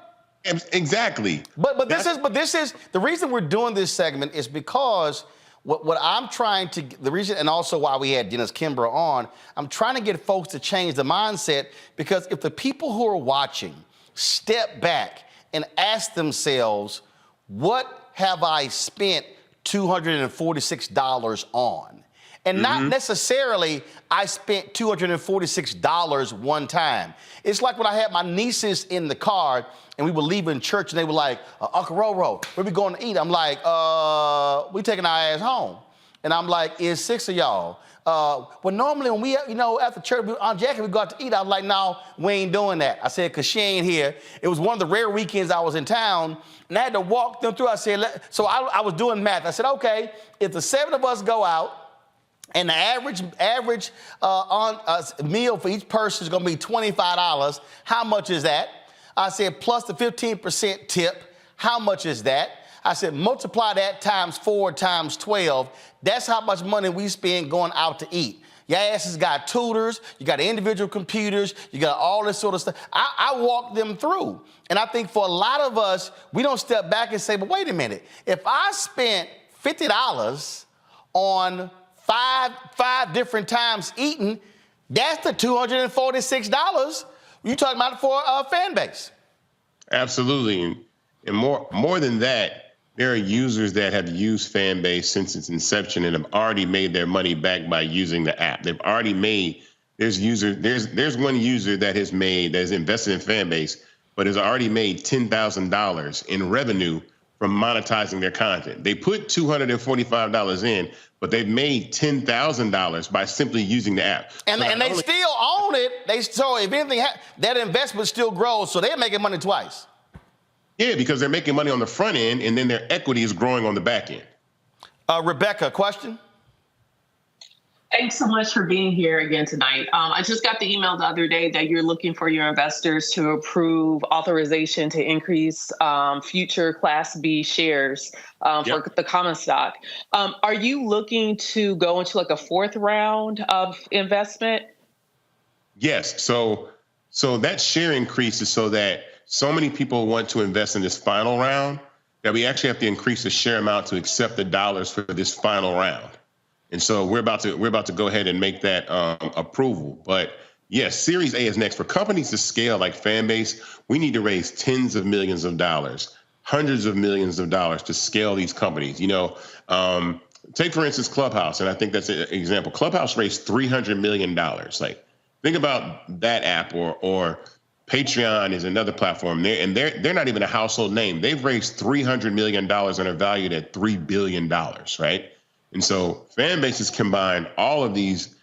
Exactly. But this is the reason we're doing this segment is because what I'm trying to, the reason, and also why we had Dennis Kimbro on, I'm trying to get folks to change the mindset, because if the people who are watching step back and ask themselves, what have I spent $246 on? And not necessarily I spent $246 one time. It's like when I had my nieces in the car and we were leaving church and they were like, Uncle Roro, where we going to eat? I'm like, we taking our ass home. And I'm like, it's 6 of y'all. Well, normally when we, after church, Aunt Jackie, we go out to eat. I was like, no, we ain't doing that. I said, because she ain't here. It was one of the rare weekends I was in town, and I had to walk them through. I said, so I was doing math. I said, okay, if the 7 of us go out, and the average meal for each person is going to be $25, how much is that? I said, plus the 15% tip, how much is that? I said, multiply that times 4 times 12. That's how much money we spend going out to eat. Your asses got tutors, you got individual computers, you got all this sort of stuff. I walk them through. And I think for a lot of us, we don't step back and say, but wait a minute. If I spent $50 on five different times eating, that's the $246 you talking about for a fan base. Absolutely. And more than that, there are users that have used Fanbase since its inception and have already made their money back by using the app. They've already made, there's one user that has invested in Fanbase, but has already made $10,000 in revenue from monetizing their content. They put $245 in, but they've made $10,000 by simply using the app. And they still own it. So if anything, that investment still grows, so they're making money twice. Yeah, because they're making money on the front end, and then their equity is growing on the back end. Rebecca, question? Thanks so much for being here again tonight. I just got the email the other day that you're looking for your investors to approve authorization to increase future Class B shares for the common stock. Are you looking to go into like a 4th round of investment? Yes. So that share increase is so that so many people want to invest in this final round that we actually have to increase the share amount to accept the dollars for this final round. And so we're about to go ahead and make that approval. But yes, Series A is next. For companies to scale like Fanbase, we need to raise tens of millions of dollars, hundreds of millions of dollars to scale these companies. Take for instance Clubhouse, and I think that's an example. Clubhouse raised $300 million. Like, think about that app, or Patreon is another platform. They're not even a household name. They've raised $300 million and are valued at $3 billion, right? And so Fanbase has combined all of these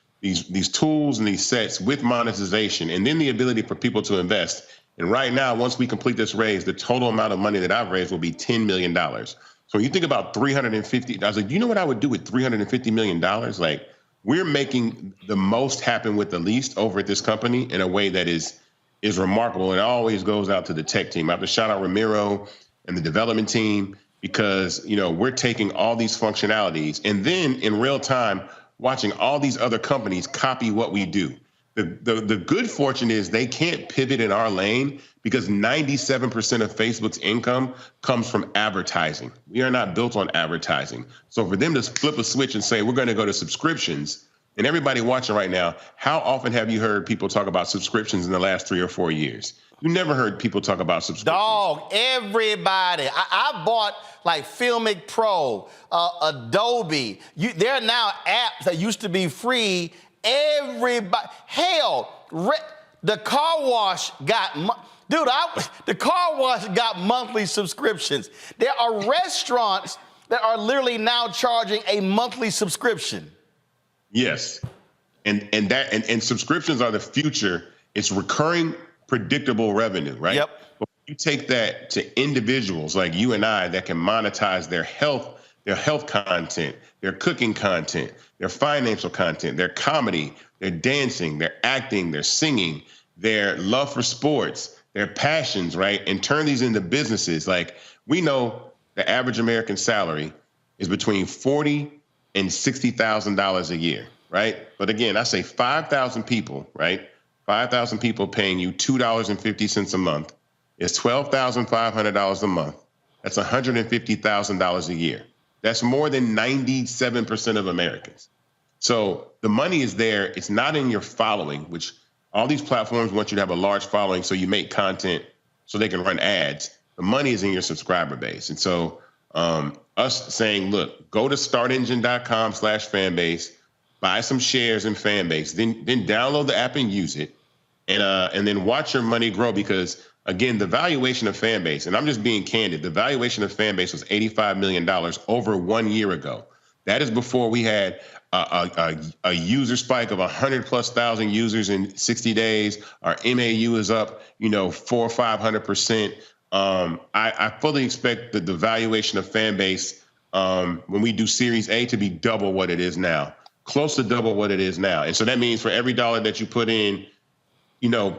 tools and these sets with monetization, and then the ability for people to invest. And right now, once we complete this raise, the total amount of money that I've raised will be $10 million. So when you think about 350, I was like, you know what I would do with $350 million? Like, we're making the most happen with the least over at this company in a way that is remarkable. And it always goes out to the tech team. I have to shout out Ramiro and the development team, because we're taking all these functionalities and then in real time watching all these other companies copy what we do. The good fortune is they can't pivot in our lane because 97% of Facebook's income comes from advertising. We are not built on advertising. So for them to flip a switch and say we're going to go to subscriptions And everybody watching right now, how often have you heard people talk about subscriptions in the last 3 or 4 years? You never heard people talk about subscriptions. Dog, everybody. I bought like Filmic Pro, Adobe. There are now apps that used to be free. Everybody, hell, the car wash got, the car wash got monthly subscriptions. There are restaurants that are literally now charging a monthly subscription. Yes, and subscriptions are the future. It's recurring, predictable revenue, right? Yep. But you take that to individuals like you and I that can monetize their health content, their cooking content, their financial content, their comedy, their dancing, their acting, their singing, their love for sports, their passions, right? And turn these into businesses. Like, we know the average American salary is between $40,000 and $60,000 a year, right? But again, I say 5,000 people, right? 5,000 people paying you $2.50 a month is $12,500 a month. That's $150,000 a year. That's more than 97% of Americans. So the money is there. It's not in your following, which all these platforms want you to have a large following so you make content so they can run ads. The money is in your subscriber base. And so us saying, look, go to startengine.com/fanbase, buy some shares in Fanbase, then download the app and use it, and then watch your money grow. Because again, the valuation of Fanbase, and I'm just being candid, the valuation of Fanbase was $85 million over 1 year ago. That is before we had a user spike of 100,000+ users in 60 days. Our MAU is up, 400 or 500%. I fully expect the valuation of Fanbase when we do Series A to be double what it is now, close to double what it is now. And so that means for every dollar that you put in, 4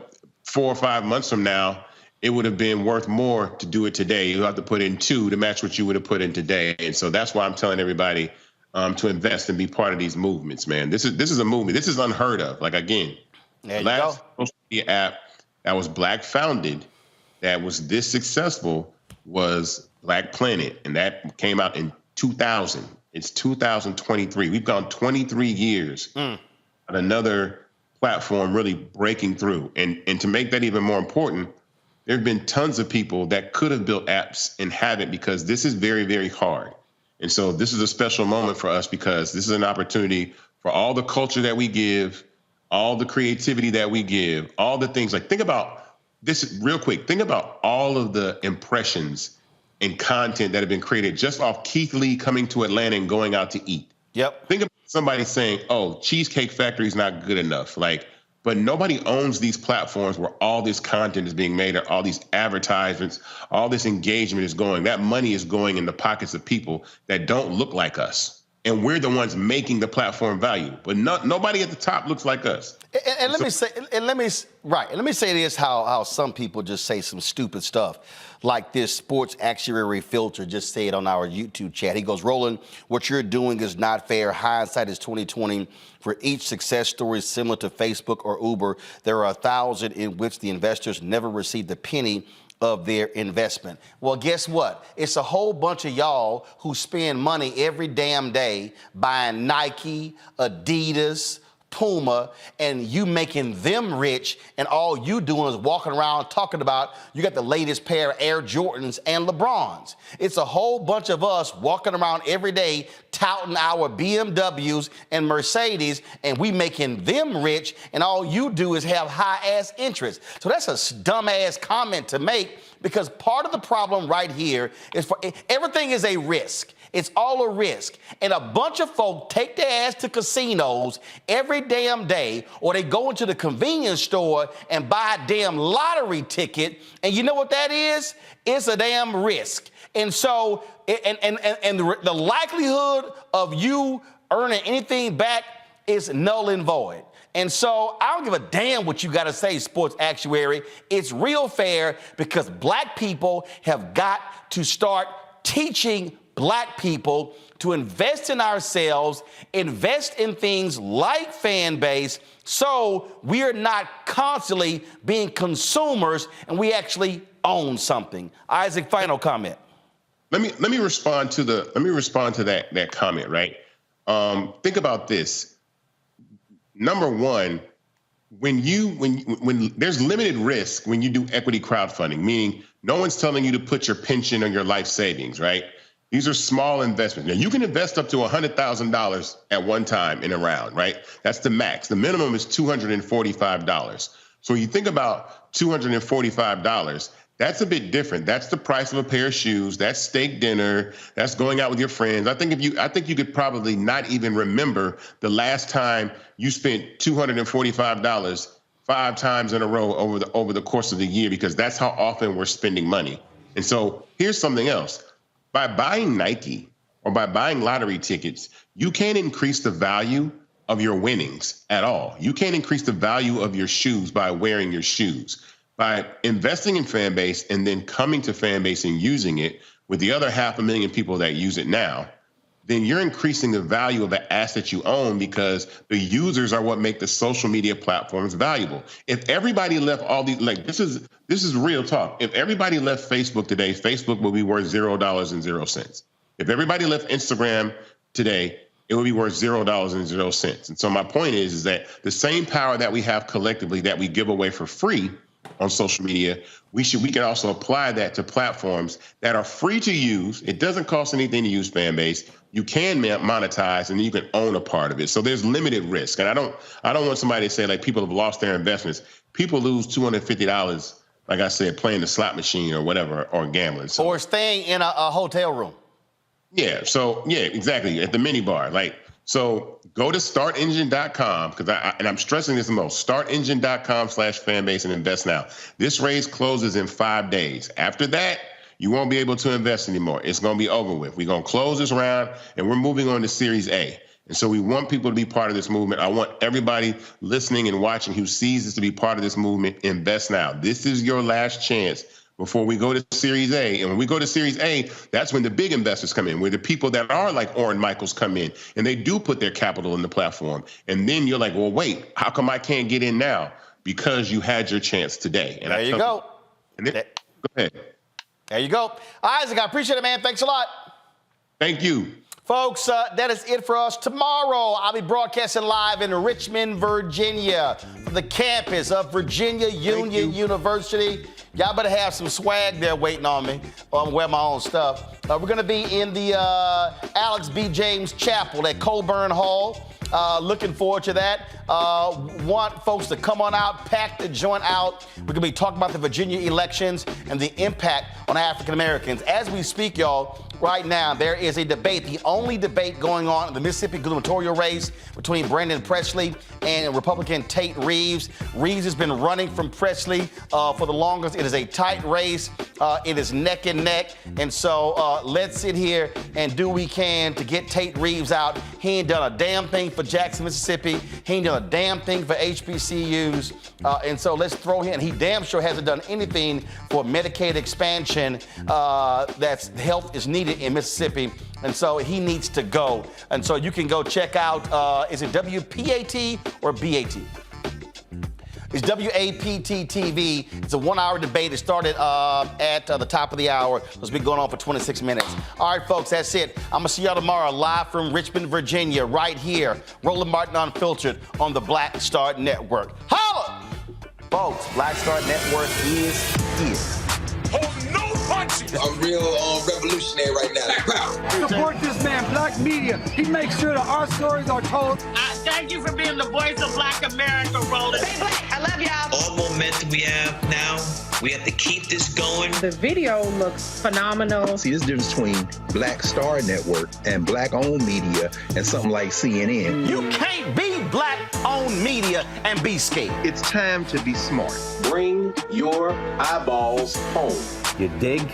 or 5 months from now, it would have been worth more to do it today. You have to put in 2 to match what you would have put in today. And so that's why I'm telling everybody to invest and be part of these movements, man. This is a movement. This is unheard of. Like, again, the last social media app that was Black founded that was this successful was Black Planet, and that came out in 2000. It's 2023. We've gone 23 years on another platform really breaking through. And to make that even more important, there have been tons of people that could have built apps and haven't, because this is very, very hard. And so this is a special moment for us, because this is an opportunity for all the culture that we give, all the creativity that we give, all the things. Like, think about this real quick. Think about all of the impressions and content that have been created just off Keith Lee coming to Atlanta and going out to eat. Yep. Think about somebody saying, oh, Cheesecake Factory is not good enough. But nobody owns these platforms where all this content is being made, or all these advertisements, all this engagement is going. That money is going in the pockets of people that don't look like us. And we're the ones making the platform value. But nobody at the top looks like us. And let me say this, how some people just say some stupid stuff. Like this sports actuary filter just said on our YouTube chat. He goes, Roland, what you're doing is not fair. Hindsight is 20/20. For each success story similar to Facebook or Uber, there are 1,000 in which the investors never received a penny of their investment. Well, guess what? It's a whole bunch of y'all who spend money every damn day buying Nike, Adidas, Puma, and you making them rich, and all you doing is walking around talking about you got the latest pair of Air Jordans and LeBrons. It's a whole bunch of us walking around every day touting our BMWs and Mercedes, and we making them rich, and all you do is have high-ass interest. So that's a dumb-ass comment to make, because part of the problem right here is everything is a risk. It's all a risk. And a bunch of folk take their ass to casinos every damn day, or they go into the convenience store and buy a damn lottery ticket. And you know what that is? It's a damn risk. And so, the likelihood of you earning anything back is null and void. And so I don't give a damn what you got to say, sports actuary. It's real fair, because Black people have got to start teaching Black people to invest in ourselves, invest in things like Fanbase, so we're not constantly being consumers and we actually own something. Isaac, final comment. Let me respond to that comment, right? Think about this. number one, when there's limited risk when you do equity crowdfunding, meaning no one's telling you to put your pension or your life savings, right? These are small investments. Now, you can invest up to $100,000 at one time in a round, right? That's the max. The minimum is $245. So when you think about $245, that's a bit different. That's the price of a pair of shoes. That's steak dinner. That's going out with your friends. I think you could probably not even remember the last time you spent $245 5 times in a row over the course of the year, because that's how often we're spending money. And so here's something else. By buying Nike or by buying lottery tickets, you can't increase the value of your winnings at all. You can't increase the value of your shoes by wearing your shoes. By investing in Fanbase and then coming to Fanbase and using it with the other 500,000 people that use it now, then you're increasing the value of the asset you own, because the users are what make the social media platforms valuable. If everybody left all these, like, this is real talk. If everybody left Facebook today, Facebook will be worth $0.00. If everybody left Instagram today, it would be worth $0.00. And so my point is that the same power that we have collectively that we give away for free on social media, we can also apply that to platforms that are free to use. It doesn't cost anything to use Fanbase. You can monetize, and you can own a part of it. So there's limited risk. And I don't want somebody to say like people have lost their investments. People lose $250, like I said, playing the slot machine or whatever, or gambling. So, or staying in a hotel room. Yeah. So yeah, exactly. At the mini bar. So go to startengine.com, and I'm stressing this the most, startengine.com/fanbase and invest now. This raise closes in 5 days. After that, you won't be able to invest anymore. It's going to be over with. We're going to close this round, and we're moving on to Series A. And so we want people to be part of this movement. I want everybody listening and watching who sees this to be part of this movement. Invest now. This is your last chance before we go to Series A. And when we go to Series A, that's when the big investors come in, where the people that are like Orrin Michaels come in, and they do put their capital in the platform. And then you're like, well, wait, how come I can't get in now? Because you had your chance today. And there you go. Go ahead. There you go. Isaac, I appreciate it, man. Thanks a lot. Thank you. Folks, that is it for us. Tomorrow, I'll be broadcasting live in Richmond, Virginia, from the campus of Virginia Union University. Y'all better have some swag there waiting on me. I'm gonna wear my own stuff. We're gonna be in the Alex B. James Chapel at Coburn Hall. Looking forward to that. Want folks to come on out, pack the joint out. We're going to be talking about the Virginia elections and the impact on African Americans. As we speak, y'all, right now, there is a debate, the only debate going on in the Mississippi gubernatorial race between Brandon Presley and Republican Tate Reeves. Reeves has been running from Presley for the longest. It is a tight race. It is neck and neck. And so let's sit here and do what we can to get Tate Reeves out. He ain't done a damn thing for Jackson, Mississippi. He ain't done a damn thing for HBCUs. And so let's throw him. He damn sure hasn't done anything for Medicaid expansion. That's health is needed in Mississippi. And so he needs to go. And so you can go check out, is it WPAT or BAT? It's WAPT TV. It's a 1-hour debate. It started at the top of the hour. It's been going on for 26 minutes. All right, folks, that's it. I'm going to see y'all tomorrow live from Richmond, Virginia, right here. Roland Martin Unfiltered on the Black Star Network. Holla! Folks, Black Star Network is here. Hold no punches! I'm real revolutionary right now. Black power! Support this man, Black Media. He makes sure that our stories are told. Thank you for being the voice of Black America, Roland. Stay black. I love y'all. All momentum we have now, we have to keep this going. The video looks phenomenal. See, this difference between Black Star Network and Black-owned media and something like CNN. You can't be Black-owned media and be scared. It's time to be smart. Bring your eyeballs home. You dig?